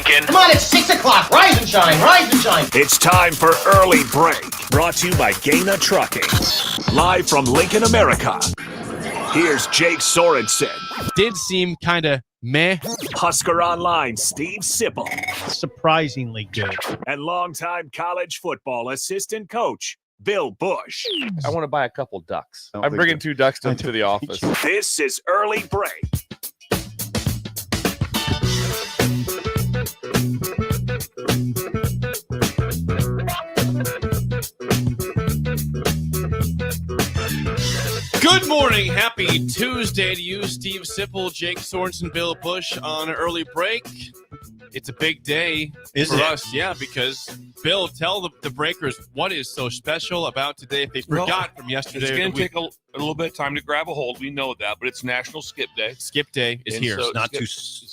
trucking. Come on, it's 6 o'clock. Rise and shine, rise and shine. It's time for Early Break, brought to you by Gaina Trucking. Live from Lincoln, America. Here's Jake Sorensen. Did seem kind of meh. Husker Online, Steve Sipple. Surprisingly good. And longtime college football assistant coach, Bill Busch. I want to buy a couple ducks. I'm bringing 2 ducks to the office. This is Early Break. Good morning. Happy Tuesday to you, Steve Sipple, Jake Sorensen, Bill Busch on Early Break. It's a big day for us, yeah, because, Bill, tell the breakers what is so special about today if they forgot from yesterday. It's going to take a little bit of time to grab a hold. We know that, but it's National Skip Day. Skip Day is here. So it's not too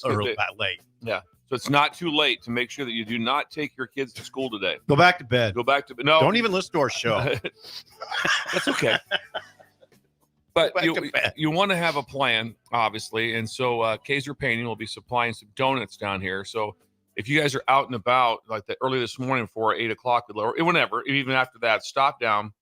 early, that late. Yeah. So it's not too late to make sure that you do not take your kids to school today. Go back to bed. Go back to no. Don't even listen to our show. That's okay. But you want to have a plan, obviously. And so Kaiser Painting will be supplying some donuts down here. So if you guys are out and about, like early this morning before 8 o'clock, or whenever, even after that, stop down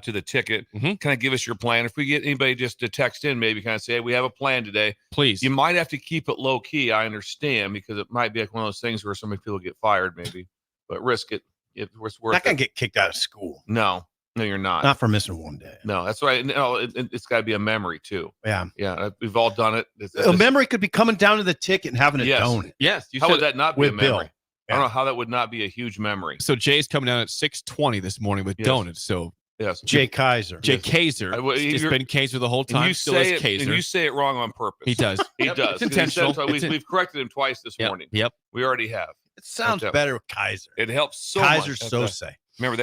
to the ticket, kind of give us your plan. If we get anybody just to text in, maybe kind of say, hey, we have a plan today. Please. You might have to keep it low key. I understand, because it might be like one of those things where some people get fired maybe, but risk it. It's worth Not going it. to get kicked out of school. No, you're not. Not for missing one day. No, that's right. No, it's got to be a memory too. Yeah. Yeah. We've all done it. A memory could be coming down to the ticket and having a Yes. donut. Yes. How would that not be a with memory? Bill. I don't know how that would not be a huge memory. So Jay's coming down at 6:20 this morning with donuts. So Yes. Jay Kaiser. Jay Kaiser. It's been Kaiser the whole time. And you Still say is it, Kaiser. and you say it wrong on purpose. He does. He does. It's intentional. We've corrected him twice this morning. Yep. We already have. It sounds Right. better with Kaiser. It helps so Kaiser much. Sose. Remember,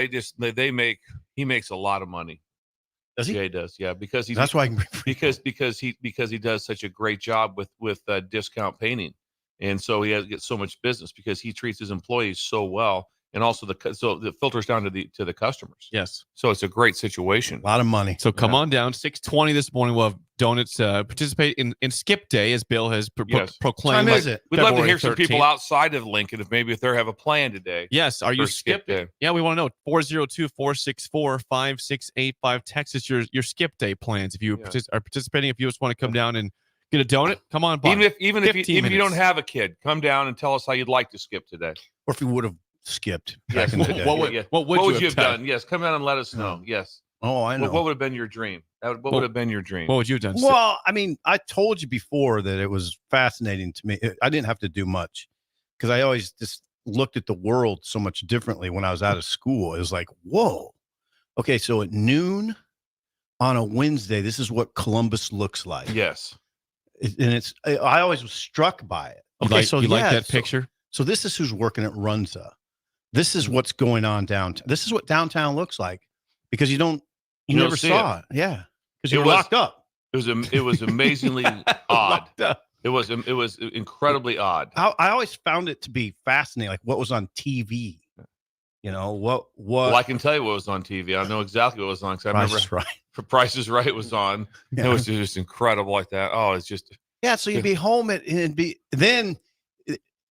he makes a lot of money. Does he? Jay does. Yeah, because That's why I can because he does such a great job with discount painting, and so he gets so much business because he treats his employees so well, and also the filters down to the customers. Yes. So it's a great situation. a lot of money. So come on down. 6:20 this morning. We'll have donuts. Participate in Skip Day, as Bill has proclaimed. Time is it? We'd love to hear February some 13th. people outside of Lincoln if they have a plan today. Yes. Are you for Skip skipping? Day. Yeah, we want to know. 402-464-5685. Text us your Skip Day plans. If you are participating, if you just want to come down and get a donut, come on by. Even if you don't have a kid, come down and tell us how you'd like to skip today. Or if we would have skipped Yes. back in the day. What would you have done? Yes, come out and let us know. Yes. Oh, I know. What would have been your dream? What would have been your dream? What would you have done? Well, I mean, I told you before that it was fascinating to me. I didn't have to do much because I always just looked at the world so much differently when I was out of school. It was like, whoa. Okay, so at noon on a Wednesday, this is what Columbus looks like. Yes. I always was struck by it. Okay, you like that picture? So this is who's working at Runza. This is what's going on downtown. This is what downtown looks like because you never saw it. Yeah. Because you were locked up. It was amazingly odd. It was incredibly odd. I always found it to be fascinating, like what was on TV. You know, what Well, I can tell you what was on TV. I know exactly what was on because I remember Price is Right was on. Yeah. It was just incredible like that. Oh, it's just so you'd be home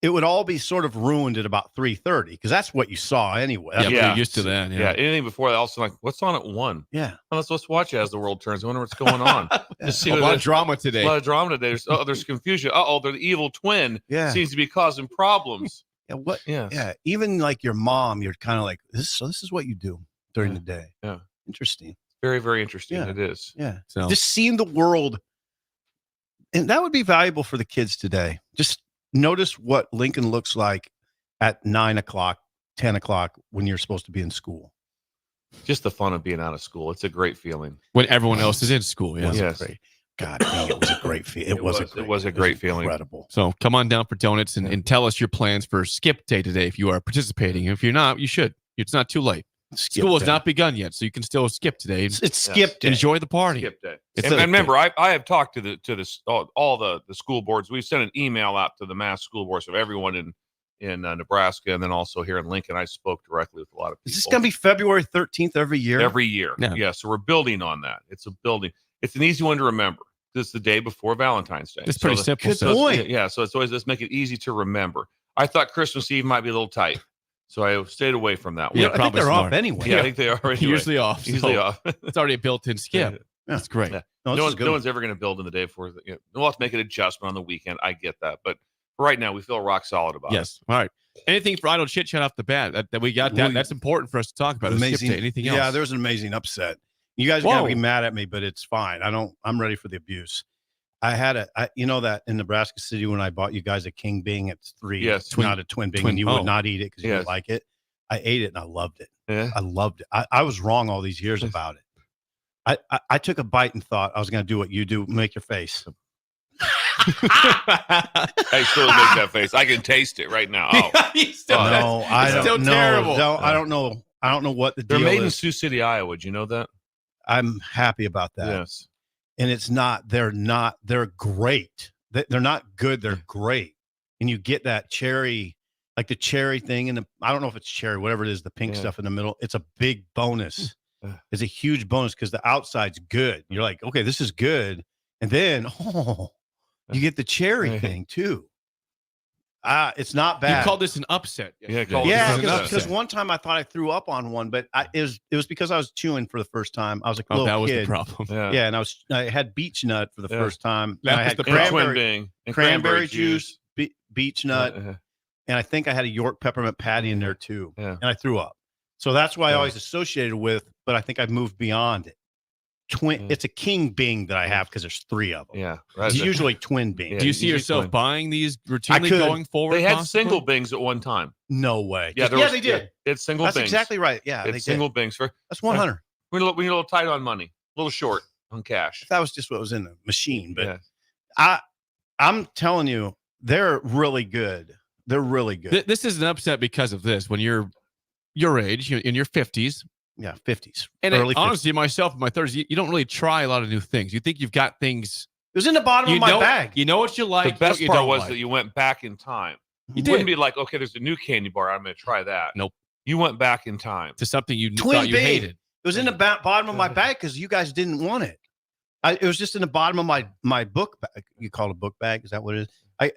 it would all be sort of ruined at about 3:30 because that's what you saw anyway. You're used to that. Yeah. Anything before that, also like, what's on at 1? Yeah. Well, let's watch it as the world turns. I wonder what's going on. Just see A lot of drama today. A lot of drama today. There's confusion. The evil twin seems to be causing problems. Yeah. What? Yes. Yeah. Even like your mom, you're kind of like this. So this is what you do during the day. Yeah. Interesting. Very, very interesting. Yeah. It is. Yeah. So just seeing the world, and that would be valuable for the kids today. Just notice what Lincoln looks like at 9 o'clock, 10 o'clock when you're supposed to be in school. Just the fun of being out of school. It's a great feeling. When everyone else is in school. Yeah. Yes. God dang, it was a great feeling. It was a great feeling. Incredible. So come on down for donuts and tell us your plans for Skip Day today if you are participating. If you're not, you should. It's not too late. School has not begun yet, so you can still skip today. It's Skip Day. Enjoy the party. Skip Day. And remember, I have talked to all the school boards. We sent an email out to the mass school boards of everyone in Nebraska, and then also here in Lincoln. I spoke directly with a lot of people. Is this going to be February 13th every year? Every year. Yeah. So we're building on that. It's a building. It's an easy one to remember. This is the day before Valentine's Day. It's pretty simple. Good point. Yeah. So it's always, let's make it easy to remember. I thought Christmas Eve might be a little tight, so I stayed away from that one. Yeah, I think they're off anyway. Yeah, I think they are anyway. Usually off. Usually off. It's already a built-in skip. That's great. Yeah. No one's ever going to build in the day before. We'll have to make an adjustment on the weekend. I get that, but right now we feel rock solid about it. Yes. All right. Anything for idle chit chat off the bat that we got that's important for us to talk about. Amazing. Anything else? Yeah, there's an amazing upset. You guys are gonna be mad at me, but it's fine. I'm ready for the abuse. I had that in Nebraska City when I bought you guys a king Bing, it's 3. Yes, not a twin Bing, and you would not eat it because you didn't like it. I ate it and I loved it. Yeah. I loved it. I was wrong all these years about it. I took a bite and thought I was going to do what you do, make your face. I still make that face. I can taste it right now. Oh. No, I don't still know. terrible. No, I don't know. I don't know what the They're deal made in is. Sioux City, Iowa. Do you know that? I'm happy about that. Yes. And they're great. They're not good. They're great. And you get that cherry, like the cherry thing. And I don't know if it's cherry, whatever it is, the pink stuff in the middle. It's a big bonus. It's a huge bonus because the outside's good. You're like, okay, this is good. And then, you get the cherry thing too. It's not bad. You called this an upset. Yeah, because one time I thought I threw up on one, but it was because I was chewing for the first time. I was like a little that was kid. the problem. Yeah, and I had beech nut for the first time. That And I was had the cranberry juice, beech nut, and I think I had a York peppermint patty in there too. Yeah. And I threw up. So that's why I always associated with, but I think I've moved beyond it. It's a king Bing that I have because there's 3 of them. Yeah. It's usually twin Bing. Yeah. Do you see usually yourself twin. buying these routinely going forward? They had possibly? single Bings at one time. No way. Yeah, they did. It's single That's Bings. exactly right. Yeah, It's single Bings. That's 100. We're a little tight on money, a little short on cash. That was just what was in the machine. But Yeah. I'm telling you, they're really good. They're really good. This is an upset because of this. When you're your age, in your 50s, Yeah, 50s. and early 50s. honestly, myself in my 30s, you don't really try a lot of new things. You think you've got things. It was in the bottom of my bag. You know what you like. The best you part don't was like. that you went back in time. You wouldn't did. be like, okay, there's a new candy bar. I'm going to try that. Nope. You went back in time. to something you Twin thought you Bing. hated. It was in the bottom of my bag because you guys didn't want it. It was just in the bottom of my book bag. You call it a book bag? Is that what it is?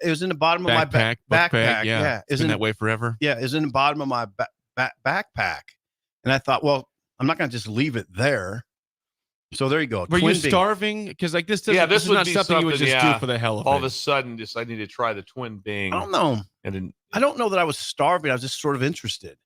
It was in the bottom of my Book backpack. bag, yeah. It It's was been in that way forever. Yeah, it was in the bottom of my backpack. And I thought, well, I'm not going to just leave it there. So there you go. Were you Twin Bing. starving? Because like this, Yeah, this this is would not be something you would something, just yeah. do for the hell of All it. of a sudden, I need to try the Twin Bing. I don't know. And then I don't know that I was starving. I was just sort of interested.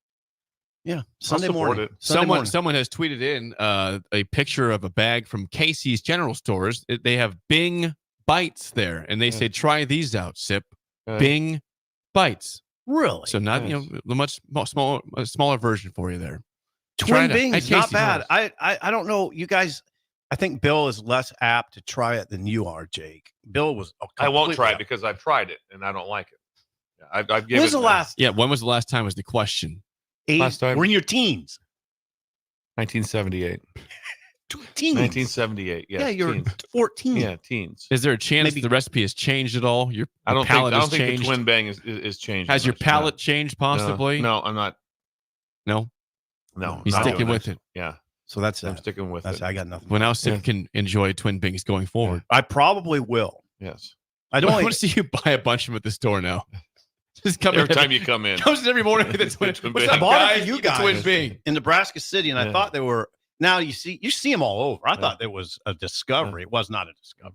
Yeah, Sunday support morning. it. Sunday morning. Someone has tweeted in a picture of a bag from Casey's General Stores. They have Bing Bites there, and they say try these out. Sip Bing Bites. Really? So not the much smaller version for you there. Twin Try it out. Bing At is not Casey's bad. House. I don't know. You guys, I think Bill is less apt to try it than you are, Jake. Bill was. I won't try it completely- because I've tried it and I don't like it. Yeah, I've given When's the last? Yeah, when was the last time was the question? last time? We're in your teens. 1978. Teens. 1978. Yeah, Yeah, you're teens. 14. Yeah, teens. Is there a chance Maybe- the recipe has changed at all? Your I don't palate has think the changed. Twin Bang is changed. Has your much. palate changed possibly? No, I'm not. No? No, He's not sticking doing with that. it. Yeah, So that's I'm it. sticking with That's it. I got nothing. Well, now Sip can enjoy Twin Bings going forward. I probably will. Yes. I I don't. want to see you buy a bunch of them at the store now. Just come Every in. time you come in. Comes in every morning with a Twin Twin What's Bing. up, I bought it guys? for you Eat a Twin guys. Bing. in Nebraska City, and I Yeah. thought they were. Now you see them all over. I thought there was a discovery. It was not a discovery.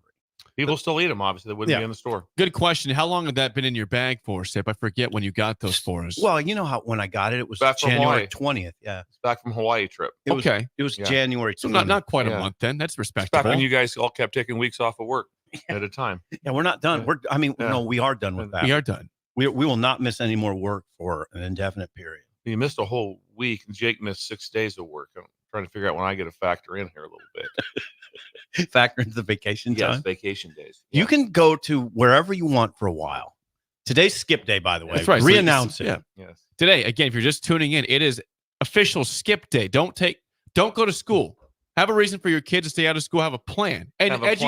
People still eat them. Obviously, they wouldn't Yeah. be in the store. Good question. How long had that been in your bag for, Sip? I forget when you got those for us. Well, you know how when I got it, it was Back from January Hawaii. 20th. Yeah, It's back from Hawaii trip. it was, okay. It was Yeah. January 20th. So not quite a Yeah. month then. That's It's respectable. back when you guys all kept taking weeks off of work at a time. Yeah, we're not done. Yeah. Yeah. No, we are done with that. We are done. We will not miss any more work for an indefinite period. You missed a whole week, and Jake missed 6 days of work. I'm trying to figure out when I get to factor in here a little bit. Factor into the vacation Yes, time. vacation days. You Yeah. can go to wherever you want for a while. Today's skip day, by the way. That's right. So Re-announce it. yeah. Yes. Today, again, if you're just tuning in, it is official skip day. Don't go to school. Have a reason for your kids to stay out of school. Have a plan. An Have a plan.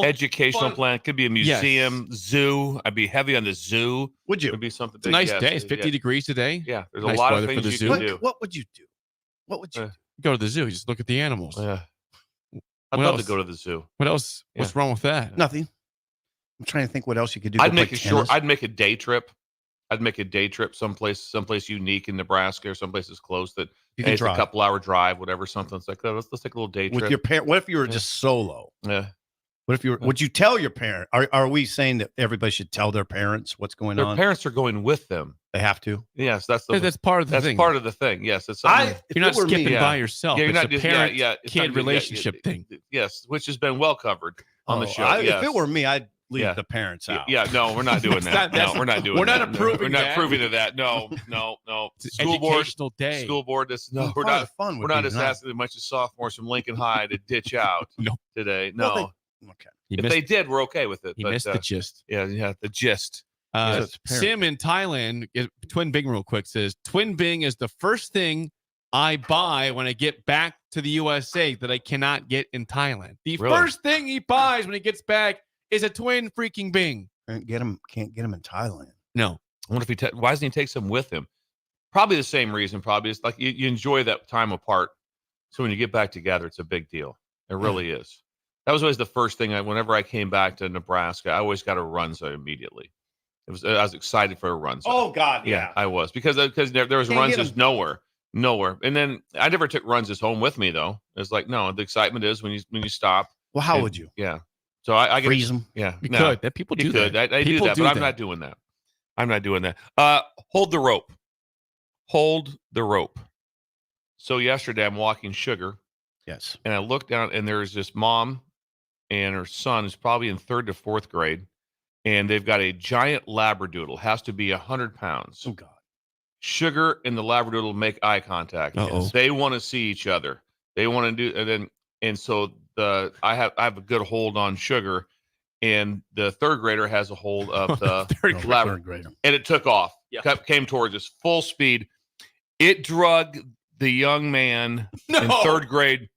educational Plan. Could be a museum, zoo. I'd be heavy on the zoo. Would you? It'd be something. It's a nice day. It's 50 degrees today. Yeah, there's Nice a lot of weather for things the you zoo. can do. What would you do? What would you? Uh, do? Go to the zoo. You just look at the animals. Yeah. I'd What love else? to go to the zoo. What else? Yeah. What's wrong with that? Nothing. I'm trying to think what else you could do. I'd Go make play a short. tennis? I'd make a day trip. I'd make a day trip someplace unique in Nebraska or someplace that's close that You can it's drive. a couple hour drive, whatever, something. It's like, let's take a little day With trip. your parent. What if you were just solo? Yeah. What if you were? Would you tell your parent? Are we saying that everybody should tell their parents what's going Their on? parents are going with them. They have to. Yes, that's part of the thing. That's part of the thing. Yes, it's something. You're not skipping by yourself. Yeah, you're it's not a just parent it's kid not- relationship thing. Yes, which has been well covered on the show. If it were me, I'd leave the parents out. Yeah, no, we're not doing that. No, we're not doing we're that. not approving We're not that. approving of that. No. It's School board. educational day. School board. Well, We're part of not. the fun would We're not be just not- asking a bunch of sophomores from Lincoln High to ditch out No. today. No. Well, okay. If they did, we're okay with it. He but, missed the gist. Yeah, the gist. Yes, parents. Sim in Thailand, Twin Bing real quick says, Twin Bing is the first thing I buy when I get back to the USA that I cannot get in Thailand. The Really? first thing he buys when he gets back is a Twin freaking Bing. Can't get them in Thailand. No. I wonder if why doesn't he take some with him? Probably the same reason. Probably it's like you enjoy that time apart. So when you get back together, it's a big deal. It really is. That was always the first thing. Whenever I came back to Nebraska, I always got a runza immediately. I was excited for a runza. Oh God, yeah. I was because there was Can't get runzas nowhere. And then I never took runzas home with me though. It's like no, the excitement is when you stop. Well, how would you? Yeah. So I get Freeze them. Yeah, You no, could. That people do you could. that. I do People that, but I'm not doing that. I'm not doing that. Hold the rope. Hold the rope. So yesterday I'm walking Sugar, Yes. and I look down, and there's this mom and her son is probably in 3rd to 4th grade, and they've got a giant Labradoodle, has to be 100 pounds. Oh God. Sugar and the Labradoodle make eye contact. Uh-oh. They want to see each other. They want to do, and so I have a good hold on Sugar, and the 3rd grader has a hold of the Third grader. and it took off. Yeah. Came towards us full speed. It drug the young man in 3rd grade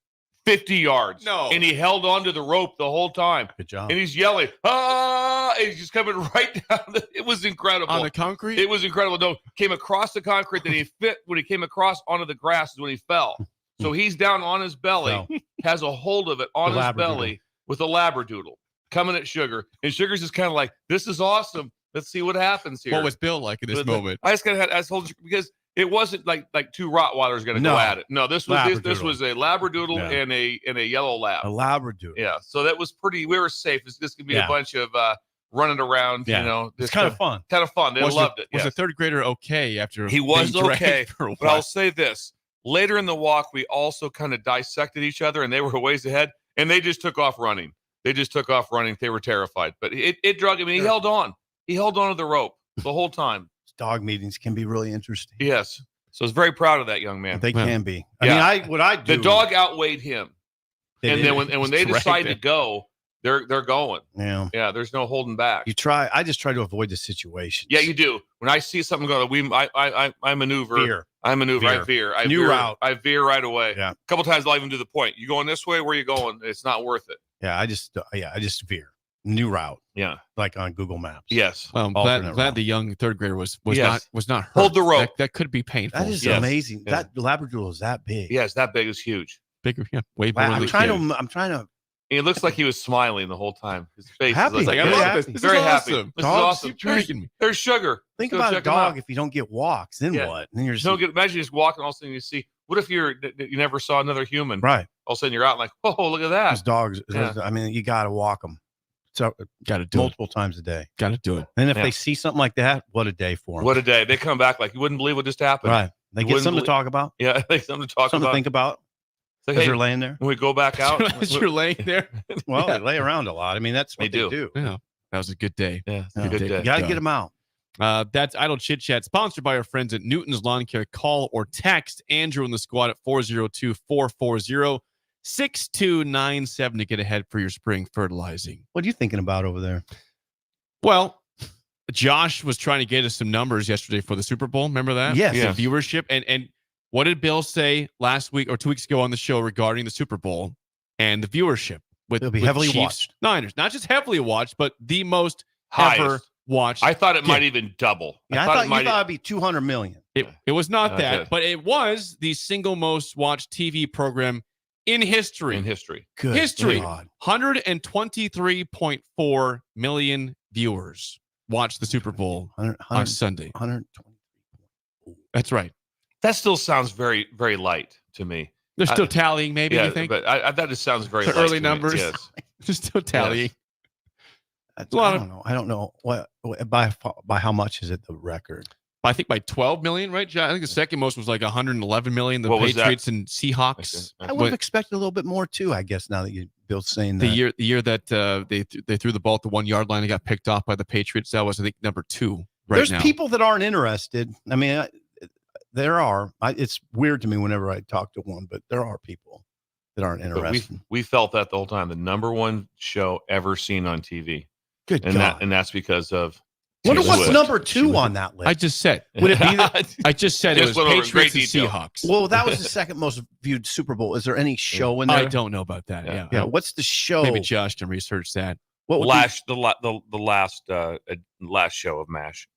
50 yards. No. And he held onto the rope the whole time. Good job. And he's yelling, ah! And he's just coming right down. It was incredible. On the concrete? It was incredible. No, came across the concrete. Then when he came across onto the grass is when he fell. So he's down on his belly, has a hold of it on his belly with a Labradoodle coming at Sugar. And Sugar's just kind of like, this is awesome. Let's see what happens here. What was Bill like in this moment? I just I told you because it wasn't like 2 Rottweilers going to go at it. No, this was a Labradoodle and a yellow lab. A Labradoodle. Yeah, so that was pretty. We were safe. This could be a bunch of running around. Yeah. You know, It's kind of fun. Kind of fun. They loved it. Was yes. the 3rd grader okay after He was being dragged okay? for a But I'll while? say this: later in the walk, we also kind of dissected each other, and they were a ways ahead, and they just took off running. They were terrified, but it drug him. And he held on. He held on to the rope the whole time. Dog meetings can be really interesting. Yes. So I was very proud of that young man. They can be. Yeah. I mean, what I do. The dog outweighed him. Then when they decide to go, they're going. Yeah. Yeah, there's no holding back. I just try to avoid the situation. Yeah, you do. When I see something going, I maneuver. Veer. I maneuver. Veer. I veer. I New veer, route. I veer right away. Yeah. A couple times I'll even do the point. You going this way? Where you going? It's not worth it. Yeah. I just veer. New route. Yeah. Like on Google Maps. Yes. Well, I'm Alternate glad route. the young 3rd grader was Yes. not hurt. Hold the rope. That could be painful. That is Yes. amazing. Yeah. That Labradoodle is that big. Yes, that big is huge. bigger. Yeah, way Wow, bigger. I'm trying to. It looks like he was smiling the whole time. His face Happy. is Like, I Very love happy. this. This Very is happy. awesome. This is Dogs awesome. Keep dragging me. There's Sugar. Think Go about a check him out. dog if you don't get walks, then Yeah. what? Then you're just Don't get. Imagine you just walking, all of a sudden you see. What if you never saw another human? right. All of a sudden you're out like, oh, look at that. Those dogs. Yeah. I mean, you got to walk them. So Got to do it. multiple times a day. Got to do it. And if Yeah. they see something like that, what a day for them. What a day. They come back like you wouldn't believe what just happened. Right. They You get wouldn't something to belie- talk about. Yeah, they something to talk Something about. to think about It's like, as hey, they're laying there. when we go back out. As you're laying there. Well, Yeah. they lay around a lot. I mean, that's what They they do. do. Yeah, that was a good day. Yeah, it's a Yeah. good day. You got to Done. get them out. That's Idle Chit Chat, sponsored by our friends at Newton's Lawn Care. Call or text Andrew and the squad at 402-440-6297 to get ahead for your spring fertilizing. What are you thinking about over there? Well, Josh was trying to get us some numbers yesterday for the Super Bowl. Remember that? Yes. Yeah. The viewership. And what did Bill say last week or 2 weeks ago on the show regarding the Super Bowl and the viewership? It'll be with heavily Chiefs, watched. Niners. Not just heavily watched, but the most Highest. ever watched. I thought it might even double. Yeah, I thought you thought it'd be 200 million. It was not that, Okay. but it was the single most watched TV program in history. in history. Good History. God. 123.4 million viewers. watch the Super Bowl on Sunday. 120. That's right. That still sounds very, very light to me. They're still tallying, maybe, you think? but that just sounds very light early to me. numbers. Yes. They're still tallying. I don't know. I don't know what by how much is it the record? I think by 12 million, right, John? I think the second most was like 111 million. The Patriots and Seahawks. I would have expected a little bit more too. I guess now that Bill's saying that. The year that they threw the ball at the 1 yard line and got picked off by the Patriots, that was, I think, number 2 right There's now. people that aren't interested. I mean, there are. It's weird to me whenever I talk to one, but there are people that aren't interested. We felt that the whole time. The number one show ever seen on TV. Good God. And that's because of. Wonder what's number 2 on that list. I just said. Would it be? I just said it was Patriots and Seahawks. Well, that was the second most viewed Super Bowl. Is there any show in there? I don't know about that. Yeah. What's the show? Maybe Josh can research that. What would the last show of MASH?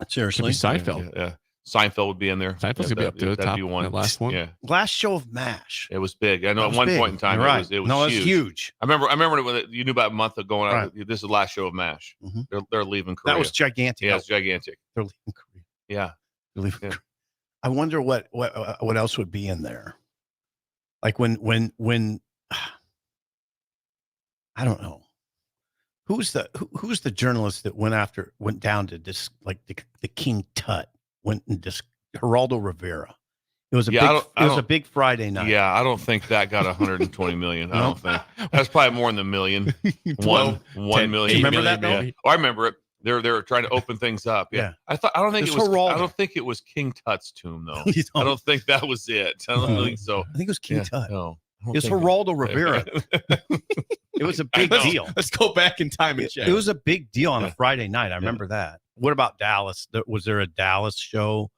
Seriously, Seinfeld. Yeah. Seinfeld would be in there. Seinfeld's gonna be up to the top. Be one. That last one. Yeah. Last show of MASH. It was big. I know at one point in time it was huge. I remember when you knew about a month ago going out. This is the last show of MASH. Mm-hmm. They're leaving Korea. That was gigantic. Yeah, it's gigantic. They're leaving Korea. Yeah. They're leaving Korea. I wonder what else would be in there. Like when I don't know. Who's the journalist that went down to this, like the King Tut, went and just Geraldo Rivera. It was a big Friday night. Yeah, I don't think that got 120 million. I don't think that's probably more than a million. 1 million. Remember that? Yeah. Oh, I remember it. They're trying to open things up. Yeah. I don't think it was King Tut's tomb though. I don't think that was it. I don't think so. I think it was King Tut. No. It was Geraldo Rivera. It was a big deal. Let's go back in time and check. It was a big deal on a Friday night. I remember that. What about Dallas? Was there a Dallas show,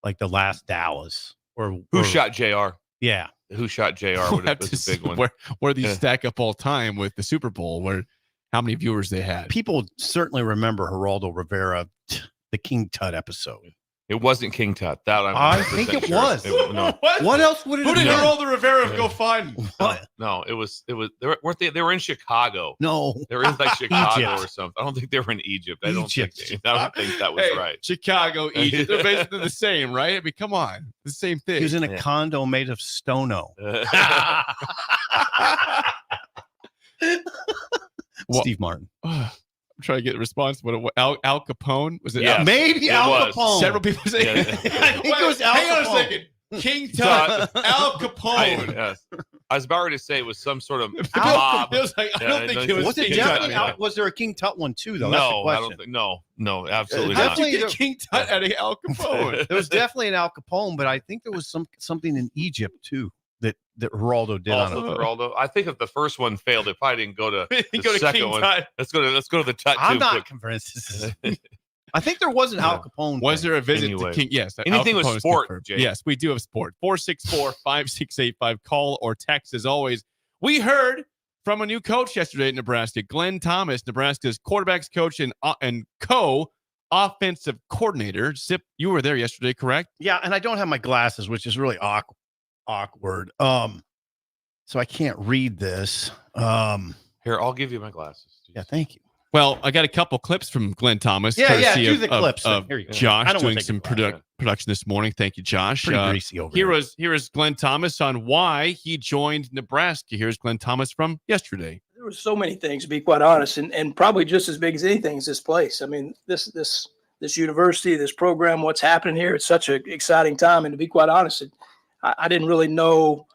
like the last Dallas? Who shot JR? Yeah. Who shot JR was a big one. Where these stack up all time with the Super Bowl, how many viewers they had. People certainly remember Geraldo Rivera, the King Tut episode. It wasn't King Tut. I think it was. No. What else would it? Who did Geraldo Rivera go find? No, it was. They were in Chicago. No, they were in like Chicago or something. I don't think they were in Egypt. I don't think that was right. Chicago, Egypt. They're basically the same, right? I mean, come on, the same thing. He was in a condo made of stono. Steve Martin. I'm trying to get a response. What Al Capone was it? Yeah, maybe Al Capone. Several people say. I think it was Al Capone. Hang on a second. King Tut, Al Capone. Yes. I was about to say it was some sort of mob. I don't think it was. Was it definitely? Was there a King Tut one too? Though. No, I don't think. No, absolutely not. How'd you get King Tut out of Al Capone? There was definitely an Al Capone, but I think there was something in Egypt too. That Geraldo did on it. Geraldo. I think if the first one failed, it probably didn't go to the second one. Tut. Let's go to the Tut. I'm not convinced. I think there was an Al Capone. Was there a visit to King? Yes. Anything with sport, Jay. Yes, we do have sport. 464-5685. Call or text as always. We heard from a new coach yesterday at Nebraska, Glenn Thomas, Nebraska's quarterbacks coach and co-offensive coordinator. Zip, you were there yesterday, correct? Yeah, and I don't have my glasses, which is really awkward. So I can't read this. Here, I'll give you my glasses. Yeah, thank you. Well, I got a couple clips from Glenn Thomas. Yeah, do the clips. Of Josh doing some production this morning. Thank you, Josh. Pretty greasy over here is Glenn Thomas on why he joined Nebraska. Here's Glenn Thomas from yesterday. There were so many things, to be quite honest, and probably just as big as anything is this place. I mean, this university, this program, what's happening here, it's such an exciting time. And to be quite honest, I didn't really know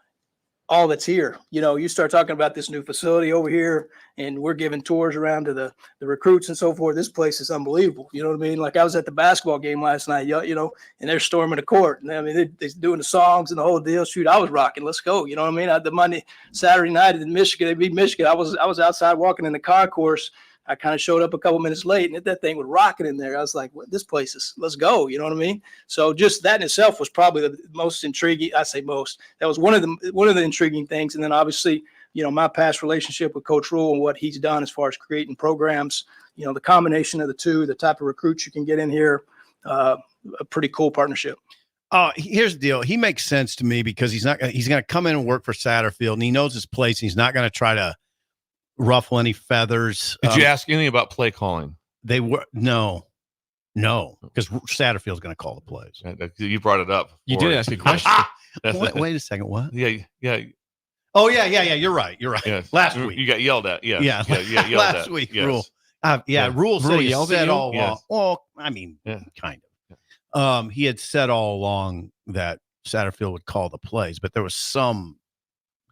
all that's here. You know, you start talking about this new facility over here and we're giving tours around to the recruits and so forth. This place is unbelievable. You know what I mean? Like I was at the basketball game last night, you know, and they're storming the court. And I mean, they're doing the songs and the whole deal. Shoot, I was rocking. Let's go. You know what I mean? Saturday night in Michigan, they beat Michigan. I was outside walking in the concourse. I kind of showed up a couple minutes late and that thing was rocking in there. I was like, well, this place is, let's go. You know what I mean? So just that in itself was probably the most intriguing. I say most. That was one of the intriguing things. And then obviously, you know, my past relationship with Coach Rule and what he's done as far as creating programs, you know, the combination of the two, the type of recruits you can get in here, a pretty cool partnership. Here's the deal. He makes sense to me because he's going to come in and work for Satterfield and he knows his place. And he's not going to try to ruffle any feathers. Did you ask anything about play calling? They were no, because Satterfield's going to call the plays. You brought it up. You did ask a question. Wait a second. What? Yeah. Oh yeah. You're right. Yes. Last week you got yelled at. Yes. Yeah. Yelled last at. week. Yes. Rule. Rule said he yelled at said you? all along. Yes. Well, I mean, kind of. He had said all along that Satterfield would call the plays, but there was some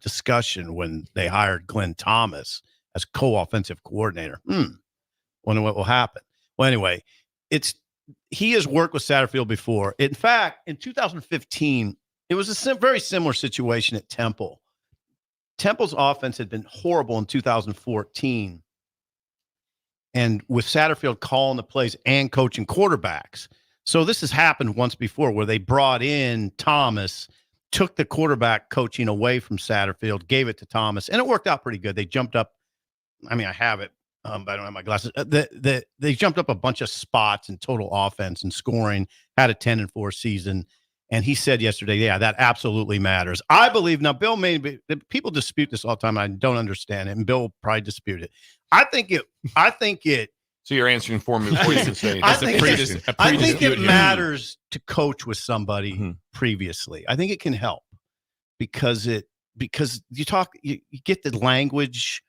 discussion when they hired Glenn Thomas as co-offensive coordinator. Wonder what will happen. Well, anyway, he has worked with Satterfield before. In fact, in 2015, it was a very similar situation at Temple. Temple's offense had been horrible in 2014. And with Satterfield calling the plays and coaching quarterbacks. So this has happened once before where they brought in Thomas, took the quarterback coaching away from Satterfield, gave it to Thomas, and it worked out pretty good. They jumped up. I mean, I have it, but I don't have my glasses. They jumped up a bunch of spots in total offense and scoring, had a 10-4 season. And he said yesterday, yeah, that absolutely matters. I believe now, Bill people dispute this all the time. I don't understand it. And Bill probably disputed it. I think it. So you're answering for me before you can say. I think it matters to coach with somebody previously. I think it can help because you get the language,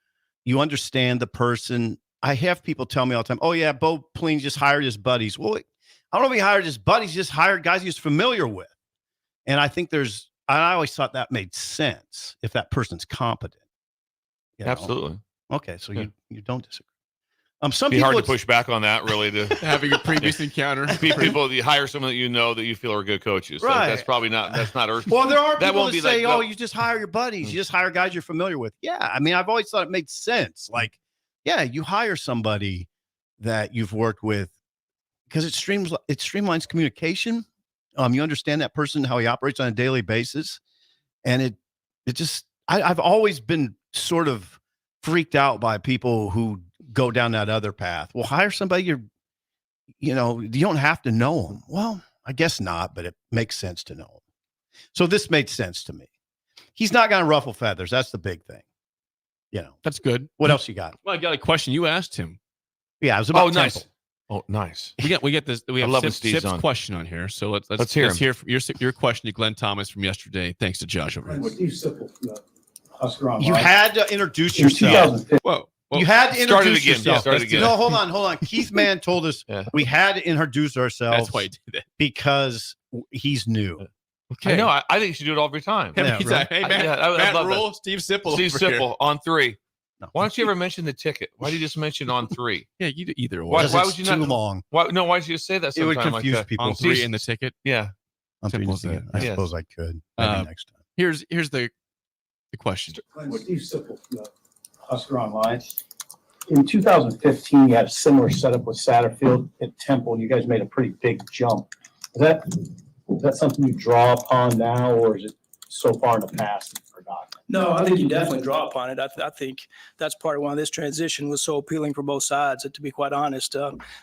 you understand the person. I have people tell me all the time, oh yeah, Bo Pelini just hired his buddies. Well, I don't know if he hired his buddies, just hired guys he's familiar with. And I think I always thought that made sense if that person's competent. Absolutely. Okay. So you don't disagree. Some people hard to push back on that, really. To having a previous encounter, people you hire someone that you know that you feel are good coaches. Right. That's probably not. That's not urgent. Well, there are people that say, "Oh, you just hire your buddies. You just hire guys you're familiar with." Yeah, I mean, I've always thought it made sense. Like, yeah, you hire somebody that you've worked with because it streamlines communication. You understand that person, how he operates on a daily basis, and it just. I've always been sort of freaked out by people who go down that other path. Well, hire somebody you don't have to know them. Well, I guess not, but it makes sense to know them. So this made sense to me. He's not going to ruffle feathers. That's the big thing. That's good. What else you got? Well, I got a question you asked him. Yeah, it was about Temple. Nice. Oh, nice. We get this. We have Sip's question on here. So let's hear your question to Glenn Thomas from yesterday. Thanks to Josh over here. You had to introduce yourself. Whoa. You had to introduce yourself. Start again. No, hold on. Keith Mann told us we had to introduce ourselves. That's why he did it. Because he's new. Okay. I know. I think you should do it all every time. Hey, Matt Rule, Steve Sipple. Steve Sipple on 3. No. Why don't you ever mention the ticket? Why do you just mention on 3? Yeah, you do either way. Why would you not? Too long. Why did you say that? It would confuse people. On 3 in the ticket. Yeah. I suppose I could. Maybe next time. Here's the question. Steve Sipple, Husker Online. In 2015, you had a similar setup with Satterfield at Temple, and you guys made a pretty big jump. Is that something you draw upon now, or is it so far in the past that you forgot? No, I think you definitely draw upon it. I think that's part of why this transition was so appealing for both sides. To be quite honest,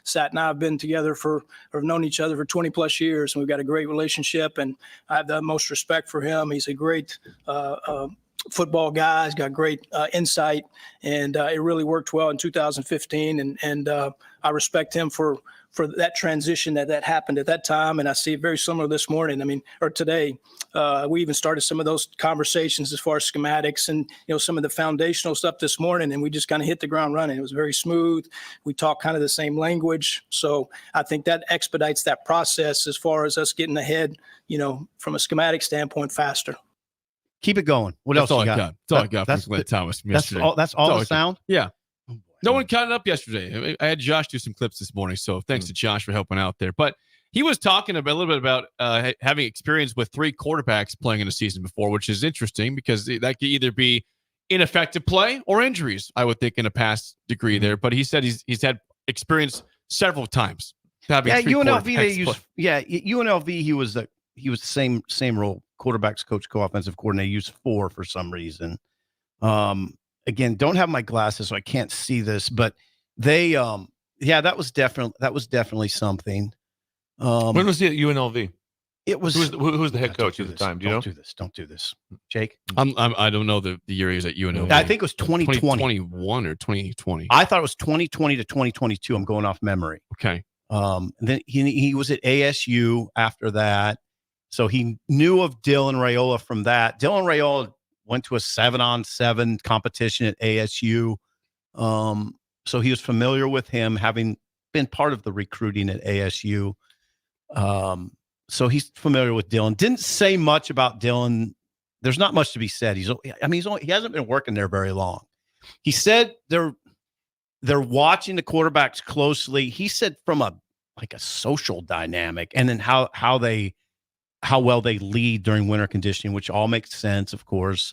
Sat and I have been together have known each other for 20 plus years, and we've got a great relationship, and I have the utmost respect for him. He's a great football guy. He's got great insight, and it really worked well in 2015. And I respect him for that transition that happened at that time. And I see it very similar this morning. Or today. We even started some of those conversations as far as schematics and some of the foundational stuff this morning, and we just kind of hit the ground running. It was very smooth. We talked kind of the same language, so I think that expedites that process as far as us getting ahead, from a schematic standpoint, faster. Keep it going. What else you got? That's all I got from Glenn Thomas from yesterday. That's all the sound? Yeah. No one counted up yesterday. I had Josh do some clips this morning, so thanks to Josh for helping out there. But he was talking a little bit about having experience with 3 quarterbacks playing in a season before, which is interesting because that could either be ineffective play or injuries, I would think, in a past degree there. But he said he's had experience several times. UNLV he was the same role, quarterbacks coach, co-offensive coordinator. Used 4 for some reason. Again, don't have my glasses, so I can't see this, but they that was definitely something. When was he at UNLV? It was who's the head coach at the time? Do you know? Don't do this, Jake. I don't know the year he was at UNLV. I think it was 2020. 2021 or 2020. I thought it was 2020 to 2022. I'm going off memory. Okay. Then he was at ASU after that. So he knew of Dylan Raiola from that. Dylan Raiola went to a 7-on-7 competition at ASU. So he was familiar with him, having been part of the recruiting at ASU. So he's familiar with Dylan. Didn't say much about Dylan. There's not much to be said. He hasn't been working there very long. He said they're watching the quarterbacks closely. He said from a social dynamic, and then how well they lead during winter conditioning, which all makes sense, of course.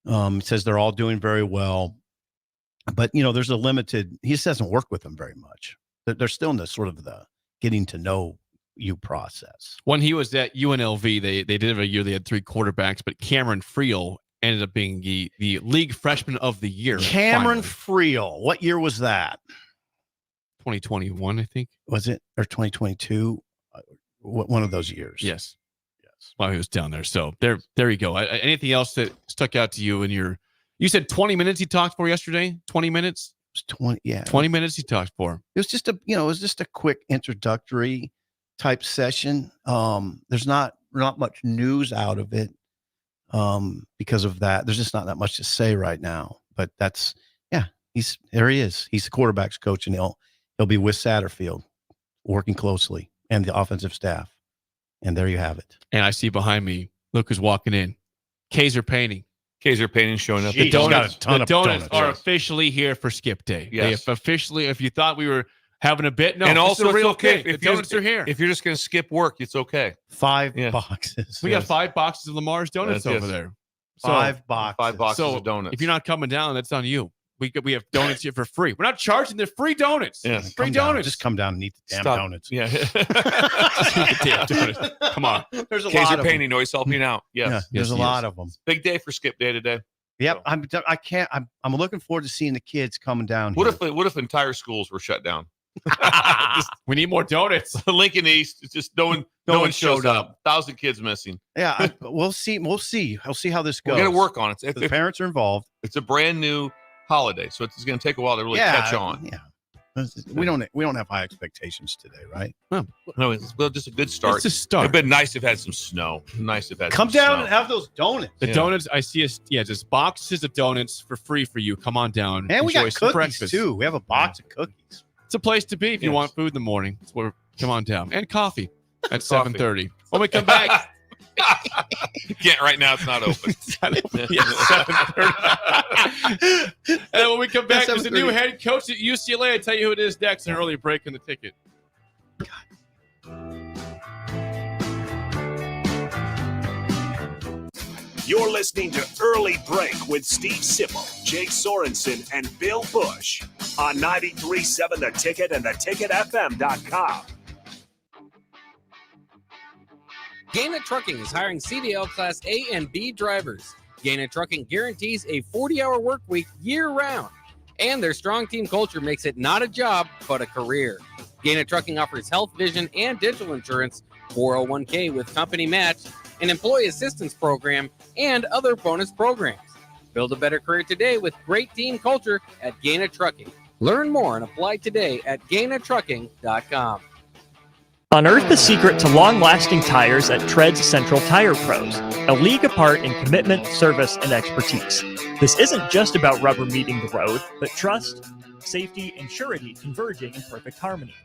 He says they're all doing very well, but there's a limited. He just doesn't work with them very much. They're still in the sort of the getting to know you process. When he was at UNLV, they did have a year they had 3 quarterbacks, but Cameron Friel ended up being the league freshman of the year. Cameron Friel, what year was that? 2021, I think. Was it? Or 2022? One of those years. Yes. While he was down there. So there you go. Anything else that stuck out to you in you said 20 minutes he talked for yesterday? 20 minutes? It was 20, yeah. 20 minutes he talked for. It was just a quick introductory type session. There's not much news out of it because of that. There's just not that much to say right now. But there he is. He's the quarterback's coach, and he'll be with Satterfield working closely and the offensive staff. And there you have it. And I see behind me, look who's walking in. Kaiser Painting. Kaiser Painting showing up. The donuts are officially here for Skip Day. Yes. They officially, if you thought we were having a bit, no. And also, it's okay. The donuts are here. If you're just going to skip work, it's okay. 5 boxes. We got 5 boxes of LaMar's donuts over there. 5 boxes. 5 boxes of donuts. If you're not coming down, that's on you. We have donuts here for free. We're not charging. They're free donuts. Yes. Free donuts. Just come down and eat the damn donuts. Yeah. Damn donuts. Come on. There's a lot of Painting always helping out. Yes. Yeah, there's a lot of them. Big day for Skip Day today. Yep. So. I'm looking forward to seeing the kids coming down. What if entire schools were shut down? We need more donuts. Lincoln East, it's just no one showed up. 1,000 kids missing. Yeah, we'll see. I'll see how this goes. We're gonna work on it. If the parents are involved. It's a brand new holiday, so it's going to take a while to really catch on. Yeah, we don't have high expectations today, right? No, it's just a good start. It's a start. It'd been nice to have had some snow. Come down and have those donuts. The donuts I see just boxes of donuts for free for you. Come on down. And we got cookies breakfast too. We have a box of cookies. It's a place to be if you want food in the morning. It's where come on down. And coffee at 7:30. When we come back. Can't right now. It's not open. 7:30. And when we come back, there's a new head coach at UCLA. I'll tell you who it is next. An early break in the ticket. You're listening to Early Break with Steve Sipple, Jake Sorensen, and Bill Busch on 93.7 The Ticket and theticketfm.com. Gaina Trucking is hiring CDL Class A and B drivers. Gaina Trucking guarantees a 40-hour work week year-round. And their strong team culture makes it not a job, but a career. Gaina Trucking offers health, vision, and dental insurance, 401k with company match, an employee assistance program, and other bonus programs. Build a better career today with great team culture at Gaina Trucking. Learn more and apply today at GainaTrucking.com. Unearth the secret to long-lasting tires at Tread's Central Tire Pros, a league apart in commitment, service, and expertise. This isn't just about rubber meeting the road, but trust, safety, and surety converging in perfect harmony.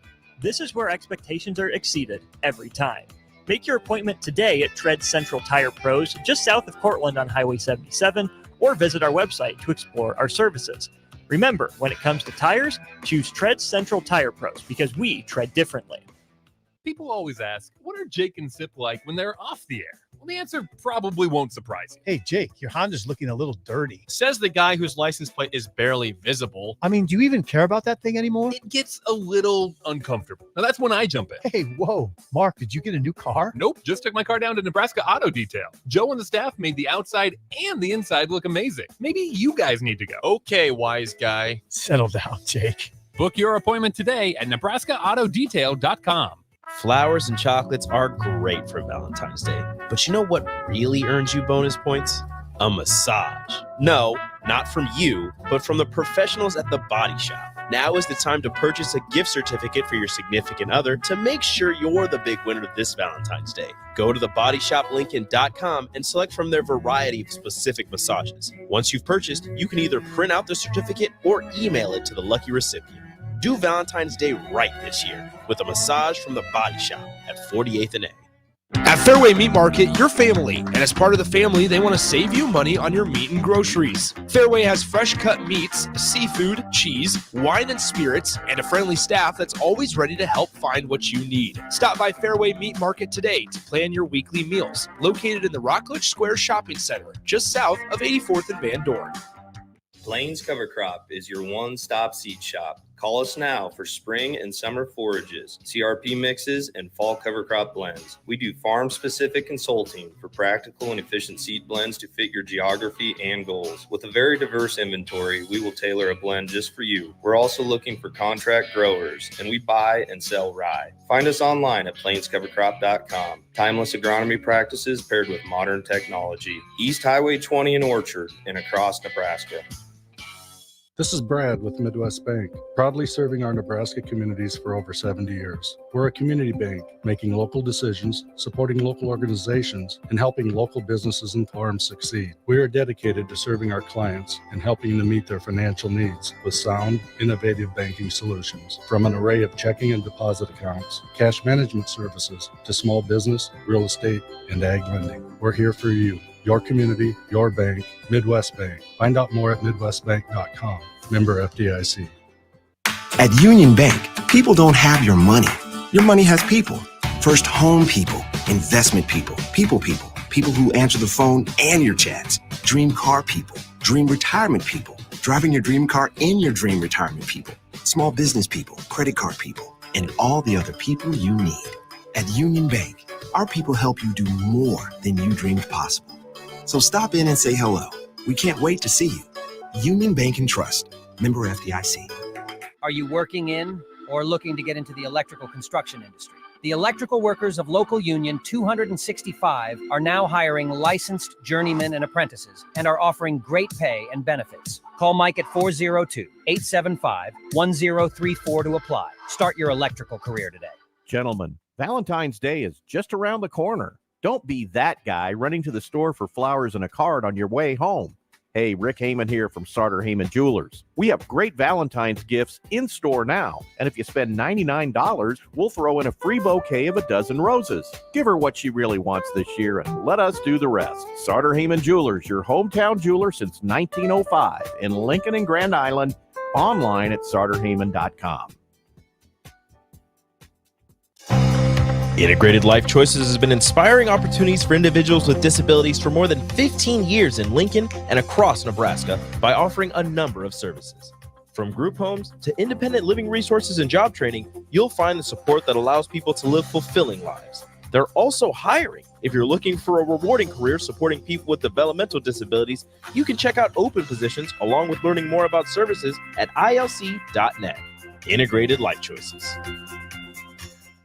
This is where expectations are exceeded every time. Make your appointment today at Tread's Central Tire Pros, just south of Cortland on Highway 77, or visit our website to explore our services. Remember, when it comes to tires, choose Tread's Central Tire Pros because we tread differently. People always ask, what are Jake and Sip like when they're off the air? Well, the answer probably won't surprise you. Hey, Jake, your Honda's looking a little dirty. Says the guy whose license plate is barely visible. I mean, do you even care about that thing anymore? It gets a little uncomfortable. Now, that's when I jump in. Hey, whoa. Mark, did you get a new car? Nope, just took my car down to Nebraska Auto Detail. Joe and the staff made the outside and the inside look amazing. Maybe you guys need to go. Okay, wise guy. Settle down, Jake. Book your appointment today at NebraskaAutoDetail.com. Flowers and chocolates are great for Valentine's Day, but you know what really earns you bonus points? A massage. No, not from you, but from the professionals at The Body Shop. Now is the time to purchase a gift certificate for your significant other to make sure you're the big winner this Valentine's Day. Go to thebodyshoplincoln.com and select from their variety of specific massages. Once you've purchased, you can either print out the certificate or email it to the lucky recipient. Do Valentine's Day right this year with a massage from The Body Shop at 48th and A. At Fairway Meat Market, you're family, and as part of the family, they want to save you money on your meat and groceries. Fairway has fresh cut meats, seafood, cheese, wine and spirits, and a friendly staff that's always ready to help find what you need. Stop by Fairway Meat Market today to plan your weekly meals. Located in the Rockledge Square Shopping Center, just south of 84th and Van Dorn. Plains Cover Crop is your one-stop seed shop. Call us now for spring and summer forages, CRP mixes, and fall cover crop blends. We do farm-specific consulting for practical and efficient seed blends to fit your geography and goals. With a very diverse inventory, we will tailor a blend just for you. We're also looking for contract growers, and we buy and sell rye. Find us online at plainscovercrop.com. Timeless agronomy practices paired with modern technology. East Highway 20 in Orchard and across Nebraska. This is Brad with Midwest Bank, proudly serving our Nebraska communities for over 70 years. We're a community bank, making local decisions, supporting local organizations, and helping local businesses and farms succeed. We are dedicated to serving our clients and helping them meet their financial needs with sound, innovative banking solutions. From an array of checking and deposit accounts, cash management services, to small business, real estate, and ag lending. We're here for you. Your community, your bank, Midwest Bank. Find out more at midwestbank.com. Member FDIC. At Union Bank, people don't have your money. Your money has people. First home people, investment people, people who answer the phone and your chats, dream car people, dream retirement people, driving your dream car in your dream retirement people, small business people, credit card people, and all the other people you need. At Union Bank, our people help you do more than you dreamed possible. So stop in and say hello. We can't wait to see you. Union Bank and Trust. Member FDIC. Are you working in or looking to get into the electrical construction industry? The electrical workers of Local Union 265 are now hiring licensed journeymen and apprentices and are offering great pay and benefits. Call Mike at 402-875-1034 to apply. Start your electrical career today. Gentlemen, Valentine's Day is just around the corner. Don't be that guy running to the store for flowers and a card on your way home. Hey, Rick Heyman here from Sartor Heyman Jewelers. We have great Valentine's gifts in store now. And if you spend $99, we'll throw in a free bouquet of a dozen roses. Give her what she really wants this year and let us do the rest. Sartor Heyman Jewelers, your hometown jeweler since 1905 in Lincoln and Grand Island. Online at sartorheyman.com. Integrated Life Choices has been inspiring opportunities for individuals with disabilities for more than 15 years in Lincoln and across Nebraska by offering a number of services. From group homes to independent living resources and job training, you'll find the support that allows people to live fulfilling lives. They're also hiring. If you're looking for a rewarding career supporting people with developmental disabilities, you can check out open positions along with learning more about services at ilc.net. Integrated Life Choices.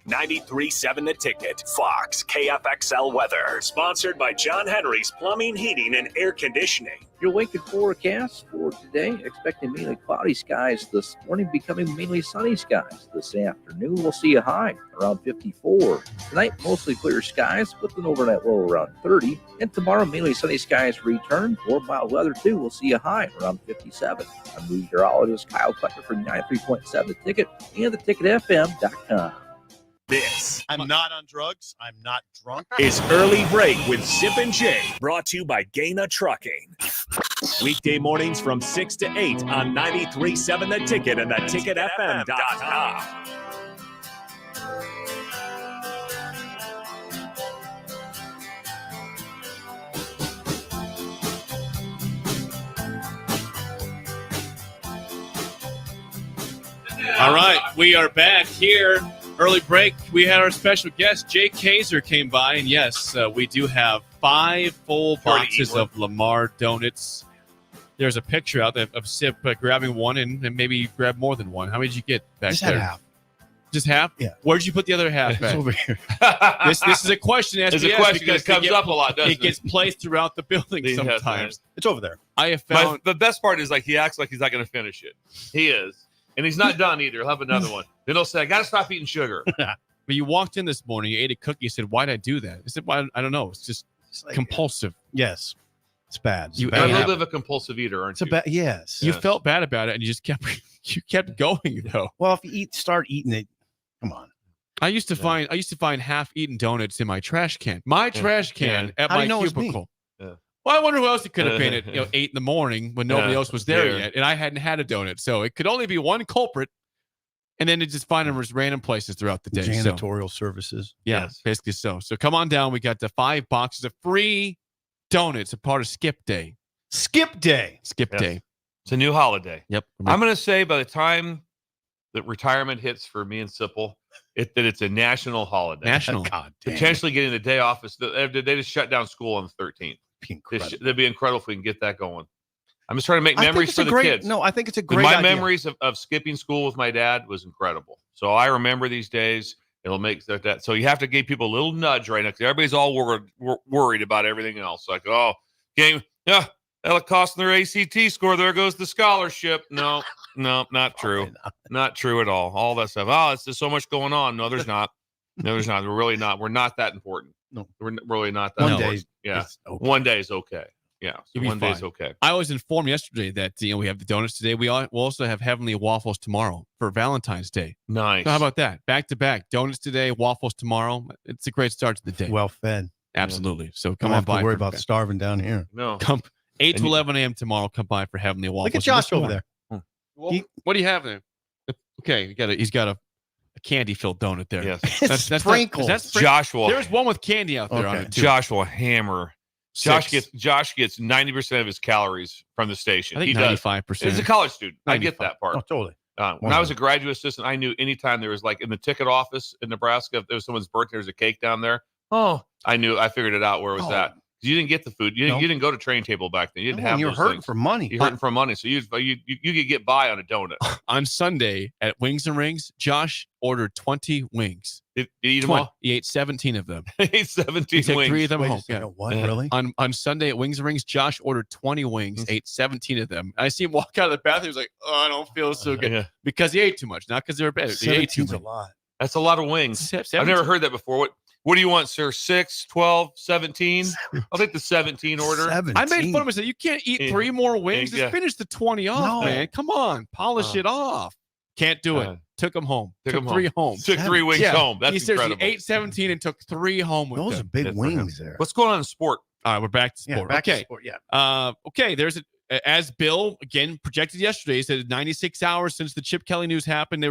93.7 The Ticket, Fox, KFXL weather. Sponsored by John Henry's Plumbing, Heating, and Air Conditioning. Your Lincoln forecast for today, expecting mainly cloudy skies this morning, becoming mainly sunny skies this afternoon. We'll see a high around 54. Tonight, mostly clear skies with an overnight low around 30. And tomorrow, mainly sunny skies return. For mild weather, too. We'll see a high around 57. I'm meteorologist Kyle Klecker for 93.7 The Ticket and theticketfm.com. This I'm not on drugs. I'm not drunk. is Early Break with Sip and Jay, brought to you by Gaina Trucking. Weekday mornings from 6 to 8 on 93.7 The Ticket and theticketfm.com. All right, we are back here. Early break, we had our special guest, Jay Kaiser, came by, and yes, we do have 5 full boxes of LaMar donuts. There's a picture out there of Sip grabbing one and maybe grab more than one. How many did you get back Just there? had half. Just half? Yeah. Where'd you put the other half? It's over here. This is a question. It's a question because it comes up a lot, doesn't it? It gets placed throughout the building sometimes. It's over there. I have found the best part is like he acts like he's not going to finish it. He is, and he's not done either. He'll have another one. Then he'll say, "I got to stop eating sugar." But you walked in this morning, you ate a cookie. You said, "Why'd I do that?" I said, "Well, I don't know. It's just compulsive." Yes, it's bad. It's You You're a ate little it. bit of a compulsive eater, aren't you? Yes. You felt bad about it, and you just kept going though. Well, if you start eating it, come on. I used to find half-eaten donuts in my trash can. My trash can at How do my you know it's me? cubicle. Well, I wonder who else it could have been at 8 in the morning when nobody else was there yet, and I hadn't had a donut, so it could only be one culprit. And then it just find them as random places throughout the day. Janitorial services. Yeah, basically so. So come on down. We got the 5 boxes of free donuts, a part of Skip Day. Skip Day. Skip Day. It's a new holiday. Yep. I'm going to say by the time that retirement hits for me and Sipple, that it's a national holiday. National. God damn. Potentially getting the day off. They just shut down school on the 13th. That'd be incredible if we can get that going. I'm just trying to make memories for the kids. No, I think it's a great My idea. memories of skipping school with my dad was incredible. So I remember these days. It'll make that. So you have to give people a little nudge right now because everybody's all worried about everything else. Like, oh, game, yeah, that'll cost them their ACT score. There goes the scholarship. No, not true. Not true at all. All that stuff. Oh, there's so much going on. No, there's not. No, there's not. We're really not. We're not that important. No, we're really not that One important. day Yeah. okay. One day is okay. Yeah. So You'll be one day is fine. okay. I was informed yesterday that we have the donuts today. We'll also have Heavenly Waffles tomorrow for Valentine's Day. Nice. So how about that? Back to back. Donuts today, waffles tomorrow. It's a great start to the day. Well fed. Absolutely. So Don't come on have by. to worry for- about starving down here. No. Come 8 to And you- 11 a.m. tomorrow. Come by for Heavenly Waffles. Look at Josh This over morning. there. What do you have there? Okay, he's got a candy-filled donut there. Yes. That's Sprinkles. Joshua. There's one with candy out there on Okay. it too. Joshua hammer. Josh Six. gets 90% of his calories from the station. I think He does. 95%. He's a college student. I get 95. that part. Oh, totally. When I was a graduate assistant, I knew anytime there was like in the ticket office in Nebraska, if there was someone's birthday, there's a cake down there. Oh, I figured it out where it was at. 'Cause you didn't get the food. You didn't go to train table back then. You didn't have you're those hurting things. for money. You're hurting for money. So you could get by on a donut. On Sunday at Wings and Rings, Josh ordered 20 wings. Did you eat them 20. all? He ate 17 of them. He ate 17 He took wings. 3 of them Wait a home. second, what? Yeah. Really? On Sunday at Wings and Rings, Josh ordered 20 wings, ate 17 of them. I see him walk out of the bathroom. He was like, "Oh, I don't feel so good," Yeah. because he ate too much, not because they were bad. He ate too 17's a much. lot. That's a lot of wings. 17. I've never heard that before. What do you want, sir? 6, 12, 17? I'll take the 17 order. 17. I made fun of him. I said, "You can't eat 3 more wings. Yeah. Just finish the 20 off, No. man. Come on, polish it off." Can't do it. Took him home. Took Took him 3 home. home. Took 3 wings home. That's he says incredible. he ate 17 and took 3 home with Those are him. big Good for him. wings there. What's going on in sport? All right, we're back to Yeah, sport. back to Okay. sport, yeah. Okay. There's as Bill again projected yesterday. He said 96 hours since the Chip Kelly news happened.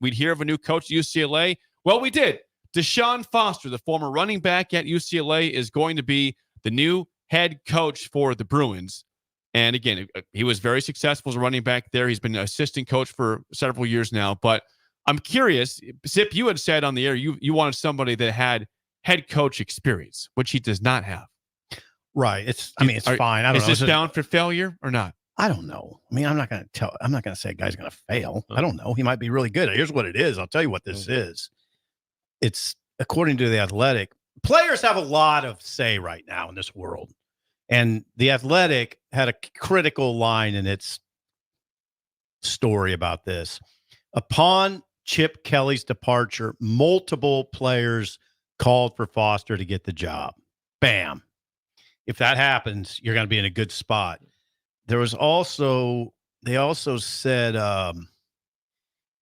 We'd hear of a new coach at UCLA. Well, we did. Deshaun Foster, the former running back at UCLA, is going to be the new head coach for the Bruins. And again, he was very successful as a running back there. He's been an assistant coach for several years now. But I'm curious, Zip, you had said on the air you wanted somebody that had head coach experience, which he does not have. Right. It's fine. I don't Is know. this bound for failure or not? I don't know. I mean, I'm not going to say a guy's going to fail. I don't know. He might be really good. Here's what it is. I'll tell you what this is. It's according to The Athletic. Players have a lot of say right now in this world. And The Athletic had a critical line in its story about this. Upon Chip Kelly's departure, multiple players called for Foster to get the job. Bam. If that happens, you're going to be in a good spot. There was also, they also said,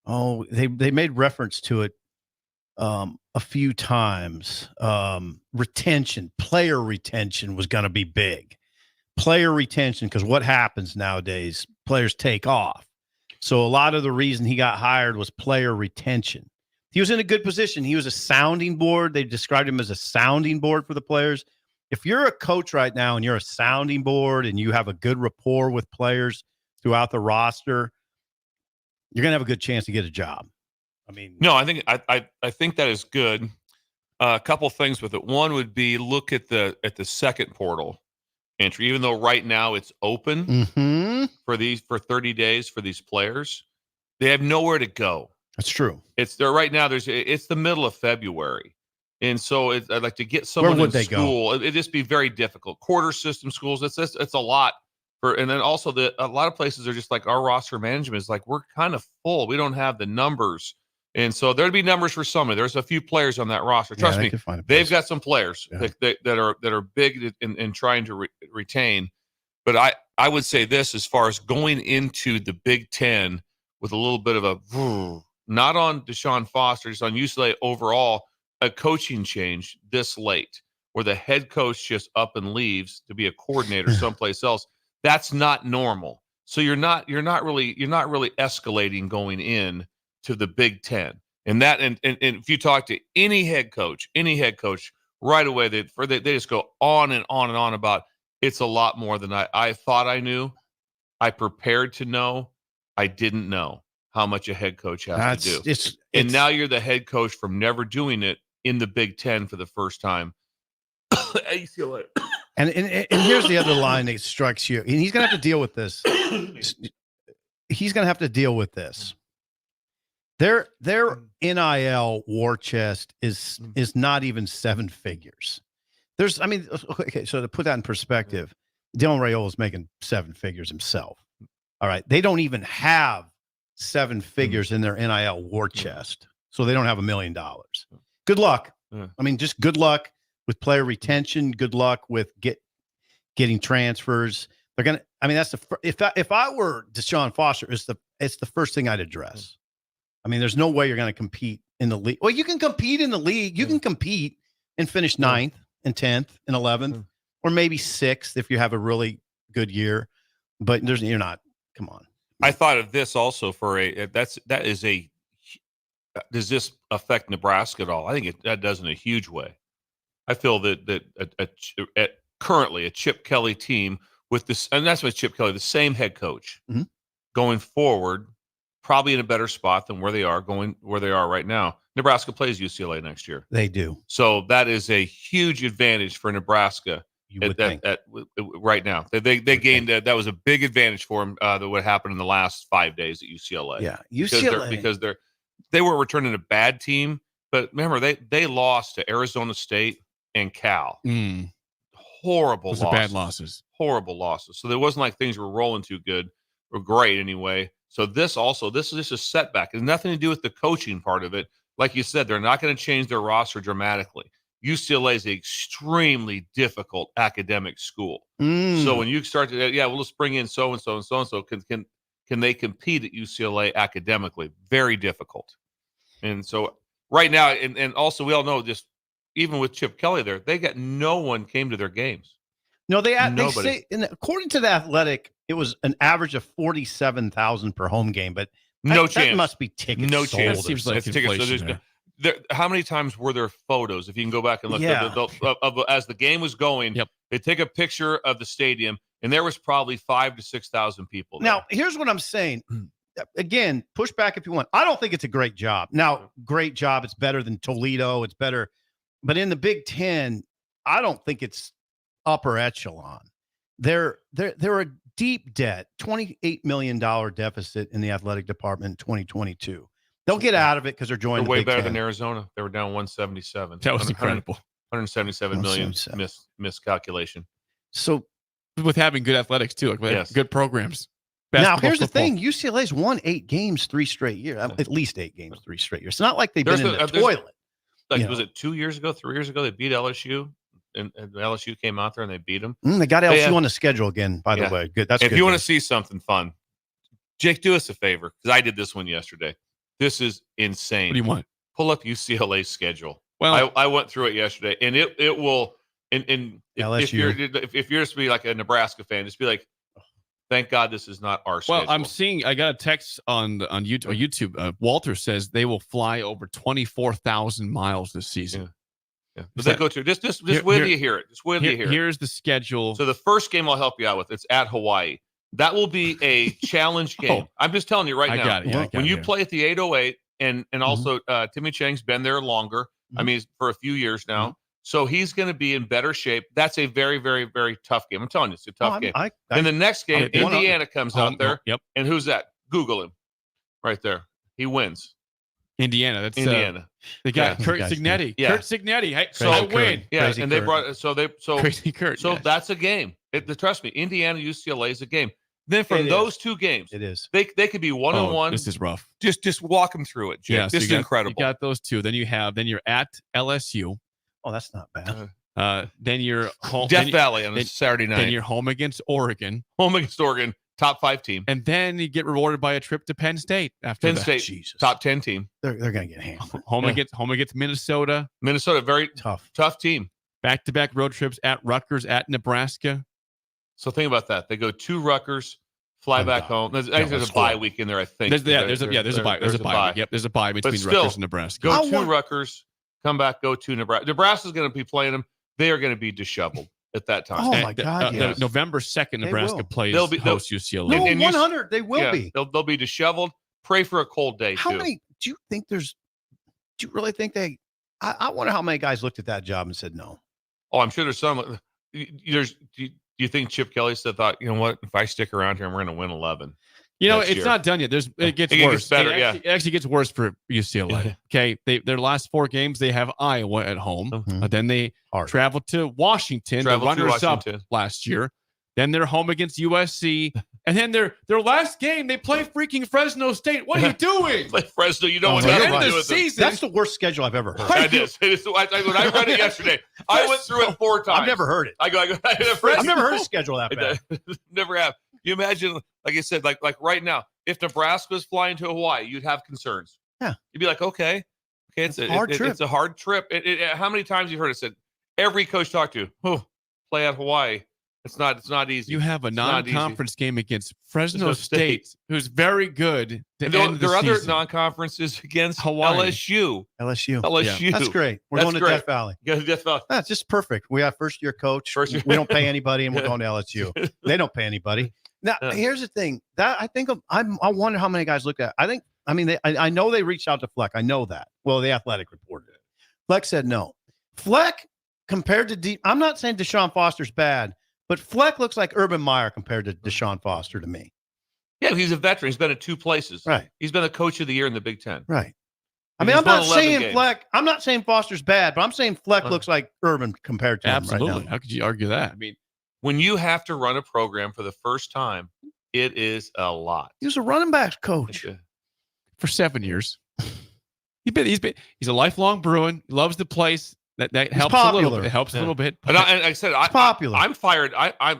they made reference to it a few times. Retention, player retention was going to be big. Player retention, because what happens nowadays, players take off. So a lot of the reason he got hired was player retention. He was in a good position. He was a sounding board. They described him as a sounding board for the players. If you're a coach right now and you're a sounding board and you have a good rapport with players throughout the roster, you're going to have a good chance to get a job. I mean, no, I think that is good. A couple things with it. One would be look at the second portal entry, even though right now it's open for 30 days for these players. They have nowhere to go. That's true. It's there right now. It's the middle of February, and so I'd like to get someone would in they school. It'd just be very difficult. Quarter system schools. It's a lot for, and then also a lot of places are just like our roster management is like we're kind of full. We don't have the numbers, and so there'd be numbers for somebody. There's a few players on that roster. Trust me, they've got some players that are big in trying to retain. But I would say this as far as going into the Big Ten with a little bit of a not on Deshaun Foster, just on UCLA overall, a coaching change this late where the head coach just up and leaves to be a coordinator someplace else. That's not normal. So you're not really escalating going in to the Big Ten. And if you talk to any head coach right away, they just go on and on and on about it's a lot more than I thought I knew. I prepared to know. I didn't know how much a head coach has to do. And now you're the head coach from never doing it in the Big Ten for the first time. UCLA. And here's the other line that strikes you. And he's going to have to deal with this. He's going to have to deal with this. Their NIL war chest is not even 7 figures. Okay, so to put that in perspective, Dylan Raiola is making 7 figures himself. All right. They don't even have 7 figures in their NIL war chest. So they don't have $1 million. Good luck. I mean, just good luck with player retention. Good luck with getting transfers. They're going to, I mean, that's if I were Deshaun Foster, it's the first thing I'd address. I mean, there's no way you're going to compete in the league. Well, you can compete in the league. You can compete and finish 9th and 10th and 11th, or maybe 6th if you have a really good year. But you're not. Come on. I thought of this also does this affect Nebraska at all? I think that does in a huge way. I feel that currently a Chip Kelly team with this, and that's what Chip Kelly, the same head coach going forward, probably in a better spot than where they are right now. Nebraska plays UCLA next year. They do. So that is a huge advantage for Nebraska. Right now, they gained that was a big advantage for them. That what happened in the last 5 days at UCLA. Yeah, UCLA because they were returning a bad team, but remember they lost to Arizona State and Cal. Horrible Those losses. are bad losses. Horrible losses. So it wasn't like things were rolling too good or great anyway. So this is just a setback. It has nothing to do with the coaching part of it. Like you said, they're not going to change their roster dramatically. UCLA is an extremely difficult academic school. So when you start to, let's bring in so-and-so and so-and-so. Can they compete at UCLA academically? Very difficult. And so right now, and also we all know just even with Chip Kelly there, they got no one came to their games. No, they say, according to the Athletic, it was an average of 47,000 per home game, but no chance. That must be tickets. No sold. chance. That seems like inflation. How many times were there photos? If you can go back and look as the game was going, they take a picture of the stadium, and there was probably 5,000 to 6,000 people there. Now, here's what I'm saying. Again, push back if you want. I don't think it's a great job. Now, great job. It's better than Toledo. It's better. But in the Big Ten, I don't think it's upper echelon. They're a deep debt, $28 million deficit in the athletic department in 2022. They'll get out of it because they're joining They're way the Big better Ten. than Arizona. They were down 177. That was incredible. 177 million miscalculation. So with having good athletics too, like good programs. Now here's the thing: UCLA's won 8 games 3 straight years, at least 8 games 3 straight years. It's not like they've been in the toilet. Was it 2 years ago, 3 years ago? They beat LSU, and LSU came out there and they beat them. They got LSU on the schedule again. By the way, good. That's if good. You want to see something fun, Jake, do us a favor because I did this one yesterday. This is insane. What do you want? Pull up UCLA's schedule. Well, I went through it yesterday, and it will. And if you're just to be like a Nebraska fan, just be like, thank God this is not our schedule. Well, I got a text on YouTube. Walter says they will fly over 24,000 miles this season. Yeah. But they go to just where do you hear it? Just where do you hear it? Here's the schedule. So the first game I'll help you out with. It's at Hawaii. That will be a challenge game. I'm just telling you right now. I got it. When you play at the 808, and also Timmy Chang's been there longer. I mean, for a few years now. So he's going to be in better shape. That's a very, very, very tough game. I'm telling you, it's a tough game. Then the next game, Indiana comes out there. Yep. And who's that? Google him. Right there. He wins. Indiana. That's Indiana. They got Yeah. Kurt Signetti. Yeah. Kurt Signetti. Hey, So I win. Yeah, Crazy and Kurt. they brought Crazy Kurt. So yes. that's a game. Trust me, Indiana UCLA is a game. Then from It those is. two games, It is. they could be 1-1. This is rough. Just walk them through it, Jake. Yeah, so this is you got, incredible. You got those two. Then you're at LSU. Oh, that's not bad. Then you're home. Death Valley on a Saturday night. Then you're home against Oregon. Top 5 team. And then you get rewarded by a trip to Penn State after Penn that. State, Jesus. top 10 team. They're going to get hammered. Home against Minnesota. Minnesota, very tough team. Back-to-back road trips at Rutgers, at Nebraska. So think about that. They go to Rutgers, fly back home. There's a bye week in there, I think. There's a bye. There's a bye. Yep, there's a bye between Rutgers and Nebraska. Go to Rutgers, come back, go to Nebraska. Nebraska's going to be playing them. They are going to be disheveled at that time. Oh, my God, yes. November 2nd, Nebraska plays host UCLA. No, 100. They will be. They'll be disheveled. Pray for a cold day, How too. many do you think do you really think I wonder how many guys looked at that job and said no. Oh, I'm sure there's some. Do you think Chip Kelly thought, you know what, if I stick around here, we're going to win 11? It's not done yet. It gets worse. Gets better, It actually gets worse for UCLA. Okay, their last 4 games, they have Iowa at home. Then they travel to Washington, the runners-up last year. Then they're home against USC. And then their last game, they play freaking Fresno State. What are you doing? Play Fresno. You know what you're to right. do with them. Season. That's the worst schedule I've ever heard. It is. When I read it yesterday, I went through it 4 times. I've never heard it. I've never heard a schedule that bad. Never have. You imagine, like I said, like right now, if Nebraska was flying to Hawaii, you'd have concerns. Yeah. You'd be like, okay, it's a hard trip. It's a hard trip. How many times you heard it said? Every coach talked to, play at Hawaii. It's not easy. You have a non-conference game against Fresno State, who's very good. There are other non-conferences against Hawaii. LSU. Yeah. That's great. We're going to Death Valley. Go to Death Valley. That's just perfect. We have first-year coach. We don't pay anybody, and we're going to LSU. They don't pay anybody. Now, here's the thing. That I wonder how many guys looked at. I know they reached out to Fleck. I know that. Well, the Athletic reported it. Fleck said no. Fleck compared to I'm not saying Deshaun Foster's bad. But Fleck looks like Urban Meyer compared to Deshaun Foster to me. Yeah, he's a veteran. He's been at 2 places. Right. He's been a coach of the year in the Big Ten. Right. I'm not saying Fleck. I'm not saying Foster's bad, but I'm saying Fleck looks like Urban compared to him Absolutely. right now. How could you argue that? I mean, when you have to run a program for the first time, it is a lot. He was a running back coach for 7 years. He's a lifelong Bruin. He loves the place. That helps popular. A little bit. It helps a little bit. And I said, popular. I'm fired. I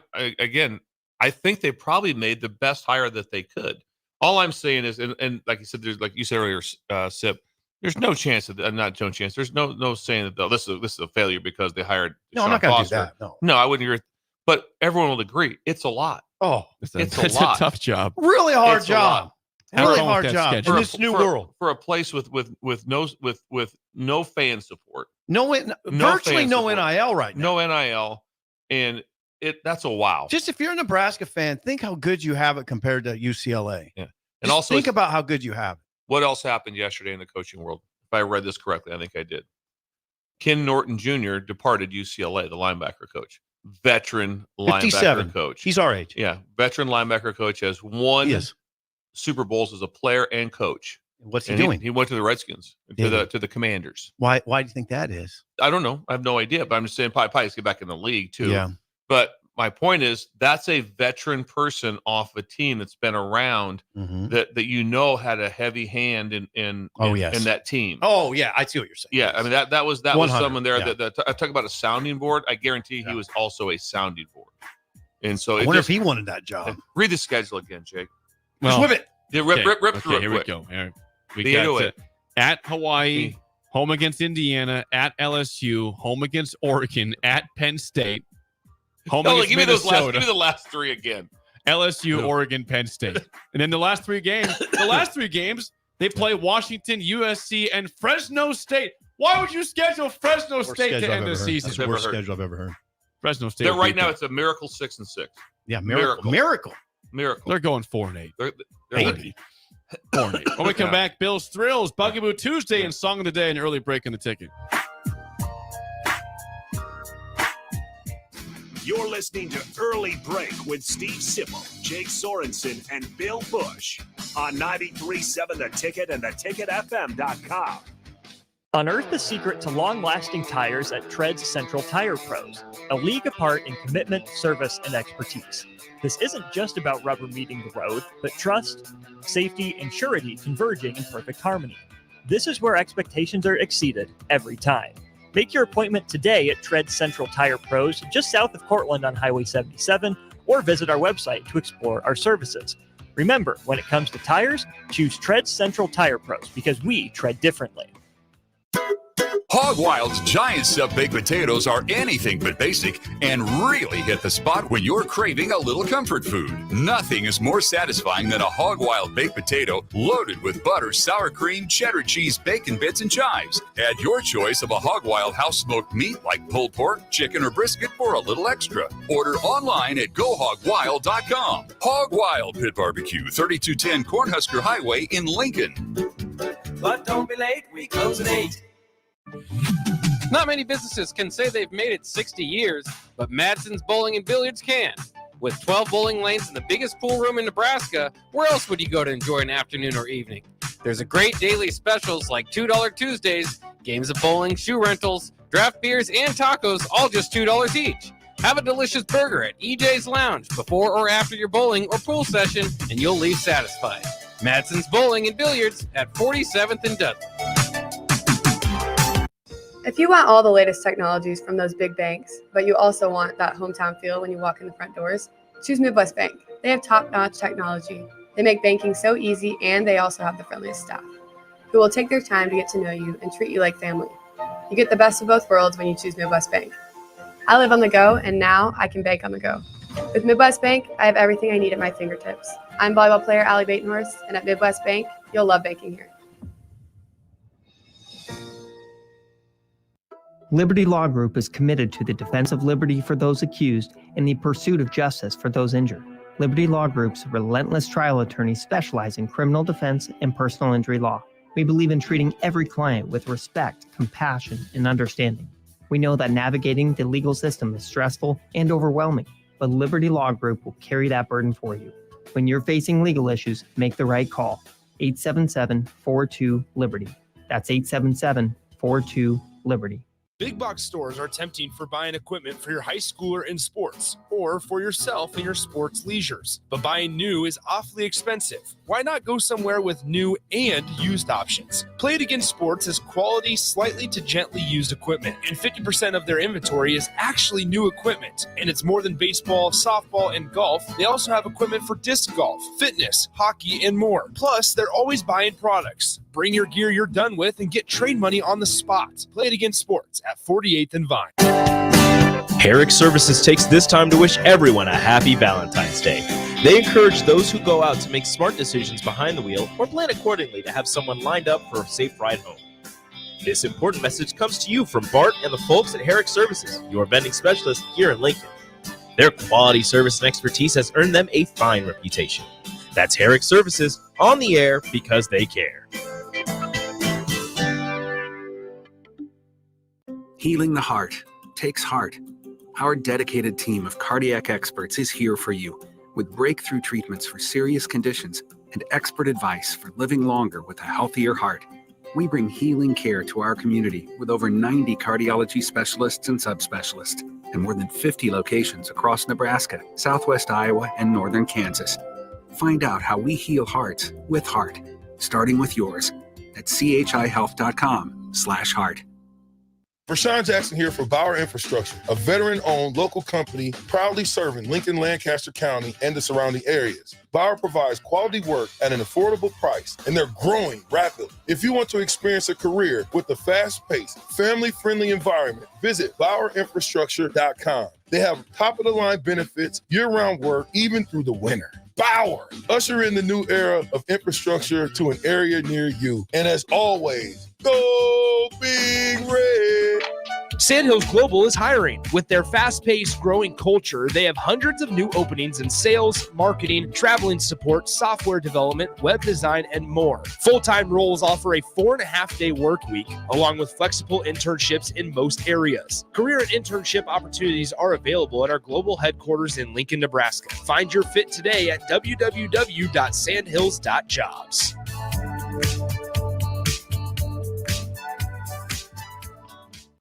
think they probably made the best hire that they could. All I'm saying is, and like you said, like you said earlier, Sip, there's no chance that not no chance. There's no saying that this is a failure because they hired. No, I'm not going to do that. No, I wouldn't agree. But everyone will agree it's a lot. Oh, it's a tough job. Really hard job. Really hard job in this new world for a place with no fan support. Virtually no NIL right now. No NIL, and that's a wow. Just if you're a Nebraska fan, think how good you have it compared to UCLA. Yeah, and also think about how good you have it. What else happened yesterday in the coaching world? If I read this correctly, I think I did. Ken Norton Jr. departed UCLA, the linebacker coach, veteran 57. linebacker coach. He's our age. Yeah, veteran linebacker coach has won Super Bowls as a player and coach. What's he doing? He went to the Redskins, to the Commanders. Why do you think that is? I don't know. I have no idea, but I'm just saying probably get back in the league too. Yeah. But my point is that's a veteran person off a team that's been around that had a heavy hand in that team. Oh yeah, I see what you're saying. Yeah, I mean that was someone there that I talk about a sounding board. I guarantee he was also a sounding board. And so I wonder if he wanted that job. Read the schedule again, Jake. Just whip it. Yeah, rip through it. Here quick. we go. Here we got at Hawaii, home against Indiana, at LSU, home against Oregon, at Penn State, home against Minnesota. Give me the last 3 again. LSU, Oregon, Penn State, and then the last 3 games. They play Washington, USC, and Fresno State. Why would you schedule Fresno State to end the season? That's the worst schedule I've ever heard. Fresno State. Right now, it's a miracle 6-6. Yeah, miracle. They're going 4-8. They're 4-8. When we come back, Bill's Thrills, Bugaboo Tuesday, and Song of the Day, and early break in the ticket. You're listening to Early Break with Steve Sipple, Jake Sorensen, and Bill Busch on 93.7 The Ticket and theticketfm.com. Unearth the secret to long-lasting tires at Tread's Central Tire Pros, a league apart in commitment, service, and expertise. This isn't just about rubber meeting the road, but trust, safety, and surety converging in perfect harmony. This is where expectations are exceeded every time. Make your appointment today at Tread Central Tire Pros, just south of Cortland on Highway 77, or visit our website to explore our services. Remember, when it comes to tires, choose Tread Central Tire Pros because we tread differently. Hog Wild's giant stuffed baked potatoes are anything but basic and really hit the spot when you're craving a little comfort food. Nothing is more satisfying than a Hog Wild baked potato loaded with butter, sour cream, cheddar cheese, bacon bits, and chives. Add your choice of a Hog Wild house smoked meat like pulled pork, chicken, or brisket for a little extra. Order online at GoHogWild.com. Hog Wild Pit Barbecue, 3210 Cornhusker Highway in Lincoln. But don't be late, we close at 8. Not many businesses can say they've made it 60 years, but Madsen's Bowling and Billiards can. With 12 bowling lanes and the biggest pool room in Nebraska, where else would you go to enjoy an afternoon or evening? There's a great daily specials like $2 Tuesdays, games of bowling, shoe rentals, draft beers, and tacos, all just $2 each. Have a delicious burger at EJ's Lounge before or after your bowling or pool session, and you'll leave satisfied. Madsen's Bowling and Billiards at 47th and Dudley. If you want all the latest technologies from those big banks, but you also want that hometown feel when you walk in the front doors, choose Midwest Bank. They have top-notch technology. They make banking so easy, and they also have the friendliest staff who will take their time to get to know you and treat you like family. You get the best of both worlds when you choose Midwest Bank. I live on the go, and now I can bank on the go. With Midwest Bank, I have everything I need at my fingertips. I'm volleyball player Allie Batenhorst, and at Midwest Bank, you'll love banking here. Liberty Law Group is committed to the defense of liberty for those accused and the pursuit of justice for those injured. Liberty Law Group's relentless trial attorneys specialize in criminal defense and personal injury law. We believe in treating every client with respect, compassion, and understanding. We know that navigating the legal system is stressful and overwhelming, but Liberty Law Group will carry that burden for you. When you're facing legal issues, make the right call. 877-42-LIBERTY. That's 877-42-LIBERTY. Big box stores are tempting for buying equipment for your high schooler in sports or for yourself in your sports leisures. But buying new is awfully expensive. Why not go somewhere with new and used options? Play It Again Sports is quality, slightly to gently used equipment, and 50% of their inventory is actually new equipment. And it's more than baseball, softball, and golf. They also have equipment for disc golf, fitness, hockey, and more. Plus, they're always buying products. Bring your gear you're done with and get trade money on the spot. Play It Again Sports at 48th and Vine. Herrick Services takes this time to wish everyone a happy Valentine's Day. They encourage those who go out to make smart decisions behind the wheel or plan accordingly to have someone lined up for a safe ride home. This important message comes to you from Bart and the folks at Herrick Services, your vending specialist here in Lincoln. Their quality service and expertise has earned them a fine reputation. That's Herrick Services, on the air because they care. Healing the heart takes heart. Our dedicated team of cardiac experts is here for you with breakthrough treatments for serious conditions and expert advice for living longer with a healthier heart. We bring healing care to our community with over 90 cardiology specialists and subspecialists and more than 50 locations across Nebraska, Southwest Iowa, and Northern Kansas. Find out how we heal hearts with heart, starting with yours at chihealth.com/heart. Rashawn Jackson here for Bauer Infrastructure, a veteran-owned local company proudly serving Lincoln, Lancaster County, and the surrounding areas. Bauer provides quality work at an affordable price, and they're growing rapidly. If you want to experience a career with a fast-paced, family-friendly environment, visit BauerInfrastructure.com. They have top-of-the-line benefits, year-round work, even through the winter. Bauer, usher in the new era of infrastructure to an area near you. And as always, go Big Red. Sandhills Global is hiring. With their fast-paced, growing culture, they have hundreds of new openings in sales, marketing, traveling support, software development, web design, and more. Full-time roles offer a 4.5-day work week, along with flexible internships in most areas. Career and internship opportunities are available at our global headquarters in Lincoln, Nebraska. Find your fit today at www.sandhills.jobs.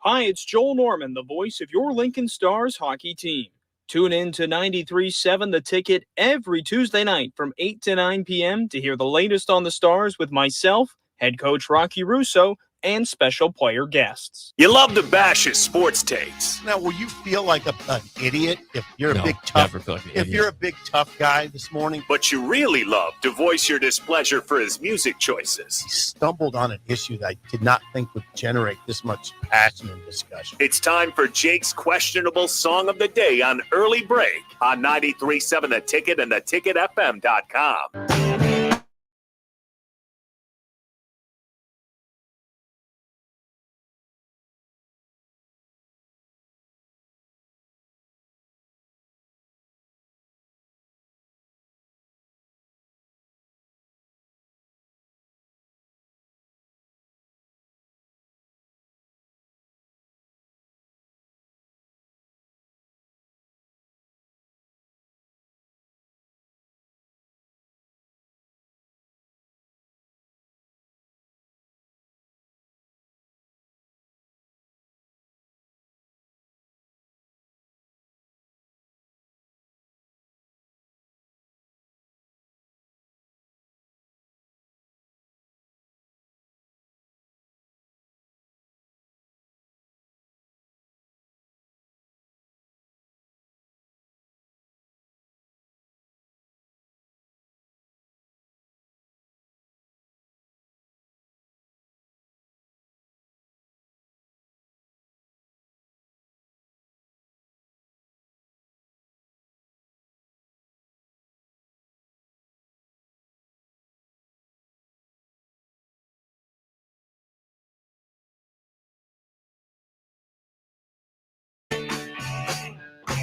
Hi, it's Joel Norman, the voice of your Lincoln Stars hockey team. Tune in to 93.7 The Ticket every Tuesday night from 8 to 9 p.m. to hear the latest on the Stars with myself, head coach Rocky Russo, and special player guests. You love to bash his sports takes. Now, will you feel like an idiot if you're a big tough? Never feel like an if idiot. you're a big tough guy this morning, But you really love to voice your displeasure for his music choices. he stumbled on an issue that I did not think would generate this much passion and discussion. It's time for Jake's questionable song of the day on Early Break on 93.7 The Ticket and theticketfm.com.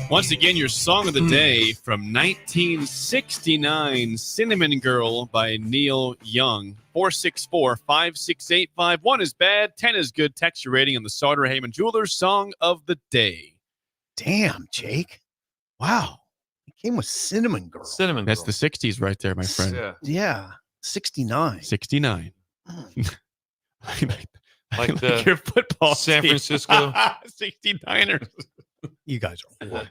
Once again, your song of the day from 1969, Cinnamon Girl by Neil Young. 464-568-51 is bad, 10 is good. Text your rating on the Sauter Heyman Jewelers song of the day. Damn, Jake. Wow. He came with Cinnamon Girl. Cinnamon That's Girl. the 60s right there, my friend. Yeah. Yeah. 69. 69. Like the your football San team. Francisco 69ers. You guys are horrible.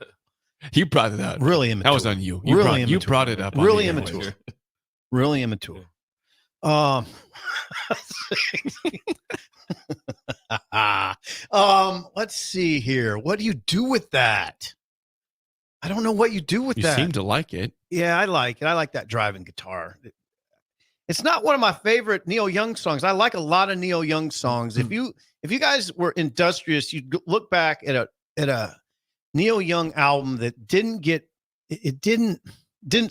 You brought it up. Really immature. That was on you. You brought it up. Really on the air. immature. Really immature. Let's see here. What do you do with that? I don't know what you do with You that. seem to like it. Yeah, I like it. I like that driving guitar. It's not one of my favorite Neil Young songs. I like a lot of Neil Young songs. If you guys were industrious, you'd look back at a Neil Young album that didn't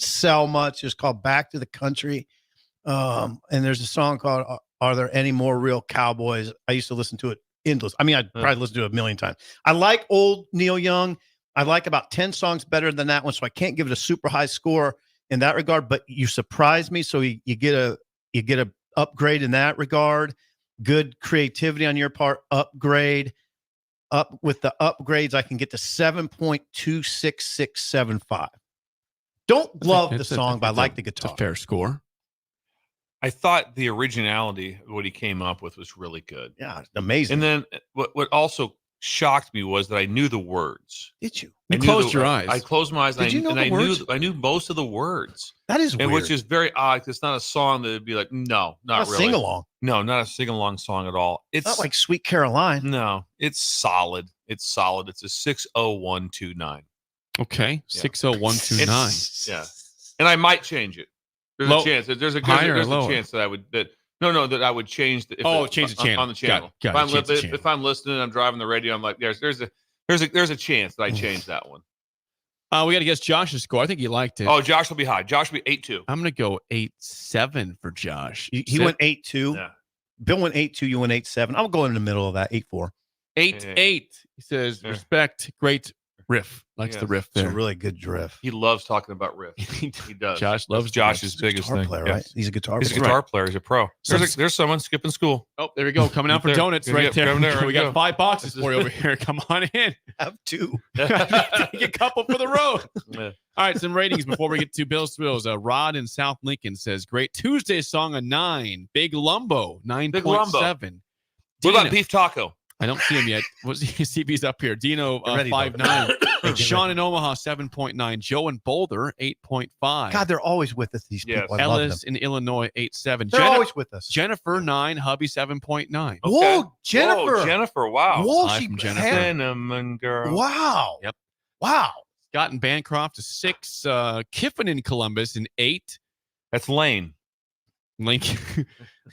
sell much. It's called Back to the Country. And there's a song called Are There Any More Real Cowboys? I used to listen to it endless. I mean, I'd probably listen to it a million times. I like old Neil Young. I like about 10 songs better than that one, so I can't give it a super high score in that regard, but you surprised me, so you get a upgrade in that regard. Good creativity on your part, upgrade. Up with the upgrades, I can get to 7.26675. Don't love the song, but I like the guitar. It's a fair score. I thought the originality of what he came up with was really good. Yeah, amazing. And then what also shocked me was that I knew the words. Did you? You closed your eyes. I closed my eyes. Did you know the words? I knew most of the words. That is weird. Which is very odd. It's not a song that would be like, no, not really. Sing along. No, not a sing along song at all. It's not like Sweet Caroline. No, it's solid. It's solid. It's a 60129. Okay, 60129. Yeah, and I might change it. There's a chance. There's a chance that I would that I would change the change the channel on the channel. Got it. If I'm listening and I'm driving the radio, I'm like, there's a chance that I change that one. We got to guess Josh's score. I think he liked it. Oh, Josh will be high. Josh will be 8-2. I'm gonna go 8-7 for Josh. He went 8-2. Yeah. Bill went 8-2. You went 8-7. I'll go in the middle of that, 8-4. 8-8. He says, respect, great riff. Likes the riff there. It's a really good riff. He loves talking about riff. He does. Josh loves Josh's biggest guitar thing. player, right? He's a guitar He's a player. guitar player. He's a pro. There's someone skipping school. Oh, there we go. Coming out for donuts right there. We got 5 boxes for you over here. Come on in. Have 2. Take a couple for the road. All right, some ratings before we get to Bill's Thrills. Rod in South Lincoln says, great Tuesday song, a 9. Big Lumbo, 9.7. What about Beef Taco? I don't see him yet. What's see if he's up here? Dino, 5.9. Sean in Omaha, 7.9. Joe in Boulder, 8.5. God, they're always with us, these people. I love Ellis them. in Illinois, 8.7. They're always with us. Jennifer, 9. Hubby, 7.9. Okay. Whoa, Jennifer. Whoa, Jennifer, wow. Whoa, Hi she from Jennifer. Cinnamon girl. Wow. Yep. Wow. Scott in Bancroft, a 6. Kiffin in Columbus, an 8. That's Lane. Lincoln.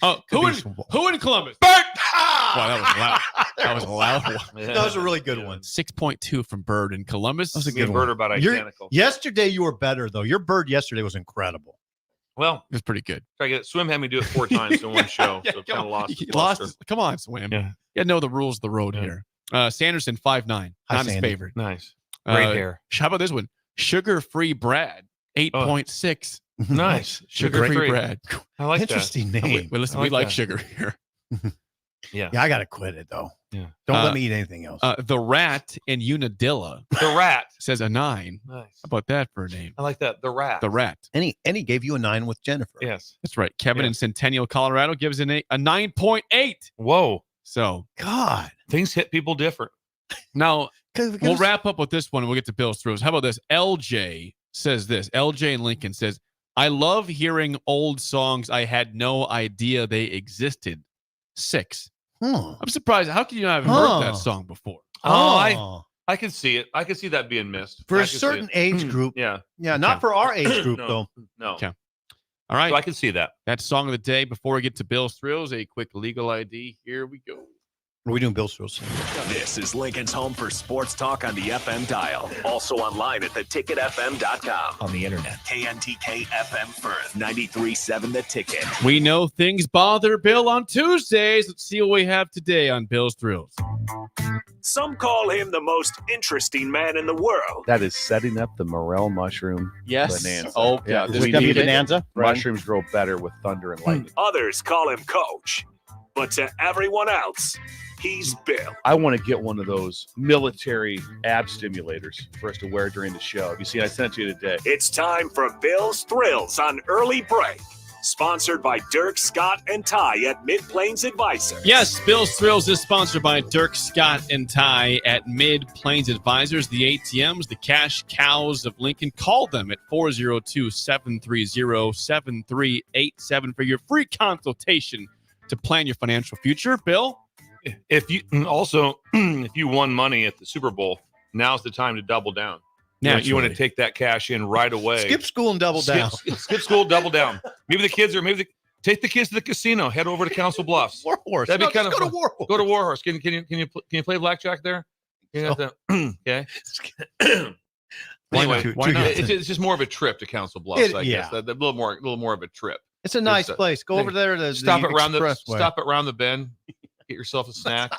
Oh, who in Columbus? Bert! Wow, that was loud. That was a loud one. That was a really good one. 6.2 from Bird in Columbus. That was a Me and good Bert one. are about identical. Yesterday, you were better, though. Your bird yesterday was incredible. Well, it was pretty good. Swim had me do it 4 times in one show, so kind of lost. Come on, Swim. Yeah. You know the rules of the road here. Sanderson, 5.9. Not his Sandy. favorite. Nice. Great hair. How about this one? Sugar-free Brad, 8.6. Nice. Sugar-free Brad. I like Interesting that. name. Well, listen, we like sugar here. Yeah. Yeah, I got to quit it, though. Yeah. Don't let me eat anything else. The Rat in Unadilla. The Rat. Says a 9. Nice. How about that for a name? I like that. The Rat. The Rat. And he gave you a 9 with Jennifer. Yes. That's right. Kevin in Centennial, Colorado gives a 9.8. Whoa. So, God. Things hit people different. Now, we'll wrap up with this one and we'll get to Bill's Thrills. How about this? LJ says this. LJ in Lincoln says, I love hearing old songs I had no idea they existed. 6. I'm surprised. How can you not have heard that song before? I can see it. I can see that being missed. For I a can see certain it. age group. Yeah. Yeah, not for our age group, No. though. No. Okay. All right. So I can see that. That's song of the day. Before we get to Bill's Thrills, a quick legal ID. Here we go. Are we doing Bill's Thrills? This is Lincoln's home for sports talk on the FM dial. Also online at theticketfm.com. On the internet. KNTK FM Firth, 93.7 The Ticket. We know things bother Bill on Tuesdays. Let's see what we have today on Bill's Thrills. Some call him the most interesting man in the world. That is setting up the morel mushroom bonanza. Oh, yeah. Is it gonna be bonanza? Mushrooms grow better with thunder and lightning. Others call him Coach. But to everyone else, he's Bill. I want to get one of those military ab stimulators for us to wear during the show. You see, I sent it to you today. It's time for Bill's Thrills on Early Break. Sponsored by Dirk, Scott, and Ty at Mid-Plains Advisors. Yes, Bill's Thrills is sponsored by Dirk, Scott, and Ty at Mid-Plains Advisors, the ATMs, the cash cows of Lincoln. Call them at 402-730-7387 for your free consultation to plan your financial future. Bill? If you also, if you won money at the Super Bowl, now's the time to double down. You want to take that cash in right away. Skip school and double down. Skip school, double down. Take the kids to the casino. Head over to Council Bluffs. Warhorse. That'd be kind of go to Warhorse. Go to Warhorse. Can you play blackjack there? Okay. Anyway, why not? It's just more of a trip to Council Bluffs. I guess yeah. a little more of a trip. It's a nice place. Go over there to stop the it around expressway. Stop it around the bend. Get yourself a snack.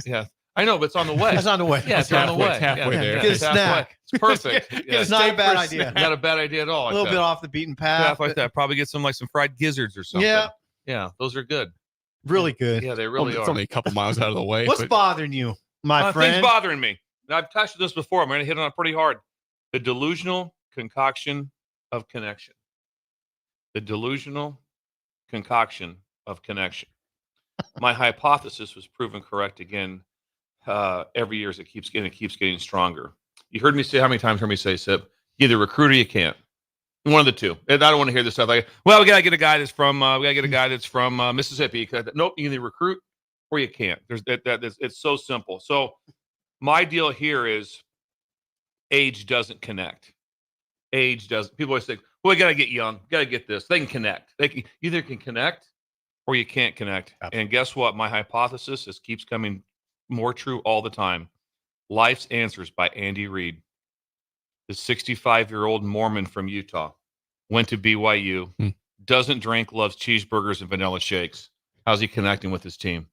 Yeah. I know, but it's on the way. It's on the way. Yeah, it's on the way. It's halfway there. Get a snack. It's perfect. It's not a bad idea. Not a bad idea at all. A little bit off the beaten path. Stuff like that. Probably get some fried gizzards or something. Yeah. Yeah, those are good. Really good. Yeah, they really It's are. only a couple miles out of the way. What's but bothering you, my friend? Things bothering me. Now, I've touched this before. I'm going to hit on it pretty hard. The delusional concoction of connection. The delusional concoction of connection. My hypothesis was proven correct again every year as it keeps getting stronger. You heard me say, how many times heard me say, Sip, either recruit or you can't. One of the two. And I don't want to hear this stuff like, well, we gotta get a guy that's from Mississippi. Nope, you either recruit or you can't. It's so simple. So my deal here is age doesn't connect. Age doesn't. People always think, well, we gotta get young, gotta get this. They can connect. They either can connect or you can't connect. Absolutely. And guess what? My hypothesis keeps coming more true all the time. Life's Answers by Andy Reid. The 65-year-old Mormon from Utah went to BYU, doesn't drink, loves cheeseburgers and vanilla shakes. How's he connecting with his team?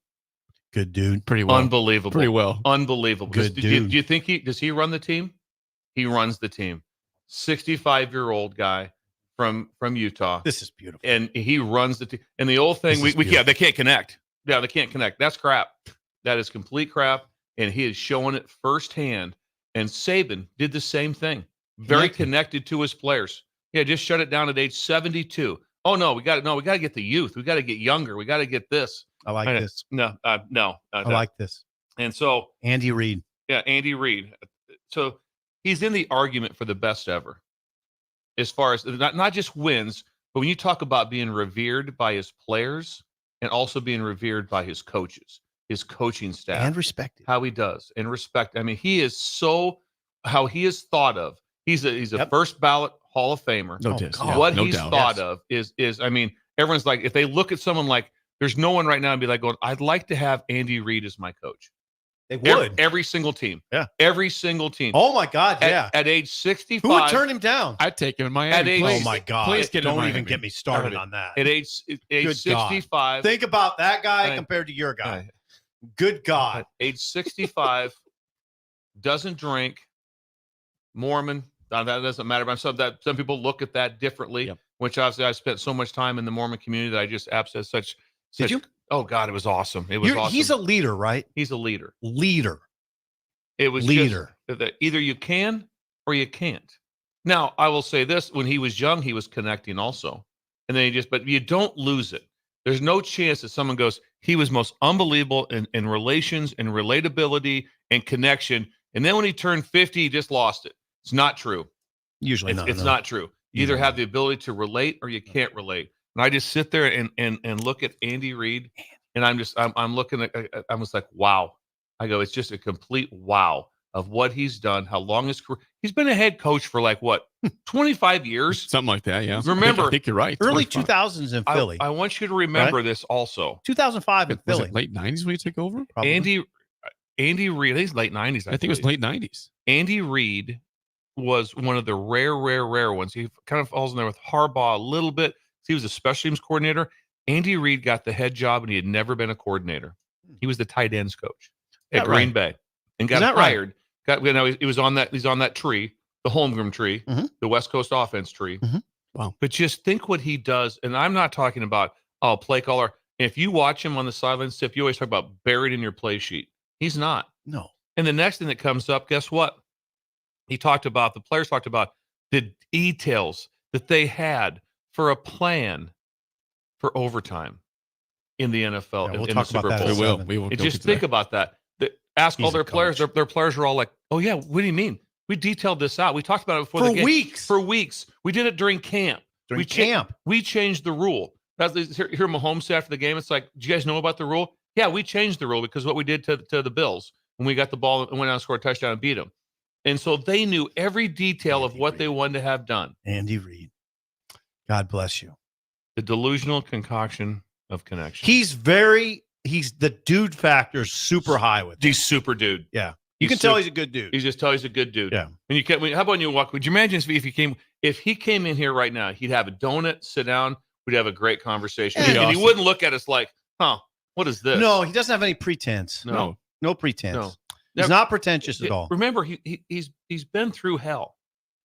Good dude. Pretty well. Unbelievable. Pretty well. Unbelievable. Good do dude. you think does he run the team? He runs the team. 65-year-old guy from Utah. This is beautiful. And he runs the team. And the old thing, they can't connect. Yeah, they can't connect. That's crap. That is complete crap. And he is showing it firsthand. And Saban did the same thing. Very connected to his players. Yeah, just shut it down at age 72. Oh no, we got to get the youth. We got to get younger. We got to get this. I like this. No. I like this. And so Andy Reid. Yeah, Andy Reid. So he's in the argument for the best ever. As far as not just wins, but when you talk about being revered by his players and also being revered by his coaches, his coaching staff. And respected. How he does. And respect. I mean, he is how he is thought of. He's a first ballot Hall of Famer. No doubt. What No he's doubt. thought of is I mean, everyone's like, if they look at someone like, there's no one right now and be like going, I'd like to have Andy Reid as my coach. They would. Every single team. Yeah. Every single team. Oh my God. Yeah. At age 65. Who would turn him down? I'd take him in Miami. At age, oh my God. Please get Don't him in even Miami. get me started on that. At age Good 65. God. Think about that guy compared to your guy. Good God. At age 65, doesn't drink, Mormon. Now, that doesn't matter. But some people look at that differently, which obviously I spent so much time in the Mormon community that I just absolutely such. Did you? Oh God, it was awesome. It was awesome. He's a leader, right? He's a leader. Leader. It was leader. That either you can or you can't. Now, I will say this: when he was young, he was connecting also, and then but you don't lose it. There's no chance that someone goes, he was most unbelievable in relations and relatability and connection, and then when he turned 50, he just lost it. It's not true. Usually not. It's not true. You either have the ability to relate or you can't relate. And I just sit there and look at Andy Reid, and I'm looking at, I was like, wow. I go, it's just a complete wow of what he's done, how long his career. He's been a head coach for like what, 25 years? Something like that, yeah. Remember, I think you're right. Early 25. 2000s in Philly. I want you to remember this also. 2005 in Was Philly. it late 90s when you took over? Probably. Andy Reid, I think it's late 90s. I think it was late 90s. Andy Reid was one of the rare ones. He kind of falls in there with Harbaugh a little bit. He was a special teams coordinator. Andy Reid got the head job, and he had never been a coordinator. He was the tight ends coach at Green Bay, and got hired. Right? He was on that. He's on that tree, the Holmgren tree, the West Coast offense tree. Wow! But just think what he does, and I'm not talking about play caller. If you watch him on the sidelines, Sip, you always talk about buried in your play sheet. He's not. No. And the next thing that comes up, guess what? The players talked about the details that they had for a plan for overtime in the NFL we'll in talk the Super about Bowl. that. We will. And just think about that. Ask all their players. Their players are all like, "Oh yeah, what do you mean? We detailed this out. We talked about it before the game for weeks. We did it during camp. We changed the rule. Here Mahomes said after the game, it's like, do you guys know about the rule? Yeah, we changed the rule because what we did to the Bills when we got the ball and went out and scored a touchdown and beat them. And so they knew every detail of what they wanted to have done. Andy Reid. God bless you. The delusional concoction of connection. He's the dude factor is super high with him. He's super dude. Yeah. You can tell he's a good dude. You just tell he's a good dude. Yeah. How about when you walk? Would you imagine if he came in here right now, he'd have a donut, sit down, we'd have a great conversation. And he wouldn't look at us like, what is this? No, he doesn't have any pretense. No pretense. No. He's not pretentious at all. Remember, he's been through hell.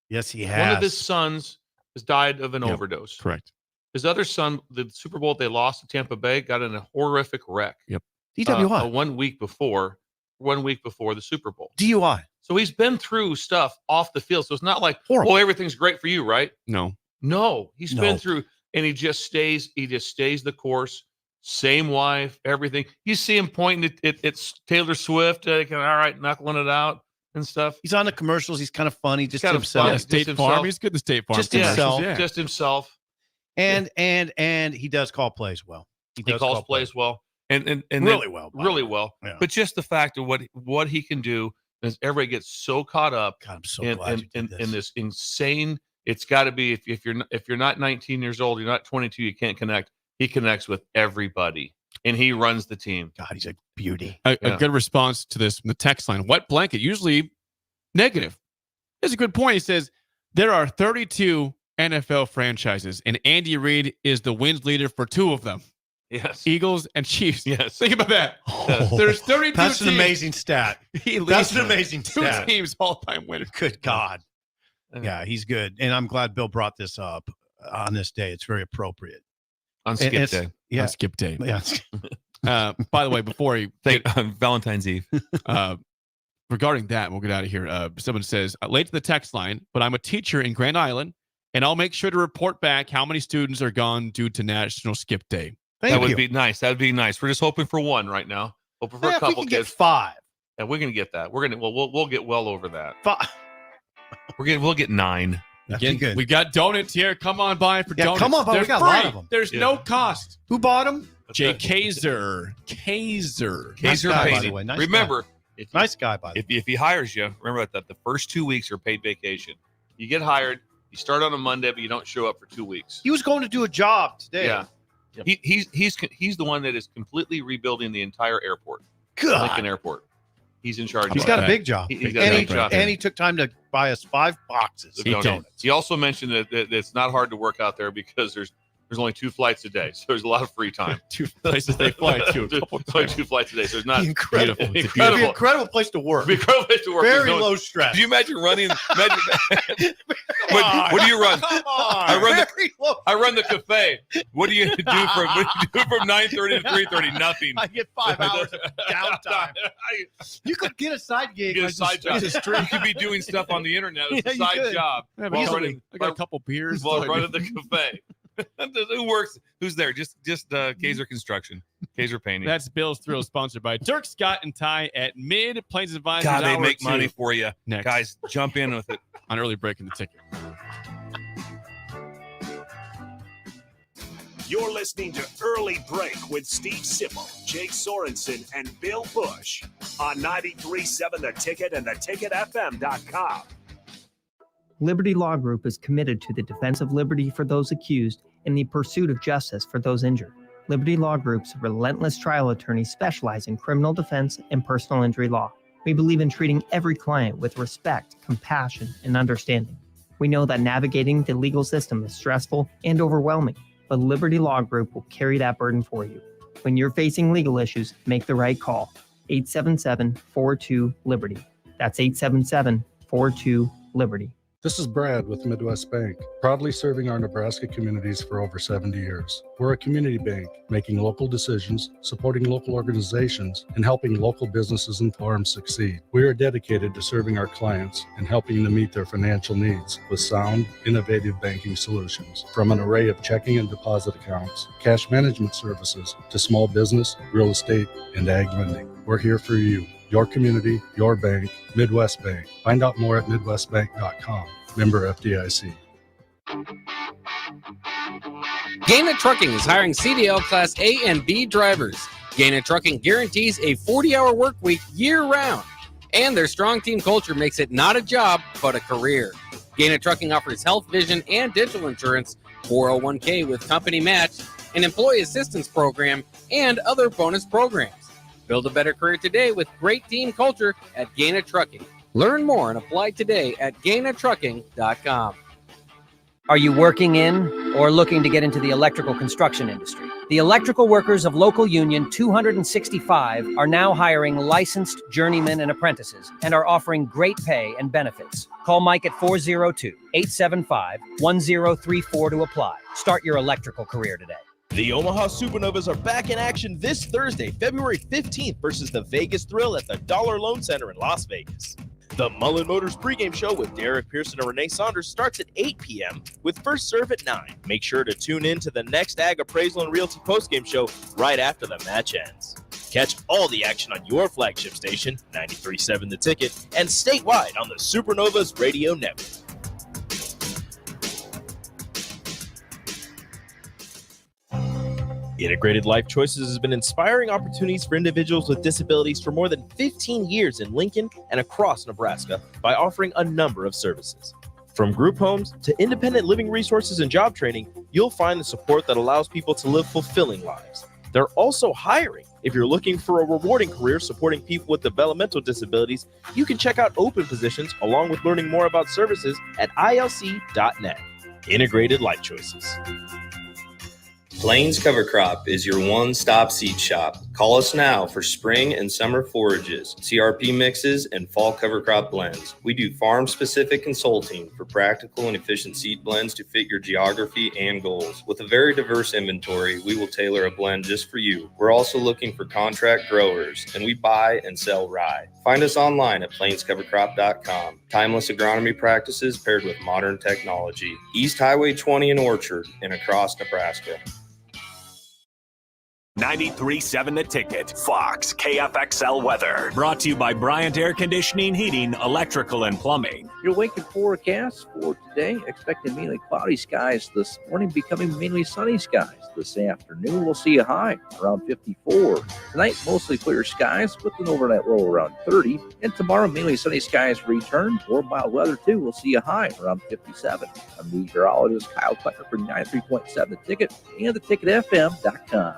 Yes, he has. One of his sons has died of an overdose. Correct. His other son, the Super Bowl they lost to Tampa Bay, got in a horrific wreck. Yep. DWI. 1 week before the Super Bowl. DUI. So he's been through stuff off the field. So it's not like, well, everything's great for you, right? No. He's been through, and he just stays the course. Same wife, everything. You see him pointing at Taylor Swift, all right, knuckling it out and stuff. He's on the commercials. He's kind of funny. Just himself. Funny. State Farm. He's good. The State Farm. Just himself. Yeah. Just himself. And he does call plays well. He calls plays well. And really well. Really well. Yeah. But just the fact of what he can do, as everybody gets so caught up God, I'm so glad in this insane. It's got to be if you're not 19 years old, you're not 22, you can't connect. He connects with everybody, and he runs the team. God, he's a beauty. A good response to this from the text line. Wet blanket, usually negative. That's a good point. He says, there are 32 NFL franchises, and Andy Reid is the wins leader for 2 of them. Yes. Eagles and Chiefs. Yes. Think about that. Oh, There's 32 That's an teams. amazing stat. He That's leads an amazing two stat. teams all-time winners. Good God. Yeah, he's good. And I'm glad Bill brought this up on this day. It's very appropriate. On Skip Day. Yeah. On Skip Day. Yeah. By the way, before you on Valentine's Eve. Regarding that, we'll get out of here. Someone says, late to the text line, but I'm a teacher in Grand Island, and I'll make sure to report back how many students are gone due to National Skip Day. That would be nice. That would be nice. We're just hoping for one right now. Hoping for a couple kids. kids. Get 5. And we're gonna get that. We'll get well over that. 5. We'll get 9. Again, good. We got donuts here. Come on by for donuts. Come on by. They're We got free. a lot of them. There's no cost. Who bought them? Jay Kaiser. Kaiser Nice guy, by the way. Nice remember, nice guy, by the way. If he hires you, remember that the first 2 weeks are paid vacation. You get hired, you start on a Monday, but you don't show up for 2 weeks. He was going to do a job today. Yeah. He's the one that is completely rebuilding the entire airport. God. Lincoln Airport. He's in charge. He's got a big job. He's got a big job. And he took time to buy us 5 boxes of donuts. He also mentioned that it's not hard to work out there because there's only 2 flights a day, so there's a lot of free time. 2 places they fly to. There's only 2 flights a day, so there's not incredible. Incredible. It'd be an incredible place to work. Very low stress. Could you imagine running? What do you run? Come on. I run the cafe. What do you do from 9:30 to 3:30? Nothing. I get 5 hours of downtime. You could get a side gig. Get a side job. You could be doing stuff on the internet. It's a side job. I got a couple beers while running the cafe. Who works? Who's there? Just Kaiser Construction, Kaiser Painting. That's Bill's Thrill, sponsored by Dirk, Scott, and Ty at Mid Plains Advisors. God, they make 2. money for you. Next. Guys, jump in with it. On Early Break in the Ticket. You're listening to Early Break with Steve Sipple, Jake Sorensen, and Bill Busch on 93.7 The Ticket and theticketfm.com. Liberty Law Group is committed to the defense of liberty for those accused and the pursuit of justice for those injured. Liberty Law Group's relentless trial attorneys specialize in criminal defense and personal injury law. We believe in treating every client with respect, compassion, and understanding. We know that navigating the legal system is stressful and overwhelming, but Liberty Law Group will carry that burden for you. When you're facing legal issues, make the right call. 877-42-LIBERTY. That's 877-42-LIBERTY. This is Brad with Midwest Bank, proudly serving our Nebraska communities for over 70 years. We're a community bank, making local decisions, supporting local organizations, and helping local businesses and farms succeed. We are dedicated to serving our clients and helping them meet their financial needs with sound, innovative banking solutions. From an array of checking and deposit accounts, cash management services, to small business, real estate, and ag lending. We're here for you. Your community, your bank, Midwest Bank. Find out more at midwestbank.com. Member FDIC. Gaina Trucking is hiring CDL Class A and B drivers. Gaina Trucking guarantees a 40-hour work week year-round. And their strong team culture makes it not a job, but a career. Gaina Trucking offers health, vision, and dental insurance, 401k with company match, an employee assistance program, and other bonus programs. Build a better career today with great team culture at Gaina Trucking. Learn more and apply today at GainaTrucking.com. Are you working in or looking to get into the electrical construction industry? The electrical workers of local union 265 are now hiring licensed journeymen and apprentices and are offering great pay and benefits. Call Mike at 402-875-1034 to apply. Start your electrical career today. The Omaha Supernovas are back in action this Thursday, February 15th versus the Vegas Thrill at the Dollar Loan Center in Las Vegas. The Mullen Motors pregame show with Derek Pearson and Renee Saunders starts at 8 p.m. with first serve at 9. Make sure to tune in to the next Ag Appraisal and Realty postgame show right after the match ends. Catch all the action on your flagship station, 93.7 The Ticket, and statewide on the Supernovas Radio Network. Integrated Life Choices has been inspiring opportunities for individuals with disabilities for more than 15 years in Lincoln and across Nebraska by offering a number of services. From group homes to independent living resources and job training, you'll find the support that allows people to live fulfilling lives. They're also hiring. If you're looking for a rewarding career supporting people with developmental disabilities, you can check out open positions along with learning more about services at ilc.net. Integrated Life Choices. Plains Cover Crop is your one-stop seed shop. Call us now for spring and summer forages, CRP mixes, and fall cover crop blends. We do farm-specific consulting for practical and efficient seed blends to fit your geography and goals. With a very diverse inventory, we will tailor a blend just for you. We're also looking for contract growers, and we buy and sell rye. Find us online at plainscovercrop.com. Timeless agronomy practices paired with modern technology. East Highway 20 in Orchard and across Nebraska. 93.7 The Ticket, Fox, KFXL weather. Brought to you by Bryant Air Conditioning, Heating, Electrical, and Plumbing. Your Lincoln forecast for today, expecting mainly cloudy skies this morning, becoming mainly sunny skies. This afternoon, we'll see a high around 54. Tonight, mostly clear skies with an overnight low around 30. And tomorrow, mainly sunny skies return. More mild weather, too. We'll see a high around 57. I'm meteorologist Kyle Klecker for 93.7 The Ticket and theticketfm.com.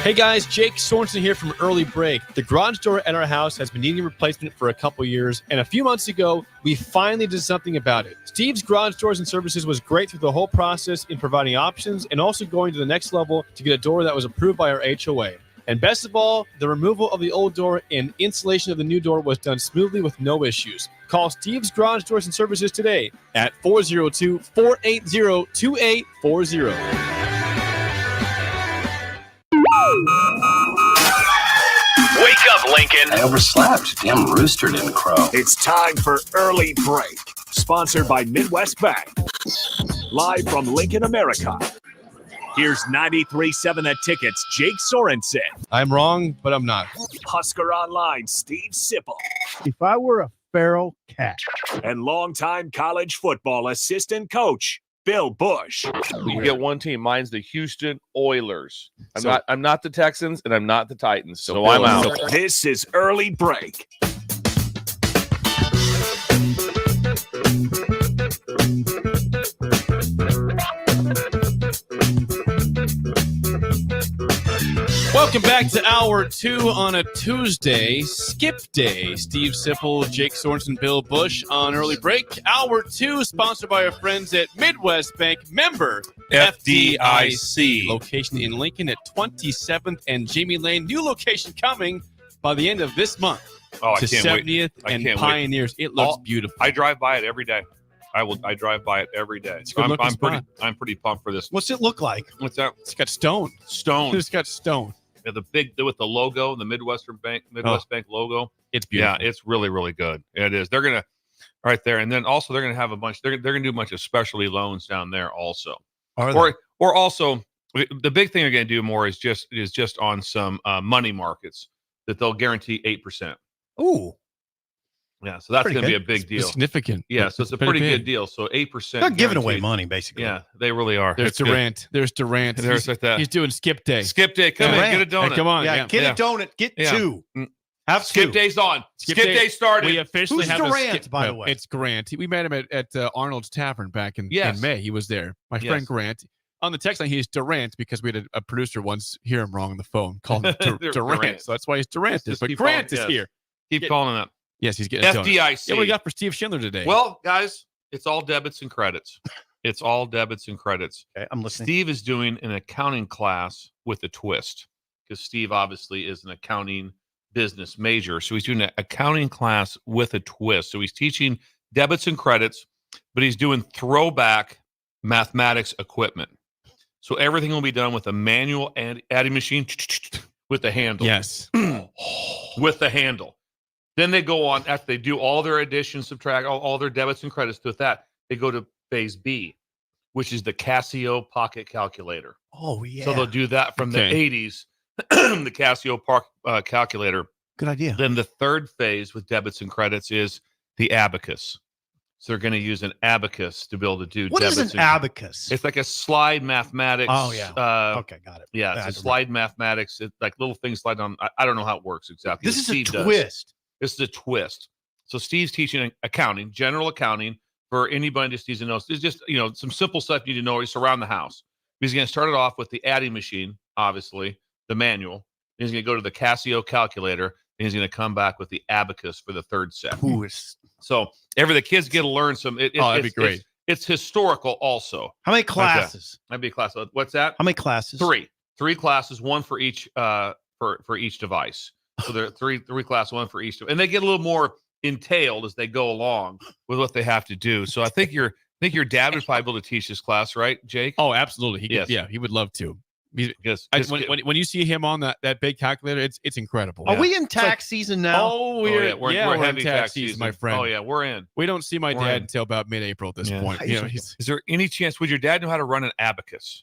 Hey guys, Jake Sorensen here from Early Break. The garage door at our house has been needing replacement for a couple years, and a few months ago, we finally did something about it. Steve's Garage Doors and Services was great through the whole process in providing options and also going to the next level to get a door that was approved by our HOA. And best of all, the removal of the old door and installation of the new door was done smoothly with no issues. Call Steve's Garage Doors and Services today at 402-480-2840. Wake up, Lincoln. I overslept. Damn rooster didn't crow. It's time for Early Break. Sponsored by Midwest Bank. Live from Lincoln, America. Here's 93.7 The Ticket's Jake Sorensen. I'm wrong, but I'm not. Husker Online, Steve Sipple. If I were a feral cat. And longtime college football assistant coach, Bill Busch. You get one team. Mine's the Houston Oilers. I'm not the Texans and I'm not the Titans. So I'm out. This is Early Break. Welcome back to Hour 2 on a Tuesday, Skip Day. Steve Sipple, Jake Sorensen, Bill Busch on Early Break. Hour 2 sponsored by our friends at Midwest Bank, member FDIC. Location in Lincoln at 27th and Jamie Lane. New location coming by the end of this month Oh, to I can't 70th wait. and Pioneers. It looks beautiful. I drive by it every day. I drive by it every day. It's a good-looking spot. I'm pretty pumped for this. What's it look like? What's that? It's got stone. It's got stone. Yeah, the big with the logo, the Midwest Bank logo. It's beautiful. Yeah, it's really, really good. It is. They're gonna right there, and then also they're gonna have a bunch. They're gonna do a bunch of specialty loans down there also. Or also the big thing they're gonna do more is just on some money markets that they'll guarantee 8%. Ooh. Yeah, so that's Pretty going to be a good. big deal. Significant. Yeah, so it's a pretty good deal. So 8%. They're giving away guaranteed. money, basically. Yeah, they really are. There's Durant. There's Durant. There's like that. He's doing Skip Day. Skip Day. Come in, get a donut. Hey, come on. Yeah, get a donut. Get two. Have Skip two. Day's on. Skip Day started. We officially Who's have Durant, by the way? It's Grant. We met him at Arnold's Tavern back in May. He was there. My friend Grant. On the text line, he's Durant because we had a producer once hear him wrong on the phone, called him Durant. So that's why he's Durant. But Grant is here. Keep calling that. Yes, he's getting a donut. FDIC. Yeah, what do you got for Steve Schindler today? Well, guys, it's all debits and credits. It's all debits and credits. Okay, I'm listening. Steve is doing an accounting class with a twist because Steve obviously is an accounting business major. So he's doing an accounting class with a twist. So he's teaching debits and credits, but he's doing throwback mathematics equipment. So everything will be done with a manual adding machine with the handle. Yes. With the handle. Then they go on, after they do all their addition, subtract, all their debits and credits with that, they go to phase B, which is the Casio pocket calculator. Oh, yeah. So they'll do that from the 80s, the Casio calculator. Good idea. Then the third phase with debits and credits is the abacus. So they're going to use an abacus to be able to do What debits. is an abacus? It's like a slide mathematics. Oh, yeah. Okay, got it. Yeah, it's a slide mathematics. It's like little things slide on. I don't know how it works exactly. This is Steve a does. twist. This is a twist. So Steve's teaching accounting, general accounting for anybody just needs to know. It's just, some simple stuff you need to know just around the house. He's going to start it off with the adding machine, obviously, the manual. He's going to go to the Casio calculator, and he's going to come back with the abacus for the third set. Ooh, So the kids get to learn some. That'd be great. It's historical also. How many classes? That'd be a class. What's that? How many classes? 3 classes, one for each for each device. So there are three classes, one for each, and they get a little more entailed as they go along with what they have to do. So I think your dad would probably be able to teach this class, right, Jake? Oh, absolutely. He Yes. he would love to. Yes. When you see him on that big calculator, it's incredible. Are we in tax season now? Oh, we're we're in tax season, my friend. Oh yeah, we're in. We don't see my dad until about mid-April at this point. You know, Is there any chance would your dad know how to run an abacus?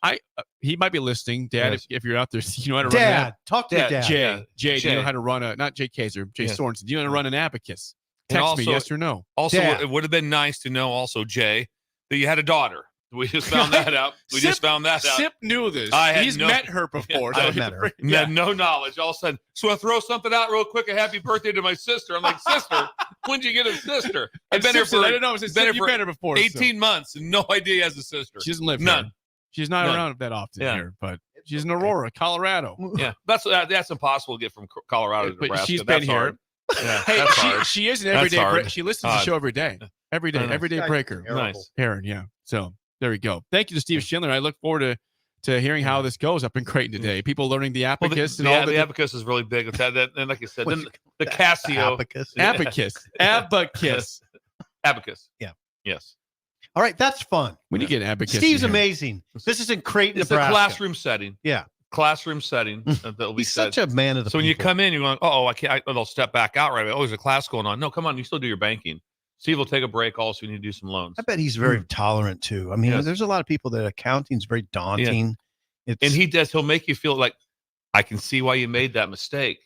He might be listening, Dad. Yes. If you're out there, you know how to run Dad, talk to your dad. Jay, do you know how to run not Jay Kaiser, Jay Sorensen? Do you know how to run an abacus? And Text also, me, yes or no. Also, it would have been nice to know also, Jay, that you had a daughter. We just found that out. Sip knew this. He's met her before. I met her. Had no knowledge. All of a sudden, so I throw something out real quick. A happy birthday to my sister. I'm like, sister, when'd you get a sister? I've been here for. I don't know. You've been here before. 18 months and no idea he has a sister. She doesn't live None. here. She's not around that often here, but she's in Aurora, Colorado. Yeah, that's impossible to get from Colorado to But Nebraska. she's been That's here. hard. Yeah, Hey, that's hard. she is an That's everyday. hard. She listens to the show every day. Everyday breaker. Nice. Heron, yeah. So there we go. Thank you to Steve Schindler. I look forward to hearing how this goes up in Creighton today. People learning the abacus and all the abacus is really big. With that, and like I said, then the Casio abacus. Yeah. Yes. All right, that's fun. When you get abacus, Steve's amazing. This is in Creighton, It's Nebraska. a classroom setting. Yeah. Classroom setting. That'll be He's such a man of the So when you people. come in, you're going, I can't. They'll step back out right away. Oh, there's a class going on. No, come on. You still do your banking. Steve will take a break. Also, you need to do some loans. I bet he's very tolerant too. I mean, Yes. there's a lot of people that accounting's very daunting. And he does. He'll make you feel like I can see why you made that mistake.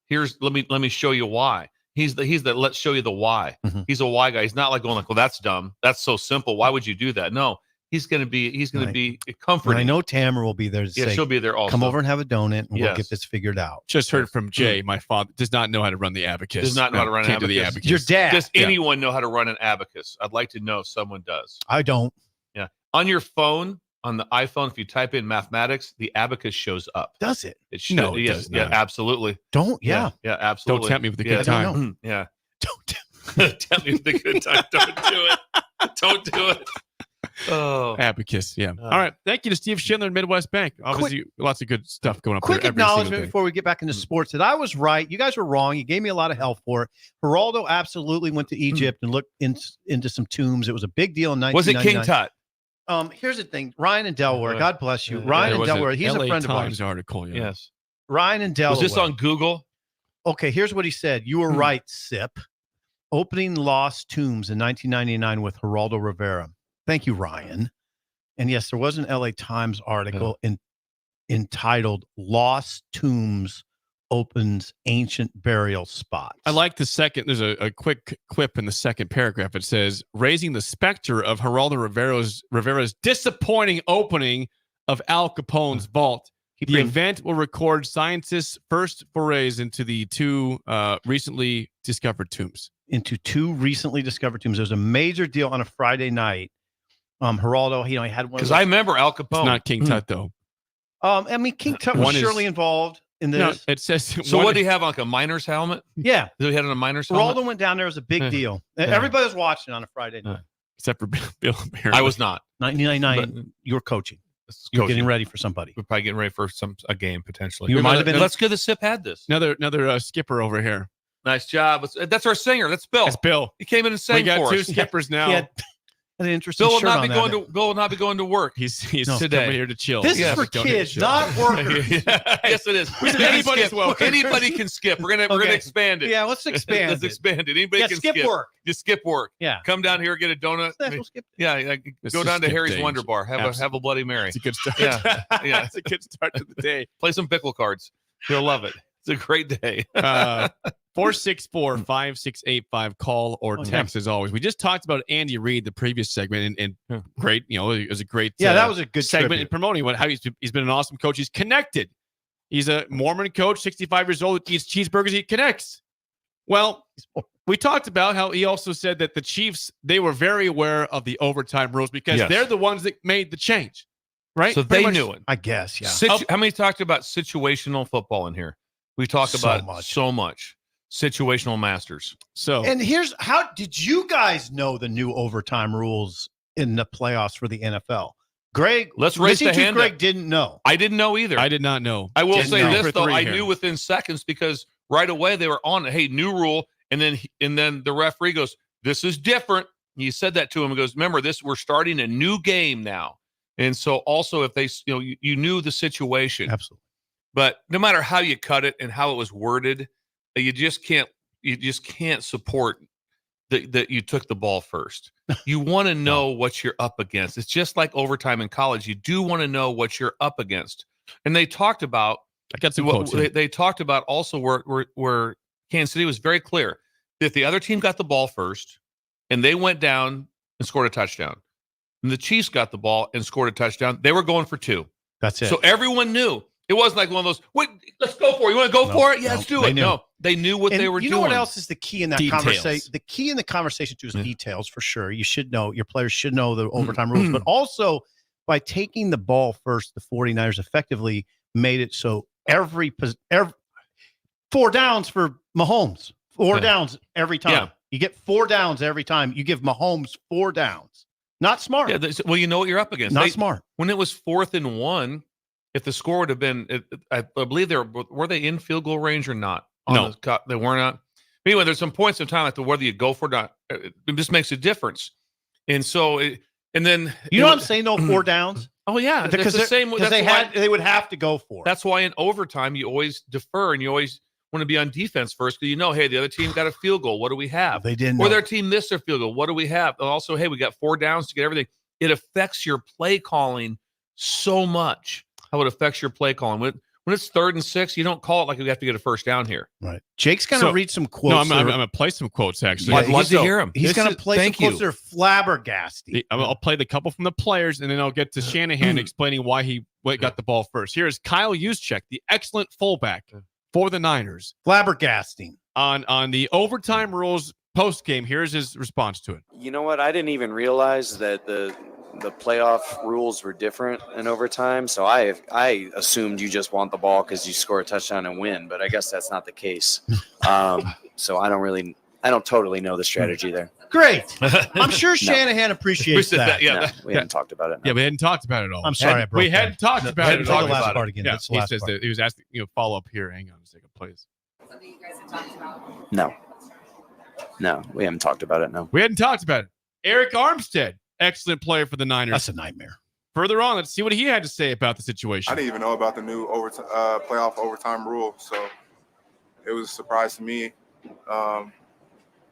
Let me show you why. He's the let's show you the why. He's a why guy. He's not like going like, well, that's dumb. That's so simple. Why would you do that? No, he's gonna be comforting. And I know Tamara will be there to say, she'll be there also. Come over and have a donut, and we'll Yes. get this figured out. Just heard from Jay. My father does not know how to run the abacus. Does not know how to run an Can't do abacus. the abacus. Your dad. Does anyone know how to run an abacus? I'd like to know if someone does. I don't. Yeah. On your phone, on the iPhone, if you type in mathematics, the abacus shows up. Does it? It should. No, it yes. does Yeah, not. absolutely. Don't. Yeah. Yeah, absolutely. Don't tempt me with a Yeah, good time. Yeah. Don't tempt me with a good time. Don't do it. Don't do it. Oh. Abacus, yeah. All right. Thank you to Steve Schindler and Midwest Bank. Obviously, lots of good stuff going up Quick there every single acknowledgement day. before we get back into sports that I was right. You guys were wrong. You gave me a lot of help for it. Geraldo absolutely went to Egypt and looked into some tombs. It was a big deal in 1999. Was it King Tut? Here's the thing. Ryan in Delaware. God bless you. Ryan in Delaware. He's a friend of Times ours. article. Yeah. Yes. Ryan in Delaware. Was this on Google? Okay, here's what he said. You were right, Sip. Opening lost tombs in 1999 with Geraldo Rivera. Thank you, Ryan. And yes, there was an LA Times article entitled Lost Tombs Opens Ancient Burial Spots. I like the second. There's a quick quip in the second paragraph. It says, raising the specter of Geraldo Rivera's disappointing opening of Al Capone's vault. The event will record scientists' first forays into the two recently discovered tombs. Into two recently discovered tombs. There's a major deal on a Friday night. Geraldo, he had one. Because I remember Al Capone. It's not King Tut, though. I mean, King Tut was surely involved in this. No, it says. So what did he have, like a miner's helmet? Yeah. Did he have a miner's Geraldo helmet? went down there. It was a big deal. Everybody was watching on a Friday night. Except for Bill. I was not. 1999, you were coaching. You're getting ready for somebody. We're probably getting ready for a game, potentially. You might have been. Let's go. The SIP had this. Another skipper over here. Nice job. That's our singer. That's Bill. That's Bill. He came in and sang we got for two us. skippers now. Yeah. An interesting Bill will shirt not on be that. going to. Bill will not be going to work. He's today. coming here to chill. This is for kids, not workers. Yes, it is. Anybody's welcome. Anybody can skip. We're gonna expand it. Yeah, let's expand. Let's expand it. Anybody can skip work. Just skip work. Yeah. Come down here, get a donut. Yeah, go down to Harry's Wonder Bar. Have a Bloody Mary. It's a good start. Yeah. It's a good start to the day. Play some pickle cards. You'll love it. It's a great day. 464-5685. Call or text as always. We just talked about Andy Reid the previous segment, and great. It was a great. That was a good segment tribute. in promoting how he's been an awesome coach. He's connected. He's a Mormon coach, 65 years old, eats cheeseburgers. He connects. Well, we talked about how he also said that the Chiefs, they were very aware of the overtime rules because they're the ones that made the change, right? So they knew it. I guess. Yeah. How many talked about situational football in here? We talk about so much. Situational masters. So, and here's how did you guys know the new overtime rules in the playoffs for the NFL. Greg, let's raise the hand. Greg didn't know. I didn't know either. I did not know. I will say this though, I knew within seconds because right away they were on it. Hey, new rule, and then the referee goes, "This is different." He said that to him. He goes, "Remember this? We're starting a new game now." And so also, if they, you knew the situation, absolutely. But no matter how you cut it and how it was worded, you just can't support that you took the ball first. You want to know what you're up against. It's just like overtime in college. You do want to know what you're up against. And they talked about, I got some quotes. They talked about also where Kansas City was very clear. If the other team got the ball first and they went down and scored a touchdown, and the Chiefs got the ball and scored a touchdown, they were going for 2. That's it. So everyone knew. It wasn't like one of those, wait, let's go for it. You want to go for it? Yeah, let's do it. No, they knew what they were doing. You know what else is the key in that Details. conversation? The key in the conversation, too, is details, for sure. You should know, your players should know the overtime rules. But also, by taking the ball first, the 49ers effectively made it so every 4 downs for Mahomes. 4 downs every time. Yeah. You get 4 downs every time. You give Mahomes 4 downs. Not smart. Yeah, well, you know what you're up against. Not smart. When it was 4th and 1, if the score would have been, I believe were they in field goal range or not? No, they were not. Anyway, there's some points in time like whether you go for it or not. It just makes a difference. And so, and then you know what I'm saying? Though 4 downs. Oh yeah, because the same. They would have to go for it. That's why in overtime you always defer and you always want to be on defense first because hey, the other team got a field goal. What do we have? They didn't. Or their team missed their field goal. What do we have? And also, hey, we got 4 downs to get everything. It affects your play calling so much. How it affects your play calling. When it's 3rd and 6, you don't call it like we have to get a first down here. Right. Jake's going to read some quotes. No, I'm going to play some quotes, actually. I'd love to hear them. He's going to play some quotes that are flabbergasting. I'll play the couple from the players, and then I'll get to Shanahan explaining why he got the ball first. Here's Kyle Juszczyk, the excellent fullback for the Niners. Flabbergasting. On the overtime rules post-game, here's his response to it. You know what? I didn't even realize that the playoff rules were different in overtime. So I assumed you just want the ball because you score a touchdown and win, but I guess that's not the case. So I don't totally know the strategy there. Great. I'm sure Shanahan appreciates that. Yeah, we haven't talked about it. Yeah, we hadn't talked about it at all. I'm sorry, we hadn't talked about it. Talk about part again. Yeah, That's the he last says part. that he was asking, follow up here. Hang on a second, please. Something you guys have talked about? No, we haven't talked about it. No, we hadn't talked about it. Eric Armstead. Excellent player for the Niners. That's a nightmare. Further on, let's see what he had to say about the situation. I didn't even know about the new playoff overtime rule, so it was a surprise to me. I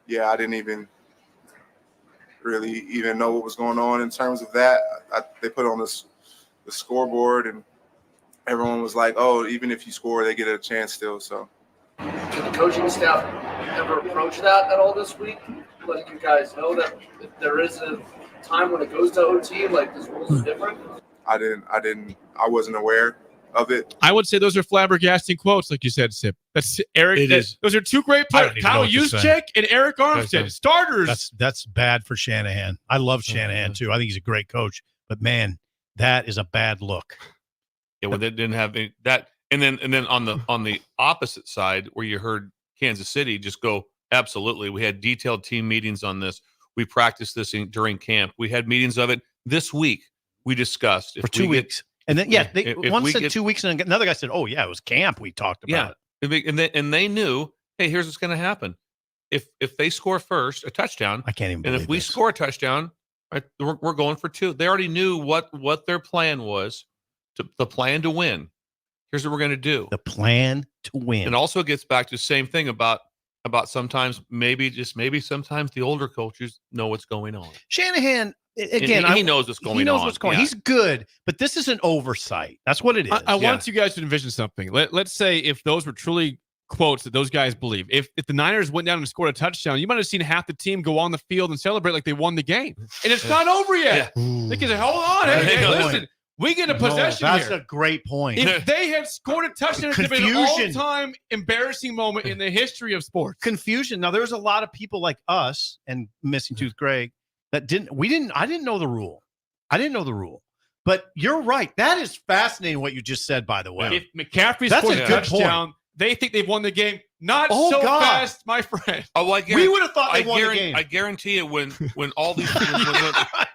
didn't even really know what was going on in terms of that. They put on the scoreboard, and everyone was like, "Oh, even if you score, they get a chance still." So, did the coaching staff ever approach that at all this week? Letting you guys know that if there is a time when it goes to OT, like these rules are different? I wasn't aware of it. I would say those are flabbergasting quotes, like you said, Sip. That's Eric. It is. Those are 2 great players. Kyle Juszczyk and Eric Armstead. Starters. That's bad for Shanahan. I love Shanahan too. I think he's a great coach. But man, that is a bad look. Yeah, well, they didn't have that. And then on the opposite side, where you heard Kansas City just go, absolutely. We had detailed team meetings on this. We practiced this during camp. We had meetings of it this week. We discussed for 2 weeks. And then, one said 2 weeks, and another guy said, "Oh yeah, it was camp. We talked about it." And they knew, hey, here's what's going to happen. If they score first, a touchdown, I can't even. And if we score a touchdown, right, we're going for 2. They already knew what their plan was. The plan to win. Here's what we're going to do. The plan to win. And also gets back to the same thing about sometimes sometimes the older coaches know what's going on. Shanahan, again, he knows what's going on. He knows what's going on. He's good, but this is an oversight. That's what it is. I want you guys to envision something. Let's say if those were truly quotes that those guys believe. If the Niners went down and scored a touchdown, you might have seen half the team go on the field and celebrate like they won the game. And it's not over yet. They can say, hold on. Hey, listen. We get a possession That's here. a great point. If they had scored a touchdown, it would have been an all-time embarrassing moment in the history of sports. Confusion. Now, there's a lot of people like us and Missing Tooth Greg that I didn't know the rule. But you're right. That is fascinating what you just said, by the way. If McCaffrey scores a touchdown, they think they've won the game. Not Oh, so God. fast, my friend. Oh, well, We would have thought they won the game. I guarantee it when all these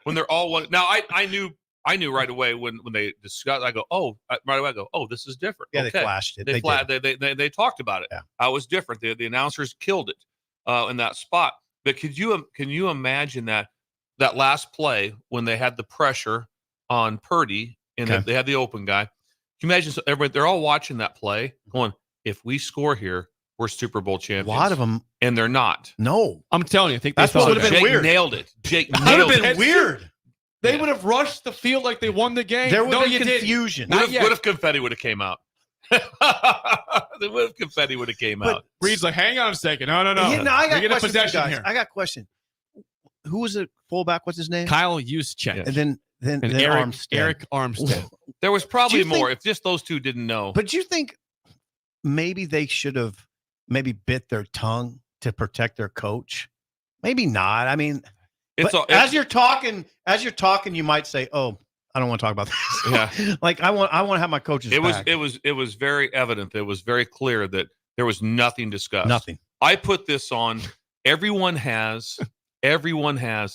when they're all one. Now I knew right away when they discussed. I go, right away. I go, this is different. Yeah, okay. they flashed it. They talked about it. Yeah. I was different. The announcers killed it in that spot. But can you imagine that last play when they had the pressure on Purdy and they had the open guy? Can you imagine? So everybody, they're all watching that play, going, "If we score here, we're Super Bowl champions." A lot of them, and they're not. No, I'm telling you, I think that's what would have been Jake weird. Nailed it. Jake That nailed would have been it. weird. They would have rushed the field like they won the game. There would have you been didn't. confusion. Not What yet. if confetti would have came out? What if confetti would have came out? Reed's like, hang on a second. No. Yeah, no, I got We get a questions, possession guys. here. I got a question. Who was it? Fullback? What's his name? Kyle Juszczyk. And then Eric Armstead. There was probably Do you more think- if just those two didn't know. But do you think maybe they should have maybe bit their tongue to protect their coach? Maybe not. I mean, as you're talking, you might say, "Oh, I don't want to talk about this." Yeah. Like I want to have my coach's back. It was very evident. It was very clear that there was nothing discussed. Nothing. I put this on. Everyone has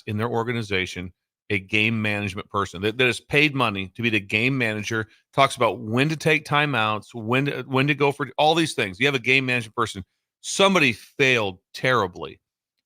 in their organization a game management person that is paid money to be the game manager, talks about when to take timeouts, when to go for all these things. You have a game management person. Somebody failed terribly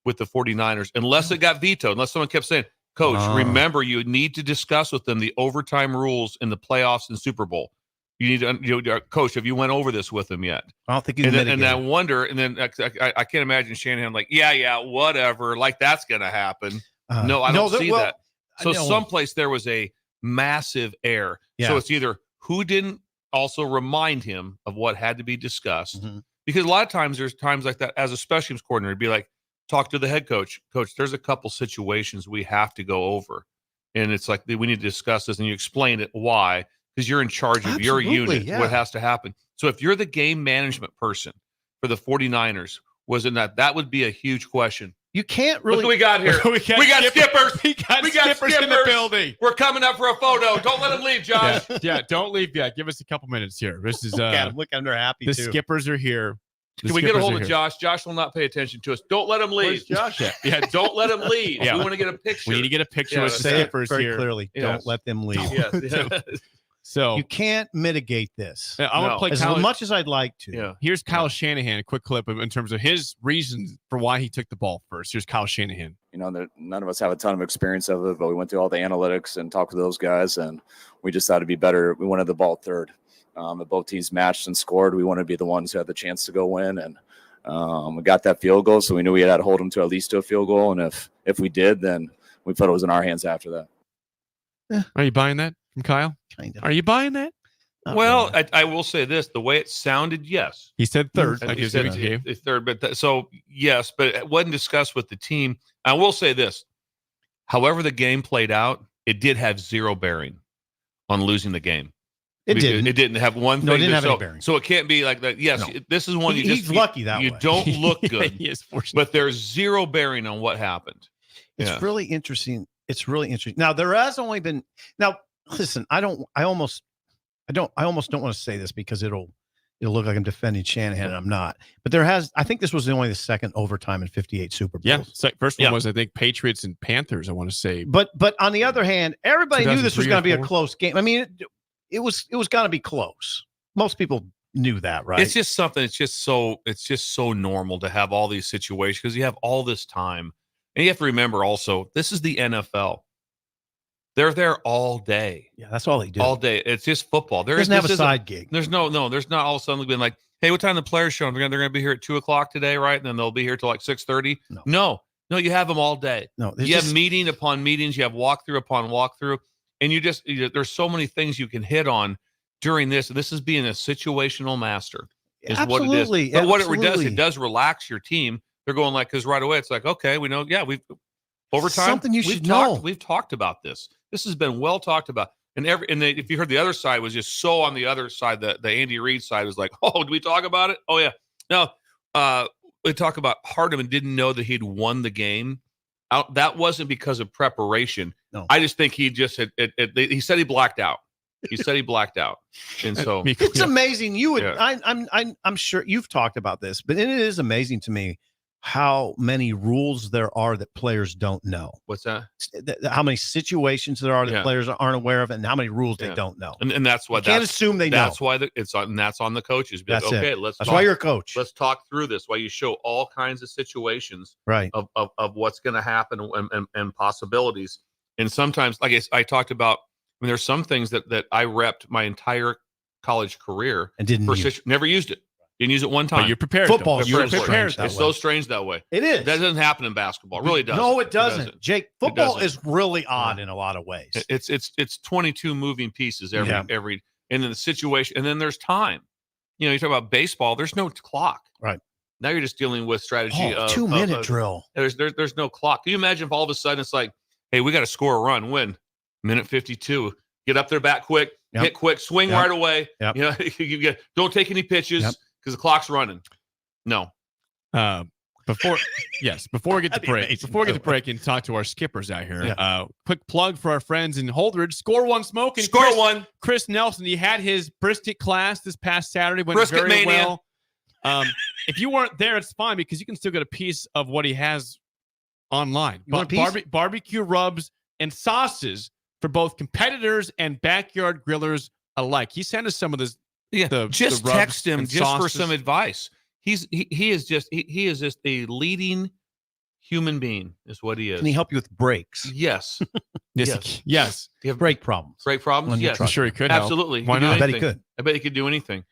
with the 49ers, unless it got vetoed, unless someone kept saying, "Coach, remember, you need to discuss with them the overtime rules in the playoffs and Super Bowl. You need to, Coach, have you went over this with them yet?" I don't think you. And I wonder, and then I can't imagine Shanahan like, yeah, whatever, like that's going to happen. No, I don't see that. So someplace there was a massive error. Yeah. So it's either who didn't also remind him of what had to be discussed, because a lot of times there's times like that as a special teams coordinator, it'd be like, talk to the head coach. Coach, there's a couple situations we have to go over. And it's like, we need to discuss this. And you explain it why, because you're in charge of your unit, what has to happen. So if you're the game management person for the 49ers, wasn't that would be a huge question. You can't really. Look what we got here. we got skippers. We got skippers in the building. We're coming up for a photo. Don't let them leave, Josh. Yeah, don't leave yet. Give us a couple minutes here. This is Look at them. Look, they're happy the too. skippers are here. Can we get a hold of Josh? Josh will not pay attention to us. Don't let him leave. Where's Josh at? Yeah, don't let him leave. We want to get a picture. We need to get a picture with the Say it skippers very here. clearly. Yes. Don't let them leave. Yes. So you can't mitigate this. I'm gonna play as Kyle, much as I'd like to. Yeah. Here's Kyle Shanahan, a quick clip in terms of his reasons for why he took the ball first. Here's Kyle Shanahan. None of us have a ton of experience of it, but we went through all the analytics and talked with those guys, and we just thought it'd be better. We wanted the ball third. If both teams matched and scored, we wanted to be the ones who had the chance to go win, and we got that field goal, so we knew we had to hold them to at least to a field goal, and if we did, then we thought it was in our hands after that. Yeah. Are you buying that from Kyle? Kind of. Are you buying that? Well, I will say this: the way it sounded, yes. He said third. And I he guess said it third, but so yes, but it wasn't discussed with the team. I will say this: however the game played out, it did have zero bearing on losing the game. It didn't. It didn't have one thing. No, it didn't have so, any bearing. So it can't be like that. Yes, No. this is one He's lucky that you way. don't look good. He is fortunate. But there's zero bearing on what happened. It's really interesting. It's really interesting. Now there has only been. Now listen, I almost don't want to say this because it'll look like I'm defending Shanahan, and I'm not. But I think this was only the second overtime in 58 Super Bowls. Yeah, first one was I think Patriots and Panthers. I want to say, But on the other hand, everybody knew this was 2003 going to be or a 4? close game. I mean, it was going to be close. Most people knew that, right? It's just something. It's just so normal to have all these situations because you have all this time, and you have to remember also this is the NFL. They're there all day. Yeah, that's all they do. All day. It's just football. Doesn't have a side gig. There's no. There's not all of a sudden being like, hey, what time the players showing? They're going to be here at 2:00 today, right? And then they'll be here till like 6:30. No. You have them all day. No, you have meeting upon meetings. You have walkthrough upon walkthrough, and there's so many things you can hit on during this. This is being a situational master. Is Absolutely. What it is. But what it does, Absolutely. it does relax your team. They're going like, because right away it's like, okay, we know. Yeah, we've overtime. Something you we've should know. We've talked about this. This has been well talked about. And if you heard the other side was just so on the other side, the Andy Reid side was like, oh, did we talk about it? Oh yeah. No, we talk about Hardman didn't know that he'd won the game. That wasn't because of preparation. No. I just think he just he said he blacked out. He said he blacked out, and so it's amazing. You would, Yeah. I'm sure you've talked about this, but it is amazing to me how many rules there are that players don't know. What's that? How many situations there are that Yeah. players aren't aware of, and how many rules they Yeah. don't know. And that's why You can't assume they know. That's why it's on. And that's on the coaches. Be like, That's it. okay, That's why you're a coach. Let's talk through this. Why you show all kinds of situations, Right. Of what's going to happen and possibilities. And sometimes, like I talked about, I mean, there's some things that I repped my entire college career and didn't never used it. Didn't use it one time. But you're prepared. Football, though. you're prepared. prepared. It's so strange that way. It is. That doesn't happen in basketball. It really doesn't. No, it doesn't. Jake, football doesn't. is really odd in a lot of ways. It's 22 moving pieces every Yeah. and then the situation, and then there's time. You know, you talk about baseball. There's no clock. Right. Now you're just dealing with strategy. Oh, 2-minute drill. There's no clock. Can you imagine if all of a sudden it's like, hey, we got to score a run, win, minute 52, get up there, bat quick, hit quick, swing right away. Yep. You know, don't take any pitches because the clock's running. No. Before we get to break and talk to our skippers out here. Quick plug for our friends in Holdridge. Score One Smoking. Chris Nelson. He had his brisket class this past Saturday. Went Brisket very mania. well. If you weren't there, it's fine because you can still get a piece of what he has online. You want a piece? Barbecue rubs and sauces for both competitors and backyard grillers alike. He sent us some of this. Just the rubs text him and just for sauces. some advice. He is just a leading human being is what he is. Can he help you with brakes? Yes. Yes. You have brake problems. Brake problems? On your Yes. truck. Sure he could help. Absolutely. Why He could do not? I bet he anything. could. I bet he could do anything.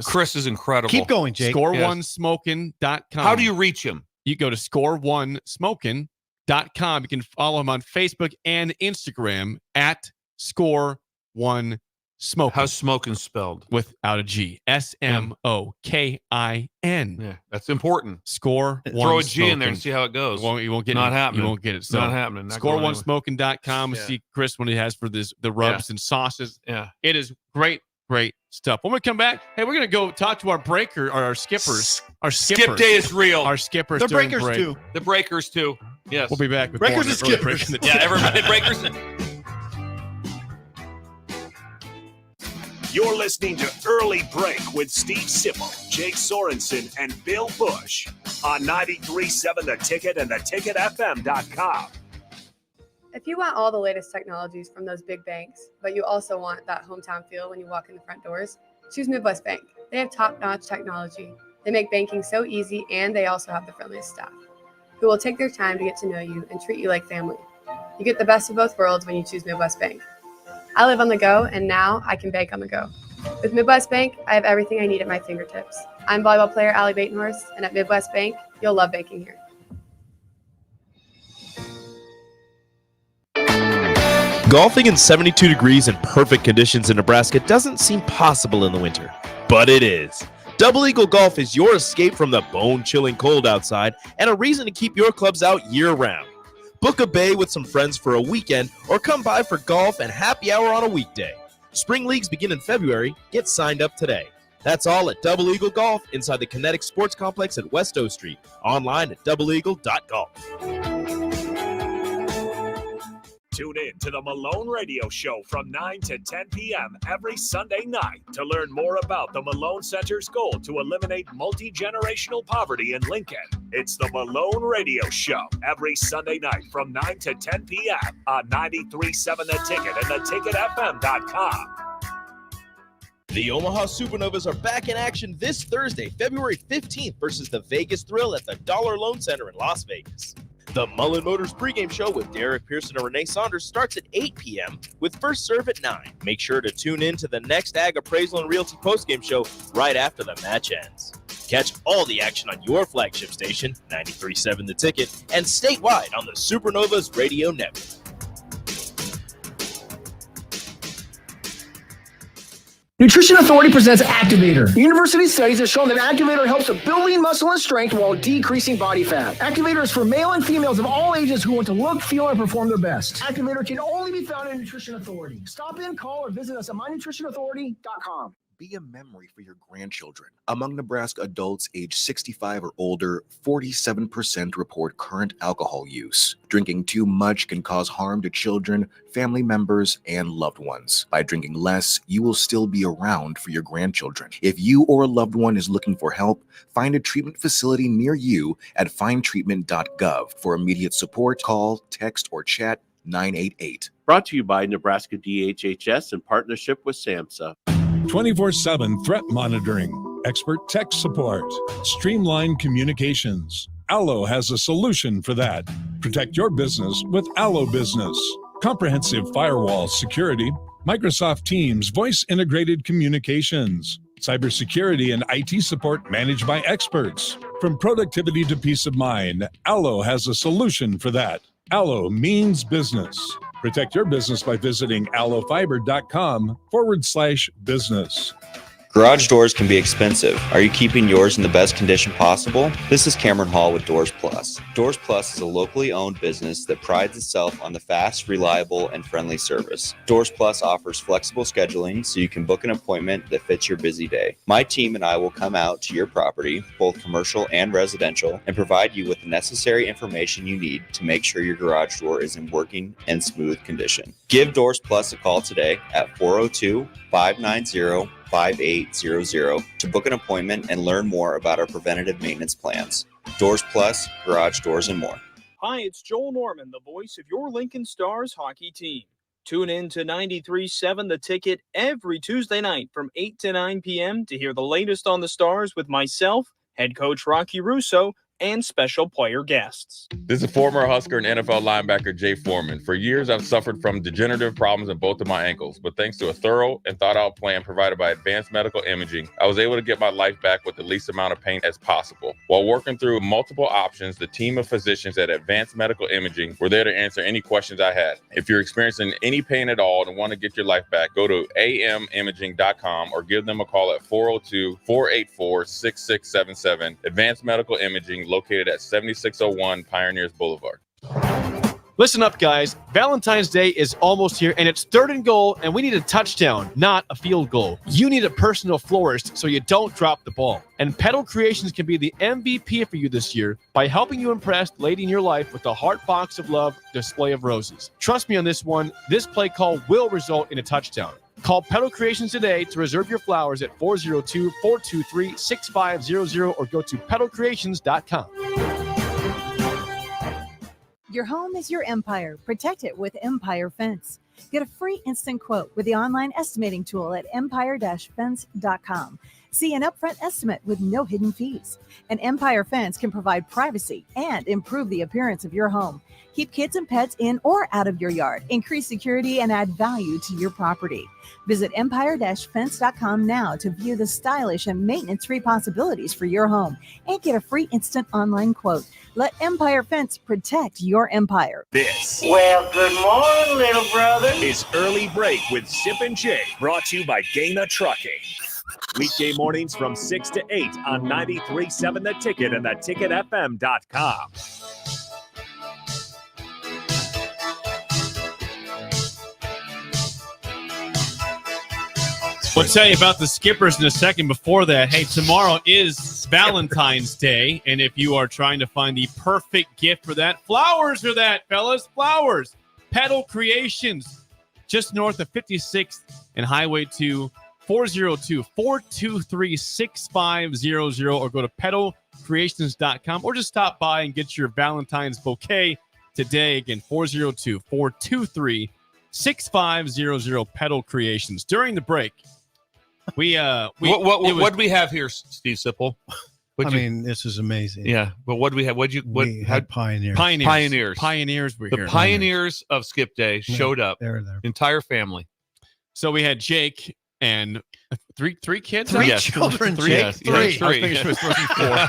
Chris is incredible. Keep going, Jake. Score1smoking.com. How do you reach him? You go to score1smoking.com. You can follow him on Facebook and Instagram at Score1Smoking. How's smoking spelled? Without a G. SMOKIN. Yeah, that's important. Score Throw one a G in there and smoking. see how it goes. You won't get Not it. happening. You won't get it. So Not happening. Not going anywhere. Score1smoking.com and see Chris what he has for the rubs and sauces. Yeah. It is great stuff. When we come back, hey, we're gonna go talk to our skippers. Our skippers. Skip day is real. Our skippers. The during breakers break. too. The breakers too. Yes. We'll be back with Breakers more and early skippers. break in the Yeah, everybody breakers. You're listening to Early Break with Steve Sipple, Jake Sorensen, and Bill Busch on 93.7 The Ticket and theticketfm.com. If you want all the latest technologies from those big banks, but you also want that hometown feel when you walk in the front doors, choose Midwest Bank. They have top-notch technology. They make banking so easy, and they also have the friendliest staff who will take their time to get to know you and treat you like family. You get the best of both worlds when you choose Midwest Bank. I live on the go, and now I can bank on the go. With Midwest Bank, I have everything I need at my fingertips. I'm volleyball player Allie Batenhorst, and at Midwest Bank, you'll love banking here. Golfing in 72 degrees and perfect conditions in Nebraska doesn't seem possible in the winter, but it is. Double Eagle Golf is your escape from the bone-chilling cold outside and a reason to keep your clubs out year-round. Book a bay with some friends for a weekend or come by for golf and happy hour on a weekday. Spring leagues begin in February. Get signed up today. That's all at Double Eagle Golf inside the Kinetic Sports Complex at West O Street. Online at doubleeagle.golf. Tune in to the Malone Radio Show from 9 to 10 p.m. every Sunday night to learn more about the Malone Center's goal to eliminate multi-generational poverty in Lincoln. It's the Malone Radio Show every Sunday night from 9 to 10 p.m. on 93.7 The Ticket and theticketfm.com. The Omaha Supernovas are back in action this Thursday, February 15th versus the Vegas Thrill at the Dollar Loan Center in Las Vegas. The Mullen Motors pregame show with Derek Pearson and Renee Saunders starts at 8 p.m. with first serve at 9. Make sure to tune in to the next Ag Appraisal and Realty postgame show right after the match ends. Catch all the action on your flagship station, 93.7 The Ticket, and statewide on the Supernovas Radio Network. Nutrition Authority presents Activator. University studies have shown that Activator helps with building muscle and strength while decreasing body fat. Activator is for male and females of all ages who want to look, feel, and perform their best. Activator can only be found in Nutrition Authority. Stop in, call, or visit us at mynutritionauthority.com. be a memory for your grandchildren. Among Nebraska adults age 65 or older, 47% report current alcohol use. Drinking too much can cause harm to children, family members, and loved ones. By drinking less, you will still be around for your grandchildren. If you or a loved one is looking for help, find a treatment facility near you at findtreatment.gov. For immediate support, call, text, or chat 988. Brought to you by Nebraska DHHS in partnership with SAMHSA. 24/7 threat monitoring, expert tech support, streamlined communications. Allo has a solution for that. Protect your business with Allo Business. Comprehensive firewall security, Microsoft Teams voice integrated communications, cybersecurity and IT support managed by experts. From productivity to peace of mind, Allo has a solution for that. Allo means business. Protect your business by visiting allofiber.com/business. Garage doors can be expensive. Are you keeping yours in the best condition possible? This is Cameron Hall with Doors Plus. Doors Plus is a locally owned business that prides itself on the fast, reliable, and friendly service. Doors Plus offers flexible scheduling so you can book an appointment that fits your busy day. My team and I will come out to your property, both commercial and residential, and provide you with the necessary information you need to make sure your garage door is in working and smooth condition. Give Doors Plus a call today at 402-590-5800 to book an appointment and learn more about our preventative maintenance plans. Doors Plus, garage doors, and more. Hi, it's Joel Norman, the voice of your Lincoln Stars hockey team. Tune in to 93.7 The Ticket every Tuesday night from 8 to 9 p.m. to hear the latest on the Stars with myself, head coach Rocky Russo, and special player guests. This is former Husker and NFL linebacker Jay Foreman. For years, I've suffered from degenerative problems in both of my ankles, but thanks to a thorough and thought-out plan provided by Advanced Medical Imaging, I was able to get my life back with the least amount of pain as possible. While working through multiple options, the team of physicians at Advanced Medical Imaging were there to answer any questions I had. If you're experiencing any pain at all and want to get your life back, go to amimaging.com or give them a call at 402-484-6677. Advanced Medical Imaging, located at 7601 Pioneers Boulevard. Listen up, guys. Valentine's Day is almost here, and it's 3rd and goal, and we need a touchdown, not a field goal. You need a personal florist so you don't drop the ball. And Petal Creations can be the MVP for you this year by helping you impress the lady in your life with a Heart Box of Love display of roses. Trust me on this one. This play call will result in a touchdown. Call Petal Creations today to reserve your flowers at 402-423-6500 or go to petalcreations.com. Your home is your empire. Protect it with Empire Fence. Get a free instant quote with the online estimating tool at empire-fence.com. See an upfront estimate with no hidden fees. An Empire Fence can provide privacy and improve the appearance of your home. Keep kids and pets in or out of your yard. Increase security and add value to your property. Visit empire-fence.com now to view the stylish and maintenance-free possibilities for your home and get a free instant online quote. Let Empire Fence protect your empire. This Well, good morning, little brother. is Early Break with Sip and Jay, brought to you by Gaina Trucking. Weekday mornings from 6 to 8 on 93.7 The Ticket and theticketfm.com. We'll tell you about the Skippers in a second. Before that, hey, tomorrow is Valentine's Day, and if you are trying to find the perfect gift for that, flowers are that, fellas, flowers. Petal Creations, just north of 56th and Highway 2, 402-423-6500, or go to petalcreations.com, or just stop by and get your Valentine's bouquet today. Again, 402-423-6500, Petal Creations. During the break, what do we have here, Steve Sipple? This is amazing. Yeah, but what do we have? We had pioneers. Pioneers were the here. Pioneers of Skip Day showed up. They're there. Entire family. So we had Jake and three kids. Three Yes. children. Three. Jake, Yes. three. I was thinking it was supposed to be 4.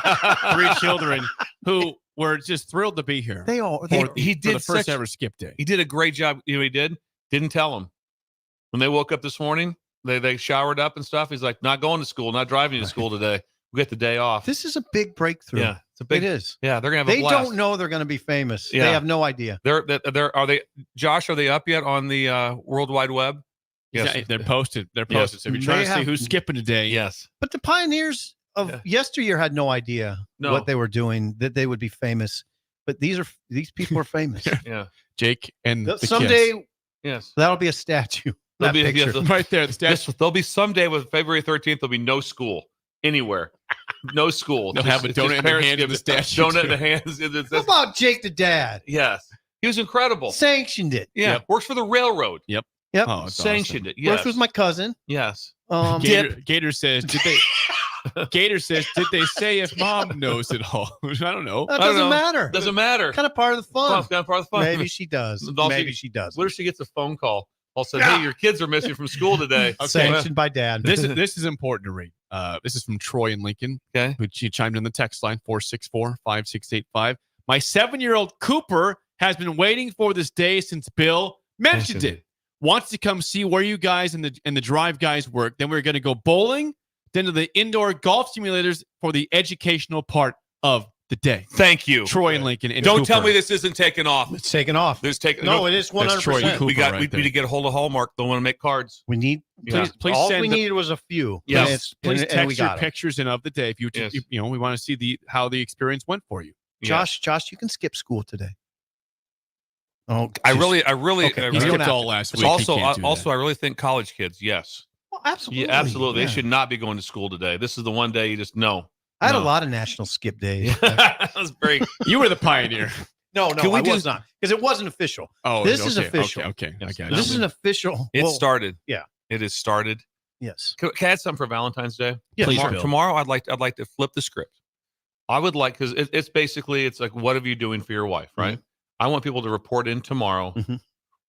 3 children who were just thrilled to be here. They all. He for did the first such- ever Skip Day. He did a great job. You know what he did? Didn't tell them. When they woke up this morning, they showered up and stuff. He's like, not going to school, not driving to school today. We get the day off. This is a big breakthrough. Yeah, it's a big. It is. Yeah, they're gonna have. They a blast. don't know they're going to be famous. Yeah. They have no idea. Are they? Josh, are they up yet on the World Wide Web? Yes. They're posted. They're posted. So if you're trying to see who's skipping today, yes. But the Pioneers of yesteryear had no idea what they were doing, that they would be famous. But these people are famous. Yeah. Jake and the someday, kids. Yes, that'll be a statue. There'll be right there. The statue. There'll be someday with February 13th. There'll be no school anywhere. No school. They'll have a donut in their hand in the statue. Donut in the hands. How about Jake the dad? Yes, he was incredible. Sanctioned it. Yeah, Yep. works for the railroad. Yep. Oh, sanctioned it. Yes, works with my cousin. Yes. Gator says, did they? Gator says, did they say if mom knows it all? I don't know. That doesn't matter. Doesn't matter. Kind of part of the fun. Kind of part of the fun. Maybe she does. Maybe she does. What if she gets a phone call? All said, hey, your kids are missing from school today. Okay. Sanctioned by dad. This is important to read. This is from Troy in Lincoln. Okay. Who she chimed in the text line 464-5685. My 7-year-old Cooper has been waiting for this day since Bill mentioned it. Wants to come see where you guys and the drive guys work. Then we're going to go bowling, then to the indoor golf simulators for the educational part of the day. Thank you, Troy and Lincoln. And don't Cooper. tell me this isn't taken off. It's taken off. It's taken. No, it is 100%. We need to get a hold of Hallmark. They want to make cards. We need. Please All send we needed was a few. Yes. Please and text we your got 'em. pictures in of the day if you we want to see how the experience went for you. Josh, you can skip school today. Oh, I really. He skipped all last week. Also, I really think college kids. Yes. Well, absolutely. Yeah, absolutely. Yeah. They should not be going to school today. This is the one day you just know. I had a lot of national skip days. That was very. You were the pioneer. No, I was not, because it wasn't official. Oh, this okay, is official. Okay. I got it. This is an official. It started. Yeah, it has started. Yes. Can I add something for Valentine's Day? Yeah, please. Tomorrow, I'd like to flip the script. I would like, because it's basically like, what are you doing for your wife, right? I want people to report in tomorrow.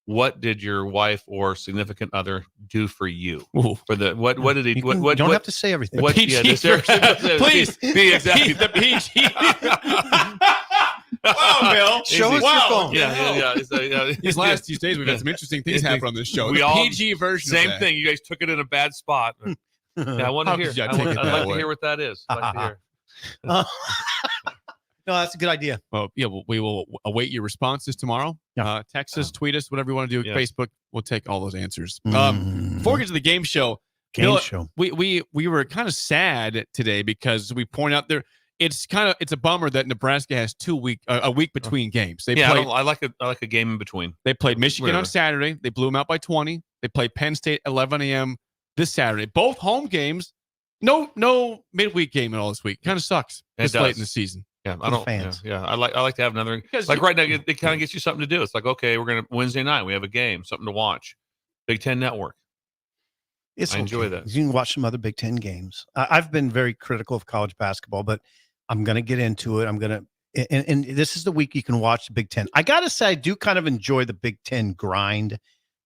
What did your wife or significant other do for you? For the what did he? You don't have to say everything. What? PG Please be exactly the PG. Wow, Bill. Show us your phone. Yeah. These last 2 days, we've had some interesting things happen on this show. We The all PG version. Same of that. thing. You guys took it in a bad spot. I want to hear. I'd like to hear what that is. I'd like to hear. No, that's a good idea. Well, yeah, we will await your responses tomorrow. Text us, tweet us, whatever you want to do. Yeah. Facebook, we'll take all those answers. Before we get to the game show, we were kind of sad today because we point out there it's a bummer that Nebraska has a week between games. I like a game in between. They played Michigan on Saturday. They blew them out by 20. They played Penn State 11 a.m. this Saturday. Both home games. No midweek game at all this week. Kind of sucks. It's late in the season. Yeah, I don't. Fans. Yeah, I like to have another. Like right now, it kind of gets you something to do. It's like, okay, we're gonna Wednesday night. We have a game, something to watch. Big Ten Network. I enjoy that. You can watch some other Big Ten games. I've been very critical of college basketball, but I'm going to get into it. And this is the week you can watch the Big Ten. I got to say, I do kind of enjoy the Big Ten grind.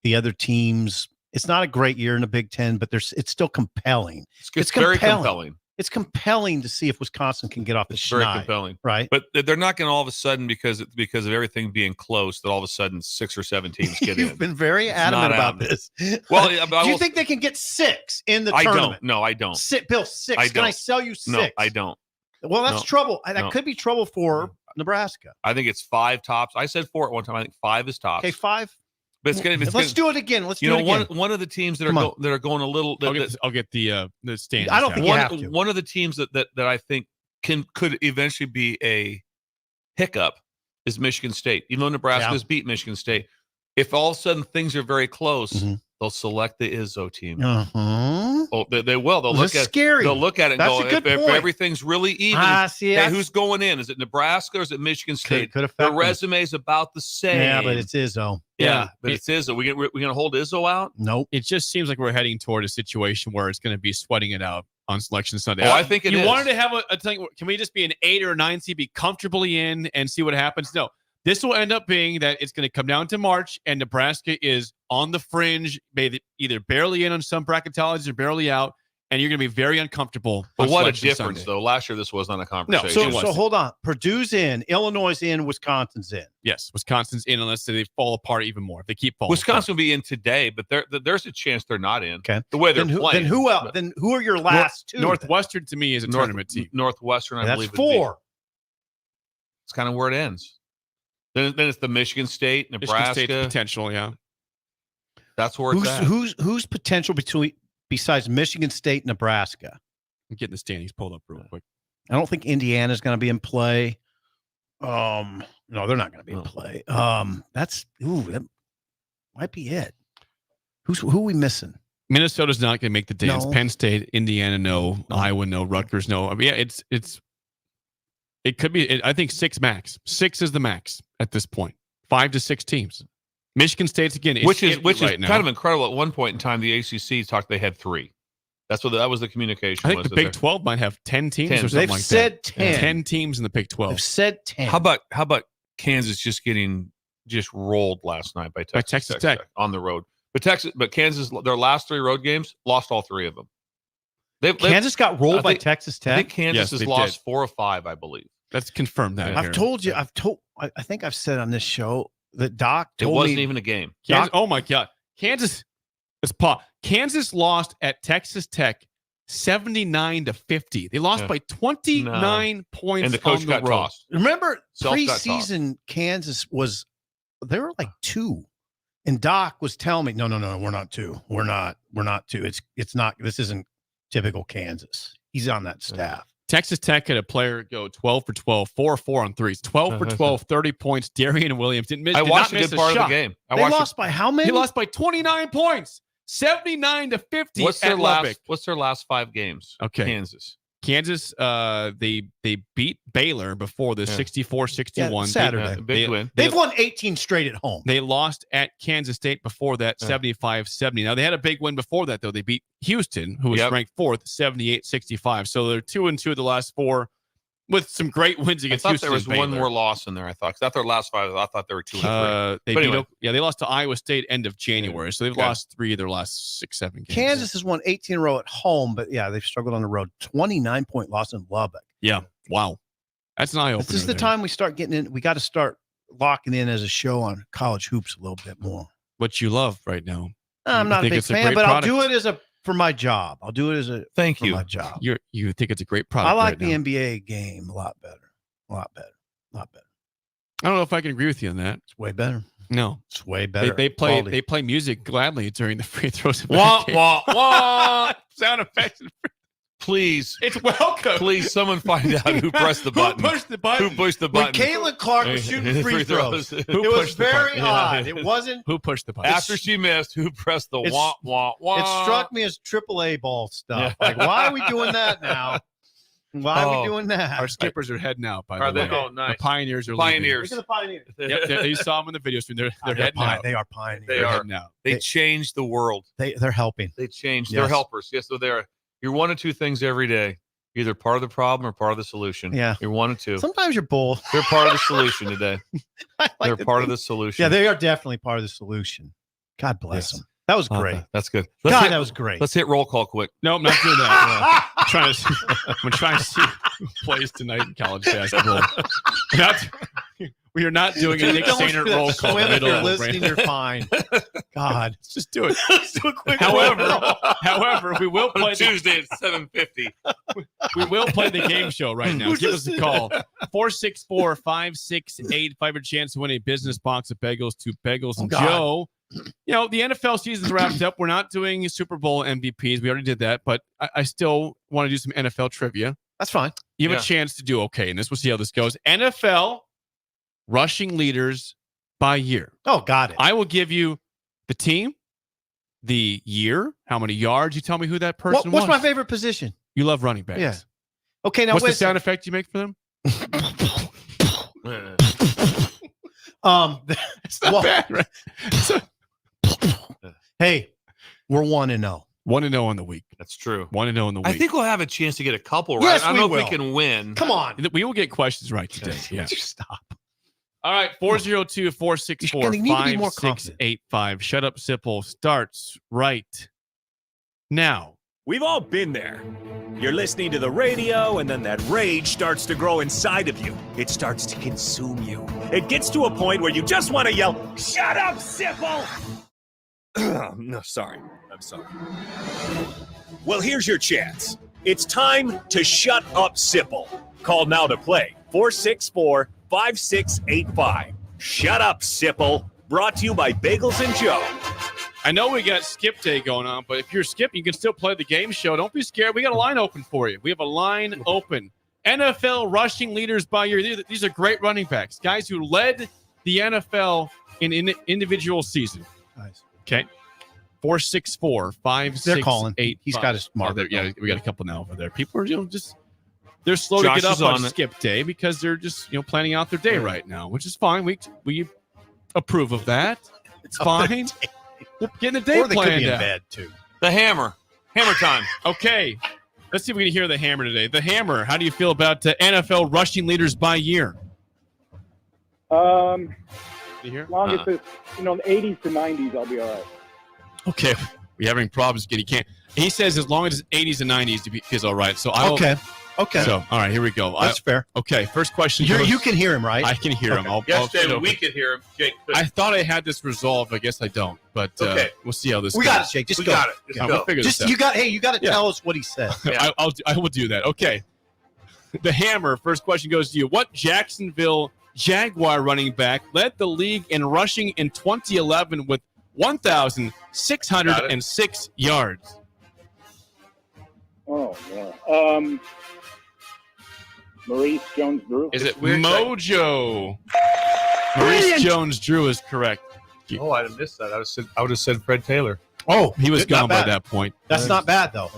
The other teams, it's not a great year in the Big Ten, but it's still compelling. It's very compelling. It's compelling to see if Wisconsin can get off the schneid. Very compelling, right? But they're not going to all of a sudden because of everything being close that all of a sudden 6 or 7 teams get in. You've been very adamant about this. Well, do you think they can get 6 in the tournament? I don't. No, I don't. Bill, 6. Can I sell you 6? No, I don't. Well, that's trouble. That could be trouble for Nebraska. I think it's 5 tops. I said 4 at one time. I think 5 is tops. Okay, 5. But let's do it again. Let's do it again. One of the teams that are going a little. I'll get the standings. I don't think you have to. One of the teams that I think could eventually be a hiccup is Michigan State. Even though Nebraska's beat Michigan State, if all of a sudden things are very close, they'll select the Izzo team. Oh, they will. They'll look at scary. They'll look at it and That's go, a good if point. everything's really even, who's going in? Is it Nebraska or is it Michigan State? Could affect Their them. resume's about the same. Yeah, but it's Izzo. Yeah, but it's Izzo. We going to hold Izzo out? Nope. It just seems like we're heading toward a situation where it's going to be sweating it out on Selection Sunday. Oh, I think it is. You wanted to have a thing. Can we just be an 8 or 9 seed, be comfortably in, and see what happens? No. This will end up being that it's going to come down to March, and Nebraska is on the fringe, either barely in on some bracketologies or barely out, and you're going to be very uncomfortable. But what a Selection difference, Sunday. though. Last year, this was not a conversation. So hold on. Purdue's in, Illinois' in, Wisconsin's in. Yes, Wisconsin's in unless they fall apart even more. If they keep falling Wisconsin will be in today, but there's a chance they're not in. Okay. The way they're playing. Then who else? Then who are your last two? Northwestern, to me, is a tournament team. Northwestern, I believe. That's 4. It's kind of where it ends. Then it's the Michigan State, Nebraska. Michigan State potential, yeah. That's where it's at. Who's potential besides Michigan State, Nebraska? I'm getting the standings pulled up real quick. I don't think Indiana's going to be in play. No, they're not going to be in play. That might be it. Who are we missing? Minnesota's not going to make the dance. No. Penn State, Indiana, no. Iowa, no. Rutgers, no. I mean, yeah, it could be. I think 6 max. 6 is the max at this point. 5 to 6 teams. Michigan State's again, which is right now. kind of incredible. At one point in time, the ACC talked they had 3. That was the communication. I think the Big 12 might have 10 teams or something They've like that. said 10. 10 teams in the Big 12. They've said 10. How about Kansas just getting rolled last night by Texas Tech on the road? But Kansas, their last 3 road games, lost all 3 of them. Kansas got rolled by Texas Tech. I think Kansas has lost 4 or 5, I believe. Let's confirm that. I've told you. I think I've said on this show that Doc told me. It wasn't me, even a game. Oh my God. Kansas. Kansas lost at Texas Tech 79-50. They lost by 29 points. And the coach got tossed. Remember preseason Kansas they were like 2. And Doc was telling me, no, we're not 2. We're not 2. It's not, this isn't typical Kansas. He's on that staff. Texas Tech had a player go 12 for 12, 4 for 4 on threes, 12 for 12, 30 points. Darian Williams didn't miss. I watched a good part of the game. They lost by how many? He lost by 29 points, 79-50. What's their last 5 games? Okay, Kansas, they beat Baylor before the 64-61 Saturday. Big win. They've won 18 straight at home. They lost at Kansas State before that, 75-70. Now they had a big win before that though. They beat Houston, who was ranked 4th, 78-65. So they're 2-2 of the last 4, with some great wins against Houston. There was one more loss in there. I thought their last 5. I thought they were 2 and 3. They lost to Iowa State end of January, so they've lost 3 of their last 6-7 games. Kansas has won 18 in a row at home, but they've struggled on the road. 29-point loss in Lubbock. Yeah, wow, that's an eye opener. This is the time we start getting in. We got to start locking in as a show on college hoops a little bit more. What you love right now? I'm not a big fan, but I'll do it for my job. I'll do it as a thank you. My job. You think it's a great product? I like the NBA game a lot better. A lot better. I don't know if I can agree with you on that. It's way better. No, it's way better. They play music gladly during the free throws. Wah, wah, wah. Sound effects. Please. It's welcome. Please, someone find out who pressed the button. Who pushed the button? Who pushed the button? When Caitlin Clark was shooting free throws. It was very odd. It wasn't. Who pushed the button? After she missed, who pressed the wah, wah, wah? It struck me as AAA ball stuff. Like, why are we doing that now? Why are we doing that? Our skippers are heading out, by the way. Oh, nice. The Pioneers are Pioneers. leaving. Look at the Pioneers. Yep, you saw them in the video stream. They're heading out. They are Pioneers. They are heading out. They changed the world. They're helping. They changed. Yes. They're helpers. Yes, so they're. You're one of 2 things every day. Either part of the problem or part of the solution. Yeah. You're 1 of 2. Sometimes you're both. They're part of the solution today. They're part of the solution. Yeah, they are definitely part of the solution. God bless them. That was great. That's good. That was great. Let's hit roll call quick. No, I'm not doing that. I'm trying to see who plays tonight in college basketball. We are not doing a Nick Sainer roll call. If you're listening, you're fine. God, let's just do it. Let's do a quick. However, we will play Tuesday at 7:50. We will play the game show right now. Give us a call. 464-5685. A chance to win a business box of bagels to Bagels and Joe. You know, the NFL season's wrapped up. We're not doing Super Bowl MVPs. We already did that, but I still want to do some NFL trivia. That's fine. You have a chance to do okay in this. We'll see how this goes. NFL rushing leaders by year. Oh, got it. I will give you the team, the year, how many yards. You tell me who that person was. What's my favorite position? You love running backs. Yeah. Okay, now what's the sound effect you make for them? It's not bad, right? Hey, we're 1-0. 1-0 on the week. That's true. 1-0 in the week. I think we'll have a chance to get a couple right. Yes, I don't know we if we can win. Come on. We will get questions right today. Yeah. Stop. All right. 402-464-5685. Shut Up Sipple starts right now. We've all been there. You're listening to the radio, and then that rage starts to grow inside of you. It starts to consume you. It gets to a point where you just want to yell, "Shut up, Sipple!" No, sorry. I'm sorry. Well, here's your chance. It's time to shut up, Sipple. Call now to play. 464-5685. Shut up, Sipple. Brought to you by Bagels and Joe. I know we got skip day going on, but if you're skipping, you can still play the game show. Don't be scared. We got a line open for you. We have a line open. NFL rushing leaders by year. These are great running backs, guys who led the NFL in individual season. Nice. Okay. 464-568. They're calling. He's got his mark. Yeah, we got a couple now over there. People are they're slow to get up on skip day because they're just planning out their day right now, which is fine. We approve of that. It's fine. Getting the day or they planned could be in out. bed too. The hammer time. Okay. Let's see if we can hear the hammer today. The hammer, how do you feel about NFL rushing leaders by year? As long as it's the 80s to 90s, I'll be all right. Okay, we're having problems getting. He says as long as it's 80s and 90s, he's all right. So Okay. So all right, here we go. That's fair. Okay, first question. You can hear him, right? I can hear him. Yesterday we could hear him. Jake, I thought I had this resolved. I guess I don't. But we'll see how this. We goes. got it, Jake. Just go. Got it. We'll figure this out. You got to tell us what he said. I will do that. Okay. The hammer. First question goes to you. What Jacksonville Jaguar running back led the league in rushing in 2011 with 1,606 yards? Oh, yeah. Maurice Jones-Drew. Is it Mojo? Maurice Jones-Drew is correct. Oh, I missed that. I would have said Fred Taylor. Oh, he was gone by that point. That's not bad though.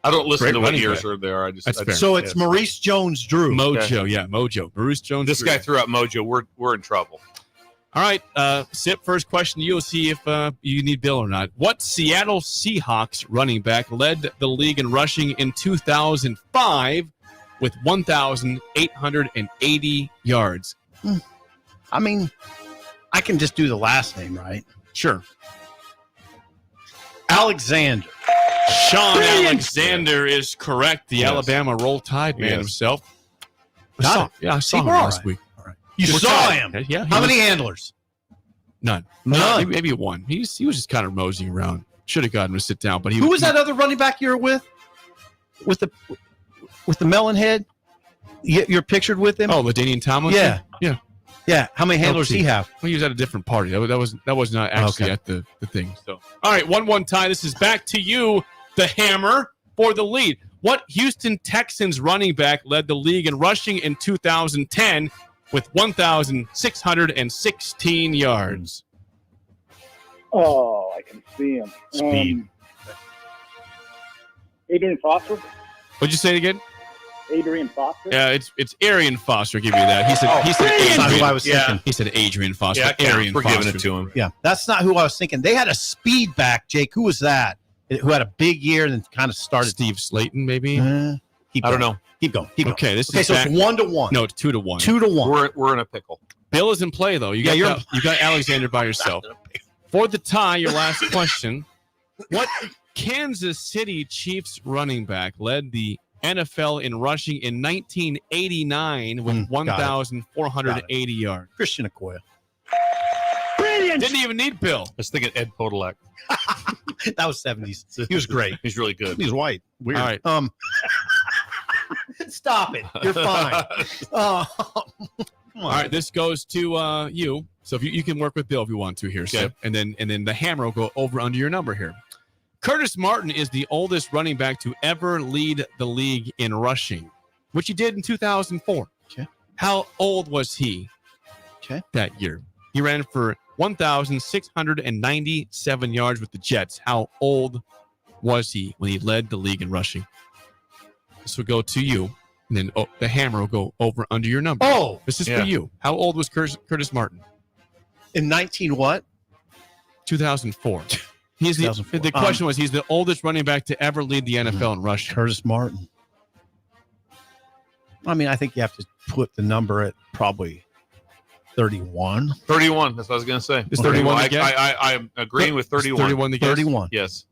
I don't listen Great to what running years back. are there. That's fair. So it's Maurice Jones-Drew. Mojo, yeah, Mojo. Maurice Jones. This guy threw out Mojo. We're in trouble. All right, Sip, first question to you. We'll see if you need Bill or not. What Seattle Seahawks running back led the league in rushing in 2005 with 1,880 yards? I mean, I can just do the last name, right? Sure. Alexander. Sean Alexander is correct. The Alabama Roll Tide man himself. I saw him last week. You saw him? Yeah. How many handlers? None. Maybe one. He was just kind of moseying around. Should have gotten him to sit down, but Who was that other running back you were with? With the melon head? You're pictured with him? Oh, LaDainian Tomlinson? Yeah. How many handlers did he have? Well, he was at a different party. That was not actually at the thing. So, all right, 1-1 tie. This is back to you, the hammer, for the lead. What Houston Texans running back led the league in rushing in 2010 with 1,616 yards? Oh, I can see him. Speed. Adrian Foster. What'd you say again? Adrian Foster. Yeah, it's Arian Foster. I'll give you that. He said That's not who I was Adrian. thinking. He said Adrian Foster. Yeah, Arian we're Foster. giving it to him. Yeah, that's not who I was thinking. They had a speed back, Jake. Who was that? Who had a big year and then kind of started? Steve Slayton, maybe? I don't know. Keep going. Okay, so it's 1-1. No, it's 2-1. 2-1. We're in a pickle. Bill is in play, though. You got Alexander by yourself. For the tie, your last question. What Kansas City Chiefs running back led the NFL in rushing in 1989 with 1,480 yards? Christian Okoye. Brilliant. Didn't even need Bill. I was thinking Ed Podolak. That was 70s. He was great. He's really good. He's white. Weird. All right. Stop it. You're fine. All right, this goes to you. So if you can work with Bill if you want to here, Sip. And then the hammer will go over under your number here. Curtis Martin is the oldest running back to ever lead the league in rushing, which he did in 2004. Okay. How old was he that year? He ran for 1,697 yards with the Jets. How old was he when he led the league in rushing? This will go to you, and then the hammer will go over under your number. Oh, this is for you. How old was Curtis Martin? In 19 what? 2004. He's the question was he's the oldest running back to ever lead the NFL in rushing. Curtis Martin. I mean, I think you have to put the number at probably 31. 31. That's what I was going to say. Is 31 the guess? I'm agreeing with 31. 31 the guess? 31. Yes.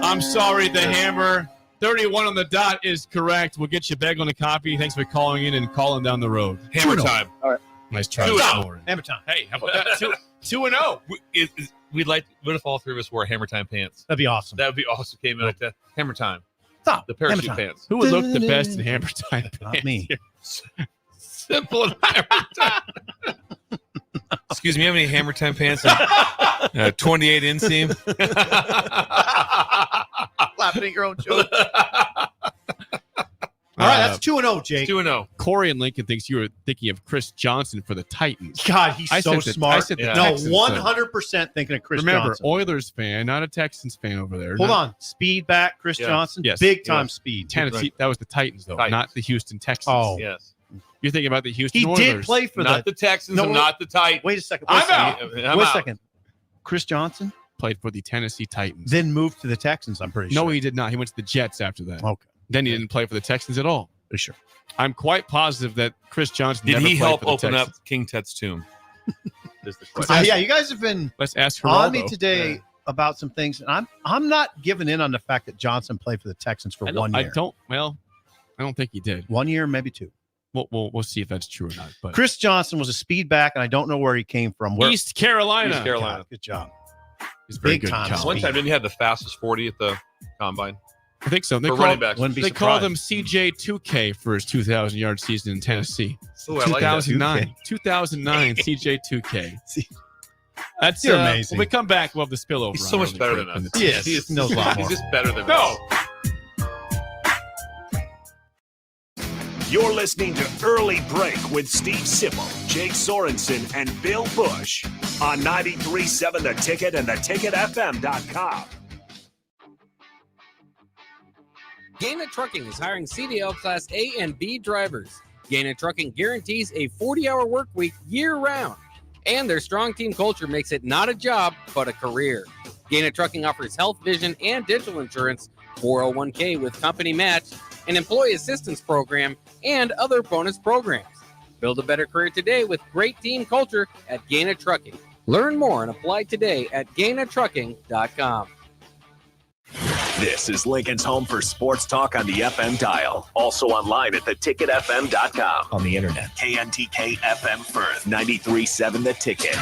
I'm sorry, the hammer. 31 on the dot is correct. We'll get you back on the copy. Thanks for calling in and calling down the road. Hammer time. All right. Nice try. Hammer time. Hey, how about that? 2-0. We'd like. What if all three of us wore hammer time pants? That'd be awesome. That would be awesome. Came in like that. Hammer time. Stop. The parachute pants. Who would look the best in hammer time? Not me. Simple and hammer time. Excuse me, you have any Hammer Time pants? 28 inseam. Laughing at your own joke. All right, that's 2-0, Jake. 2-0. Corey in Lincoln thinks you were thinking of Chris Johnson for the Titans. God, he's so smart. No, Texans, 100% thinking of Chris Remember, Johnson. Oilers fan, not a Texans fan over there. Hold on. Speed back, Chris Johnson? Yes. Big time speed. Tennessee, that was the Titans, though, not the Houston Texans. Oh. Yes. You're thinking about the Houston He Oilers. did play for Not the Texans and not the Titans. Wait a second. I'm out. Wait a second. Chris Johnson played for the Tennessee Titans. Then moved to the Texans, I'm pretty sure. No, he did not. He went to the Jets after that. Okay. Then he didn't play for the Texans at all. For sure. I'm quite positive that Chris Johnson Did never he played help for the open Texans. up King Tut's tomb? Is the Let's question. ask- Yeah, you guys have been Let's ask on me Geraldo. today about some things. And I'm not giving in on the fact that Johnson played for the Texans for 1 year. I don't think he did. 1 year, maybe 2. We'll see if that's true or not. But Chris Johnson was a speed back, and I don't know where he came from. East Carolina. East Carolina. God, good job. He's very Big good. time in college. One time, didn't he have the fastest 40 at the combine? I think so. They For call, running backs. Wouldn't be they called surprised. him CJ2K for his 2,000-yard season in Tennessee. Ooh, I like that. 2009 CJ2K. That's You're amazing. When we come back, we'll have the spillover. He's on so much early better break than from us. the Yes, Texans. he knows a lot He's more. just better than No. us. You're listening to Early Break with Steve Sipple, Jake Sorensen, and Bill Busch on 93.7 The Ticket and theticketfm.com. Gaina Trucking is hiring CDL Class A and B drivers. Gaina Trucking guarantees a 40-hour work week year-round. And their strong team culture makes it not a job, but a career. Gaina Trucking offers health, vision, and dental insurance, 401k with company match, an employee assistance program, and other bonus programs. Build a better career today with great team culture at Gaina Trucking. Learn more and apply today at GainaTrucking.com. This is Lincoln's home for sports talk on the FM dial. Also online at theticketfm.com. On the internet. KNTK FM Firth, 93.7 The Ticket.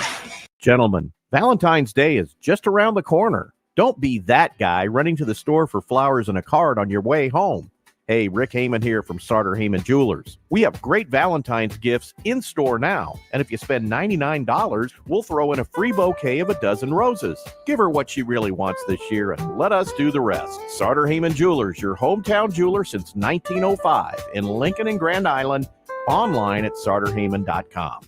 Gentlemen, Valentine's Day is just around the corner. Don't be that guy running to the store for flowers and a card on your way home. Hey, Rick Heyman here from Sartor Heyman Jewelers. We have great Valentine's gifts in store now. And if you spend $99, we'll throw in a free bouquet of a dozen roses. Give her what she really wants this year and let us do the rest. Sartor Heyman Jewelers, your hometown jeweler since 1905 in Lincoln and Grand Island. Online at sartorheyman.com.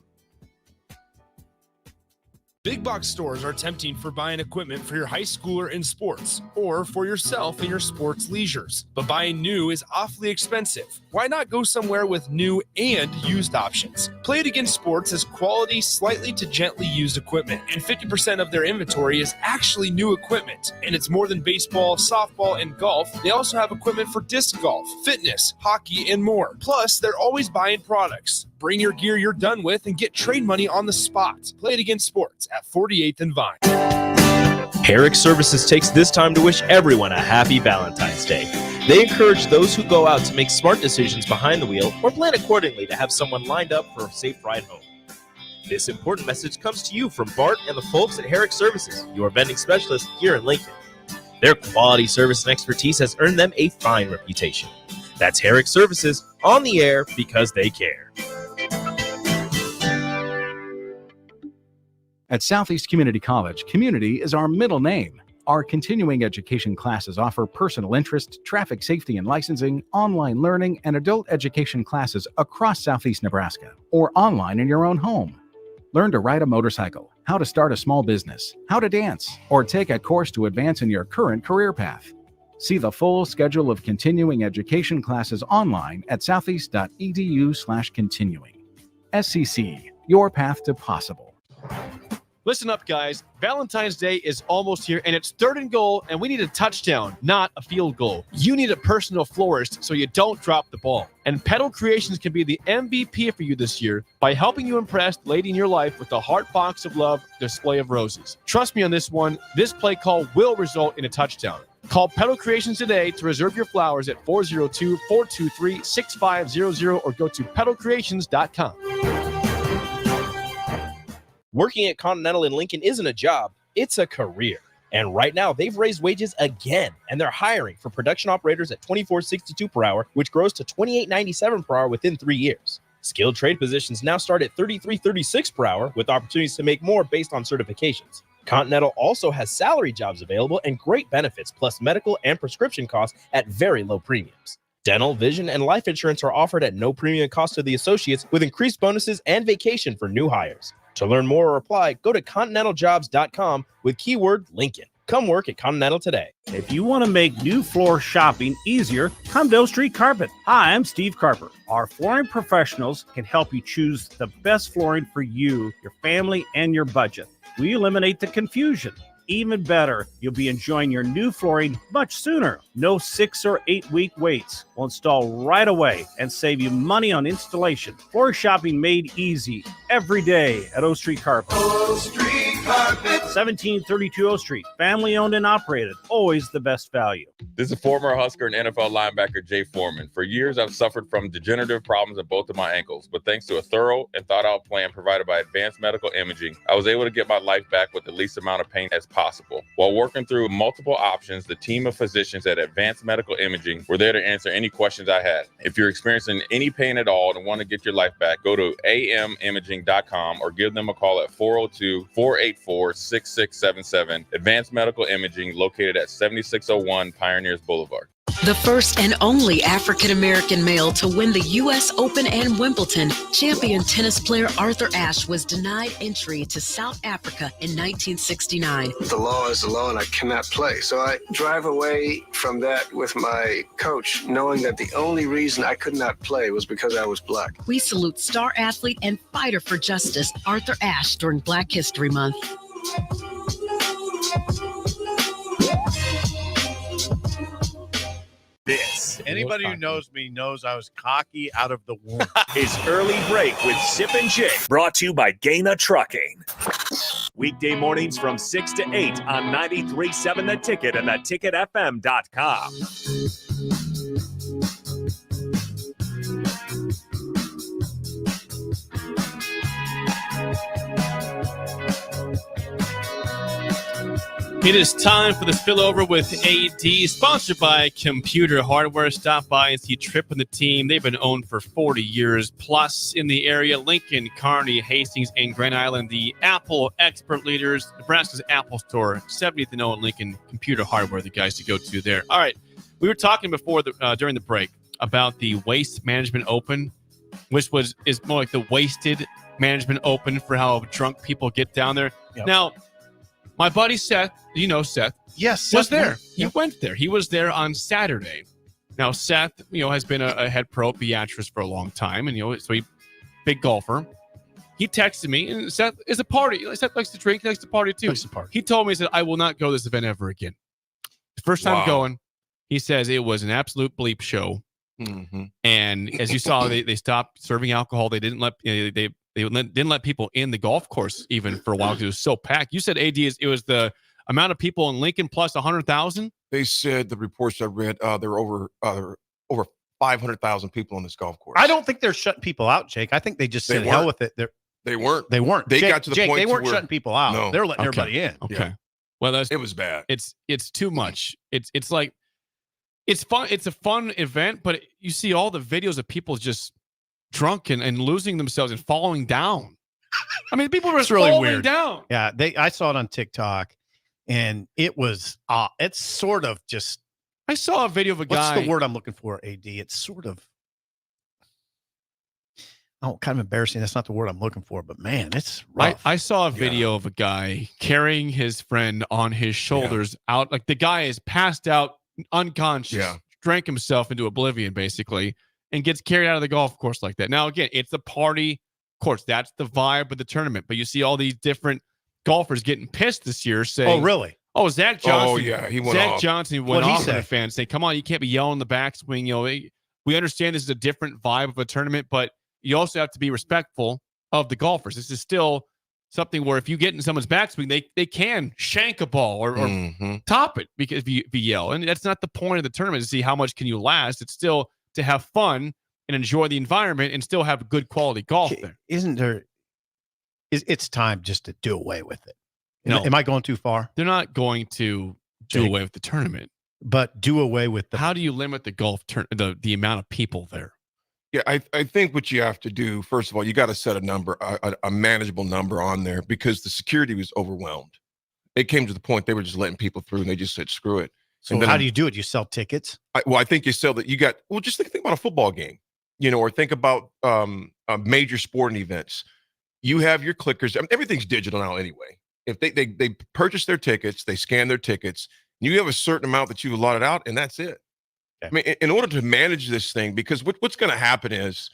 Big box stores are tempting for buying equipment for your high schooler in sports or for yourself in your sports leisures. But buying new is awfully expensive. Why not go somewhere with new and used options? Play It Again Sports has quality, slightly to gently used equipment, and 50% of their inventory is actually new equipment. And it's more than baseball, softball, and golf. They also have equipment for disc golf, fitness, hockey, and more. Plus, they're always buying products. Bring your gear you're done with and get trade money on the spot. Play It Again Sports at 48th and Vine. Herrick Services takes this time to wish everyone a happy Valentine's Day. They encourage those who go out to make smart decisions behind the wheel or plan accordingly to have someone lined up for a safe ride home. This important message comes to you from Bart and the folks at Herrick Services, your vending specialist here in Lincoln. Their quality service and expertise has earned them a fine reputation. That's Herrick Services, on the air because they care. At Southeast Community College, community is our middle name. Our continuing education classes offer personal interest, traffic safety and licensing, online learning, and adult education classes across Southeast Nebraska, or online in your own home. Learn to ride a motorcycle, how to start a small business, how to dance, or take a course to advance in your current career path. See the full schedule of continuing education classes online at southeast.edu/continuing. SCC, your path to possible. Listen up, guys. Valentine's Day is almost here, and it's 3rd and goal, and we need a touchdown, not a field goal. You need a personal florist so you don't drop the ball. And Petal Creations can be the MVP for you this year by helping you impress the lady in your life with the Heart Box of Love display of roses. Trust me on this one. This play call will result in a touchdown. Call Petal Creations today to reserve your flowers at 402-423-6500 or go to petalcreations.com. Working at Continental in Lincoln isn't a job, it's a career. And right now, they've raised wages again, and they're hiring for production operators at $24.62 per hour, which grows to $28.97 per hour within 3 years. Skilled trade positions now start at $33.36 per hour, with opportunities to make more based on certifications. Continental also has salary jobs available and great benefits, plus medical and prescription costs at very low premiums. Dental, vision, and life insurance are offered at no premium cost to the associates, with increased bonuses and vacation for new hires. To learn more or apply, go to continentaljobs.com with keyword Lincoln. Come work at Continental today. If you want to make new floor shopping easier, come to O Street Carpet. Hi, I'm Steve Carper. Our flooring professionals can help you choose the best flooring for you, your family, and your budget. We eliminate the confusion. Even better, you'll be enjoying your new flooring much sooner. No 6 or 8 week waits. We'll install right away and save you money on installation. Floor shopping made easy every day at O Street Carpet. O Street Carpet. 1732 O Street. Family owned and operated. Always the best value. This is former Husker and NFL linebacker Jay Foreman. For years, I've suffered from degenerative problems in both of my ankles, but thanks to a thorough and thought-out plan provided by Advanced Medical Imaging, I was able to get my life back with the least amount of pain as possible. While working through multiple options, the team of physicians at Advanced Medical Imaging were there to answer any questions I had. If you're experiencing any pain at all and want to get your life back, go to amimaging.com or give them a call at 402-484-6677. Advanced Medical Imaging, located at 7601 Pioneers Boulevard. The first and only African-American male to win the U.S. Open and Wimbledon, champion tennis player Arthur Ashe was denied entry to South Africa in 1969. The law is the law and I cannot play. So I drive away from that with my coach, knowing that the only reason I could not play was because I was black. We salute star athlete and fighter for justice Arthur Ashe during Black History Month. This, Anybody who knows me knows I was cocky out of the womb. is Early Break with Sip and Jake, brought to you by Gaina Trucking. Weekday mornings from 6 to 8 on 93.7 The Ticket and theticketfm.com. It is time for the spillover with AD, sponsored by Computer Hardware. Stop by and see Tripp and the team. They've been owned for 40 years plus in the area. Lincoln, Kearney, Hastings, and Grand Island. The Apple expert leaders, Nebraska's Apple Store, 70th and 0 in Lincoln. Computer Hardware, the guys to go to there. All right, we were talking before during the break about the Waste Management Open, which is more like the Wasted Management Open for how drunk people get down there. Yep. Now, my buddy Seth, you know Seth. Yes, was Seth there. went. He went there. He was there on Saturday. Now Seth, has been a head pro Beatrice for a long time, and so he big golfer. He texted me, and Seth is a party. Seth likes to drink, he likes to party too. He told me, he said, "I will not go to this event ever again." The first time going, he says it was an absolute bleep show. Mm-hmm. And as you saw, they stopped serving alcohol. They didn't let they didn't let people in the golf course even for a while because it was so packed. You said AD it was the amount of people in Lincoln plus 100,000. They said the reports I read there were over 500,000 people on this golf course. I don't think they're shutting people out, Jake. I think they just said hell with it. They weren't. They weren't. They Jake, got to the Jake, point they weren't where, shutting people out. No. They're letting everybody in. Okay. Yeah. Well, it was bad. It's too much. It's like it's fun. It's a fun event, but you see all the videos of people just drunk and losing themselves and falling down. I mean, people were It's really falling weird. down. Yeah, I saw it on TikTok, and it was it's sort of just. I saw a video of a guy. What's the word I'm looking for? AD. It's sort of. Oh, kind of embarrassing. That's not the word I'm looking for, but man, it's rough. I saw a video of a guy carrying his friend on his shoulders out. Like the guy is passed out, unconscious, drank himself into oblivion, basically, and gets carried out of the golf course like that. Now, again, it's a party course. That's the vibe of the tournament. But you see all these different golfers getting pissed this year saying, "Oh, really? Oh, Zach Johnson. Oh, yeah. He went Zach off. Johnson went off on the fans saying, come on, you can't be yelling the backswing. We understand this is a different vibe of a tournament, but you also have to be respectful of the golfers. This is still something where if you get in someone's backswing, they can shank a ball or top it because if you yell. And that's not the point of the tournament, to see how much can you last. It's still to have fun and enjoy the environment and still have good quality golf there. Isn't there? It's time just to do away with it. No. Am I going too far? They're not going to do away with the tournament. But do away with the. How do you limit the golf the amount of people there? Yeah, I think what you have to do, first of all, you got to set a number, a manageable number on there, because the security was overwhelmed. It came to the point they were just letting people through, and they just said, screw it. So how do you do it? You sell tickets? I think you sell that. Just think about a football game, or think about major sporting events. You have your clickers. I mean, everything's digital now anyway. If they purchase their tickets, they scan their tickets, you have a certain amount that you've allotted out, and that's it. Okay. I mean, in order to manage this thing, because what's going to happen is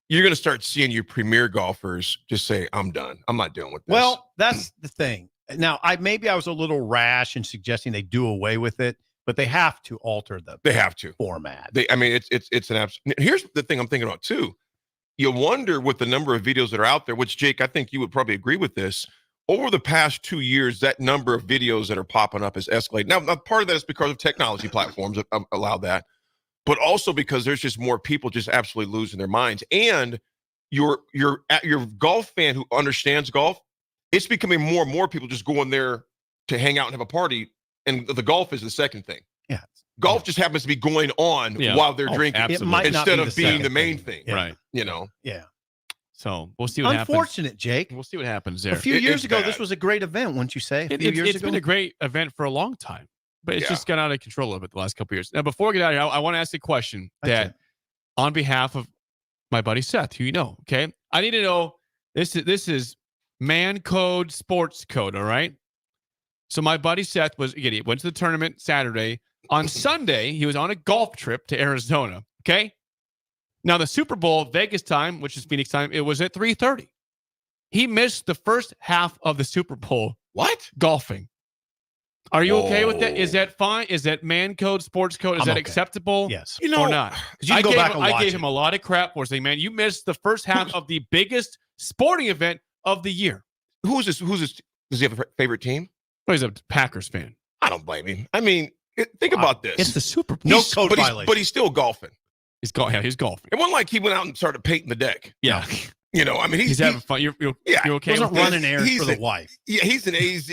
you're going to start seeing your premier golfers just say, I'm done. I'm not dealing with this. Well, that's the thing. Now, I was a little rash in suggesting they do away with it, but they have to alter the format. It's an absolute. Here's the thing I'm thinking about too. You wonder with the number of videos that are out there, which, Jake, I think you would probably agree with this. Over the past 2 years, that number of videos that are popping up has escalated. Now, part of that is because of technology platforms that allow that, but also because there's just more people just absolutely losing their minds. And your golf fan who understands golf, it's becoming more and more people just going there to hang out and have a party, and the golf is the second thing. Yeah, golf just happens to be going on while they're drinking, instead of being the main thing. Yeah. Right? Yeah. So we'll see what happens. Unfortunate, Jake. We'll see what happens there. A few years ago, this was a great event, wouldn't you say? It's been a great event for a long time, but it's just got out of control a little bit the last couple of years. Now, before we get out of here, I want to ask a question that, on behalf of my buddy Seth, who you know, okay? I need to know, this is man code, sports code, all right? So my buddy Seth he went to the tournament Saturday. On Sunday, he was on a golf trip to Arizona, okay? Now, the Super Bowl, Vegas time, which is Phoenix time, it was at 3:30. He missed the first half of the Super Bowl. What? Golfing. Are you okay with that? Is that fine? Is that man code, sports code? Is that acceptable? Yes. Or not? I gave him a lot of crap for saying, man, you missed the first half of the biggest sporting event of the year. Who's this? Does he have a favorite team? Well, he's a Packers fan. I don't blame him. I mean, think about this. It's the Super Bowl. No code violation. But he's still golfing. He's golfing. It wasn't like he went out and started painting the deck. Yeah. He's having fun. You're okay wasn't with this? running errands for the wife. Yeah, he's an AZ,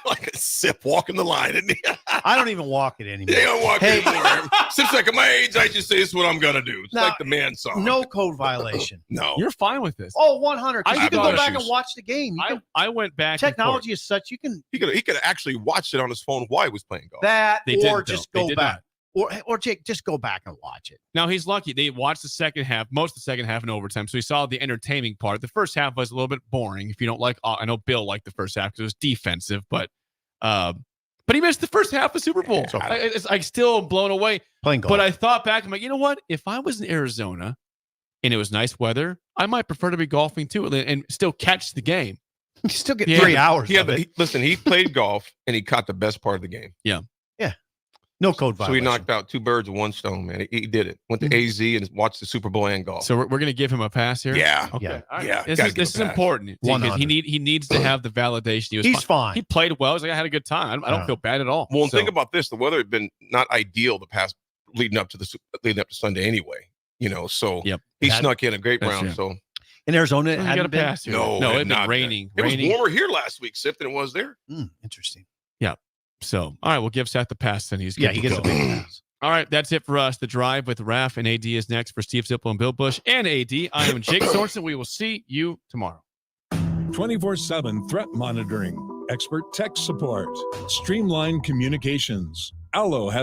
like a sip walking the line, isn't he? I don't even walk it anymore. They don't walk it anymore. Since like at my age, I just say this is what I'm gonna do. It's like the man song. No code violation. No. You're fine with this. Oh, 100. You can go back and watch the game. I went back. Technology is such you can. He could have actually watched it on his phone while he was playing golf. Just go back. Or Jake, just go back and watch it. Now, he's lucky. They watched the second half, most of the second half in overtime. So he saw the entertaining part. The first half was a little bit boring. If you don't like, I know Bill liked the first half because it was defensive, but he missed the first half of Super Bowl. I'm still blown away. Playing golf. But I thought back, I'm like, you know what? If I was in Arizona and it was nice weather, I might prefer to be golfing too and still catch the game. You still get 3 hours. Listen, he played golf and he caught the best part of the game. Yeah. No code violation. So he knocked out 2 birds with 1 stone, man. He did it. Went to AZ and watched the Super Bowl and golf. So we're going to give him a pass here? Yeah. Okay. Yeah. Right. Yeah. This is important. Because he needs to have the validation. He's fine. He played well. He's like, I had a good time. I don't feel bad at all. Well, and think about this. The weather had been not ideal the past leading up to Sunday anyway. So he snuck in a great round. True. So in Arizona, it you hadn't got a been. pass here. No, it had been raining. It was warmer here last week, Sip, than it was there. Interesting. Yeah. So, all right, we'll give Seth the pass, then he's good. Yeah, he gets a big pass. All right, that's it for us. The Drive with Raph and AD is next for Steve Zipple and Bill Busch and AD. I am Jake Sorensen. We will see you tomorrow. 24/7 threat monitoring, expert tech support, streamlined communications. Allo has